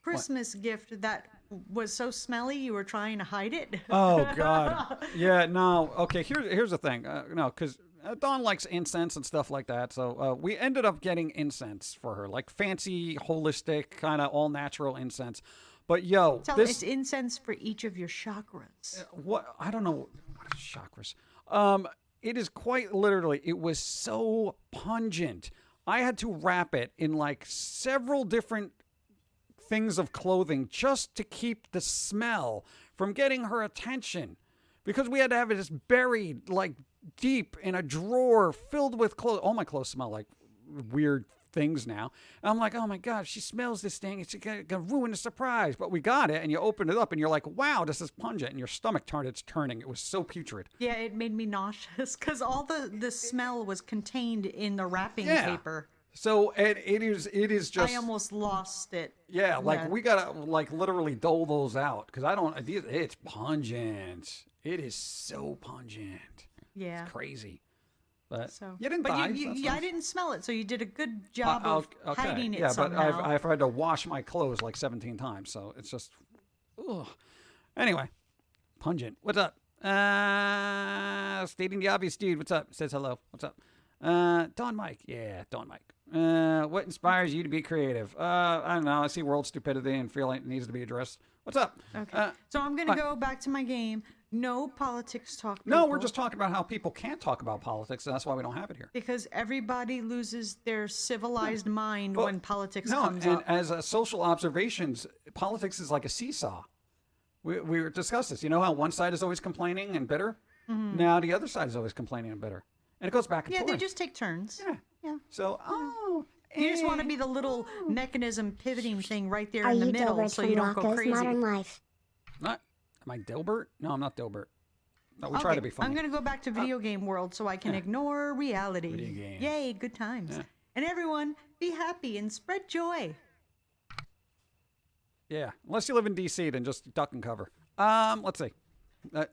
Christmas gift that was so smelly you were trying to hide it? Oh God. Yeah. No. Okay. Here's the thing. No, because Dawn likes incense and stuff like that. So we ended up getting incense for her, like fancy, holistic, kind of all natural incense. But it's incense for each of your chakras. What? I don't know. What is chakras? It is quite literally. It was so pungent. I had to wrap it in like several different things of clothing just to keep the smell from getting her attention, because we had to have it just buried like deep in a drawer filled with clothes. All my clothes smell like weird things now. And I'm like, oh my God, she smells this thing. It's going to ruin the surprise. But we got it, and you open it up, and you're like, wow, this is pungent. And your stomach it's turning. It was so putrid. Yeah, it made me nauseous because all the smell was contained in the wrapping Yeah. paper. So it is just. I almost lost it. Yeah, like we gotta like literally dole those out because I don't. It's pungent. It is so pungent. Yeah. It's crazy. But So you didn't but die. You, That's I nice. didn't smell it, so you did a good job of Okay. hiding it Yeah, somehow. but I've had to wash my clothes like 17 times, so it's just. Ugh. Anyway, pungent. What's up? Stating the obvious, dude. What's up? Says hello. What's up? Don Mike. Yeah, Don Mike. What inspires you to be creative? I don't know. I see world stupidity and feel like it needs to be addressed. What's up? Okay. So I'm going to go back to my game. No politics talk. No, we're people, just talking about how people can't talk about politics, and that's why we don't have it here. because everybody loses their civilized mind Well, when politics No, comes and up. as social observations, politics is like a seesaw. We discussed this. You know how one side is always complaining and bitter? Now the other side is always complaining and bitter. And it goes back and Yeah, forth. they just take turns. Yeah. Yeah. So, You just want to be the little mechanism pivoting thing right there Are in the you middle Dilbert so from you don't go Rocco's crazy. Modern Life? Not, am I Dilbert? No, I'm not Dilbert. No, we try to be funny. I'm going to go back to video game world so I can ignore reality. Video games. Yay, good times. Yeah. And everyone, be happy and spread joy. Yeah, unless you live in D.C., then just duck and cover. Let's see. What?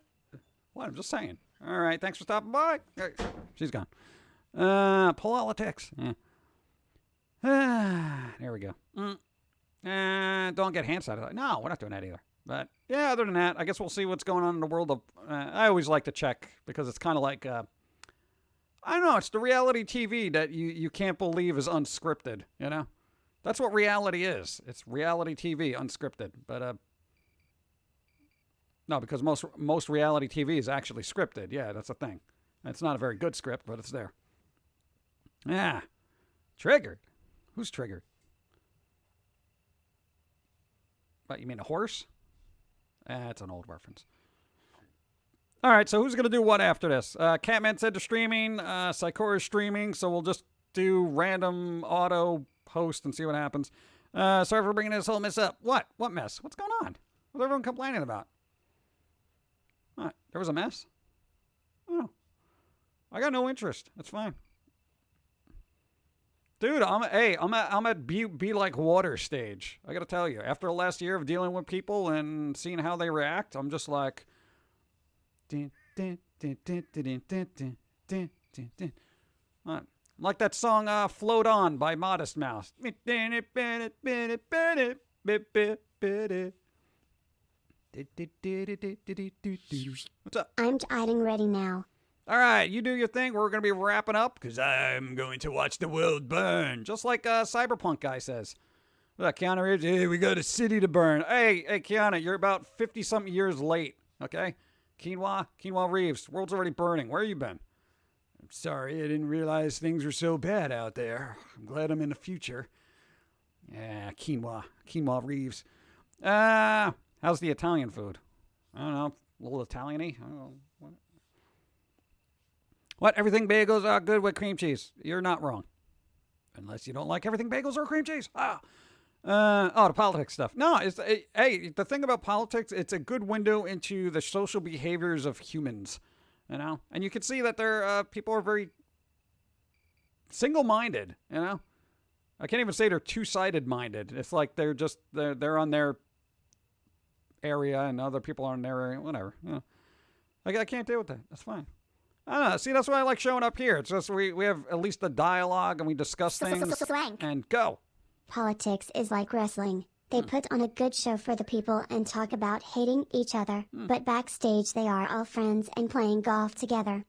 I'm just saying. All right, thanks for stopping by. She's gone. Politics. Yeah. There we go. Don't get hand sanitizer. No, we're not doing that either. But yeah, other than that, I guess we'll see what's going on in the world of. I always like to check because it's kind of like I don't know. It's the reality TV that you can't believe is unscripted. You know, that's what reality is. It's reality TV, unscripted. But no, because most reality TV is actually scripted. Yeah, that's a thing. It's not a very good script, but it's there. Yeah, triggered. Who's triggered? What, you mean a horse? That's an old reference. All right, so who's going to do what after this? Catman said to streaming. Psychora's streaming, so we'll just do random auto post and see what happens. Sorry for bringing this whole mess up. What? What mess? What's going on? What's everyone complaining about? What? There was a mess? Oh. I got no interest. That's fine. Dude, I'm at be like water stage. I gotta tell you, after the last year of dealing with people and seeing how they react, I'm just like, like that song "Float On" by Modest Mouse. What's up? I'm eating ready now. All right, you do your thing. We're going to be wrapping up because I'm going to watch the world burn. Just like Cyberpunk guy says. Keanu Reeves, hey, we got a city to burn. Hey, Keanu, you're about 50-something years late, okay? Keanu Reeves, world's already burning. Where you been? I'm sorry, I didn't realize things were so bad out there. I'm glad I'm in the future. Yeah, Keanu Reeves. How's the Italian food? I don't know, a little Italian-y? I don't know. What? Everything bagels are good with cream cheese. You're not wrong. Unless you don't like everything bagels or cream cheese. The politics stuff. No, hey, the thing about politics, it's a good window into the social behaviors of humans, you know? And you can see that people are very single-minded, you know? I can't even say they're two-sided minded. It's like they're on their area and other people are on their area, whatever. You know? I can't deal with that. That's fine. I don't know. See, that's why I like showing up here. It's just we have at least a dialogue and we discuss things Swank. and go. Politics is like wrestling. They put on a good show for the people and talk about hating each other, but backstage they are all friends and playing golf together.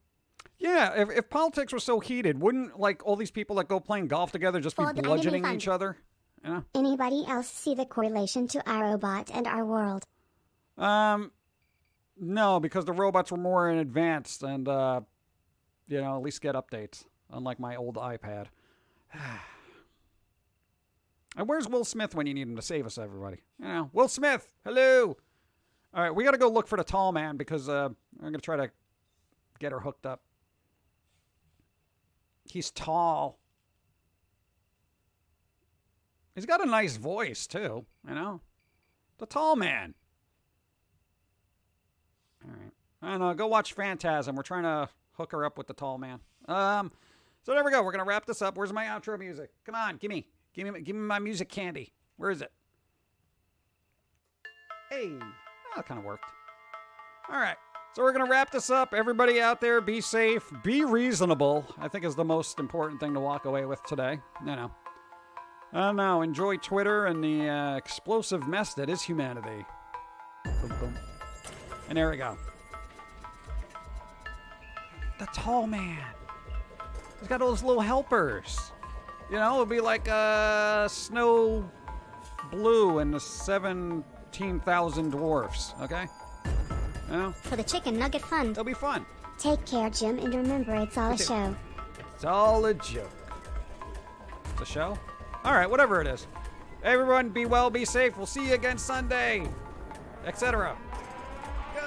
Yeah, if politics were so heated, wouldn't like all these people that go playing golf together just be For the enemy bludgeoning fund. each other? Yeah. Anybody else see the correlation to our robot and our world? No, because the robots were more in advanced and at least get updates, unlike my old iPad. And where's Will Smith when you need him to save us, everybody? You know, Will Smith, hello. All right, we got to go look for the tall man because I'm going to try to get her hooked up. He's tall. He's got a nice voice, too, you know? The tall man. All right. And go watch Phantasm. We're trying to hook her up with the tall man. So there we go. We're going to wrap this up. Where's my outro music? Come on, give me my music candy. Where is it? Hey, that kind of worked. All right. So we're going to wrap this up. Everybody out there, be safe, be reasonable. I think is the most important thing to walk away with today. You know. I don't know. Enjoy Twitter and the explosive mess that is humanity. Boom, boom. And there we go. The tall man. He's got all those little helpers. You know, it'll be like Snow Blue and the 17,000 dwarfs. Okay? You know? For the chicken nugget fund. It'll be fun. Take care, Jim, and remember it's all a show. It's all a joke. It's a show? All right, whatever it is. Everyone, be well, be safe. We'll see you again Sunday, etc. Go!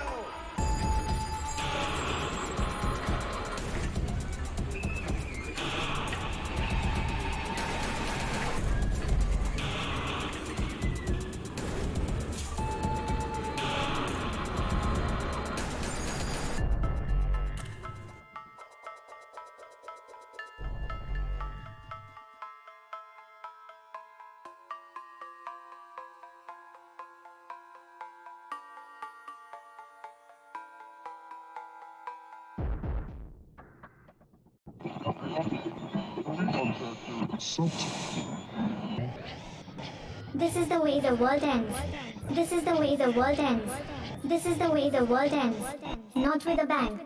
This is the way the world ends. This is the way the world ends. This is the way the world ends. Not with a bang.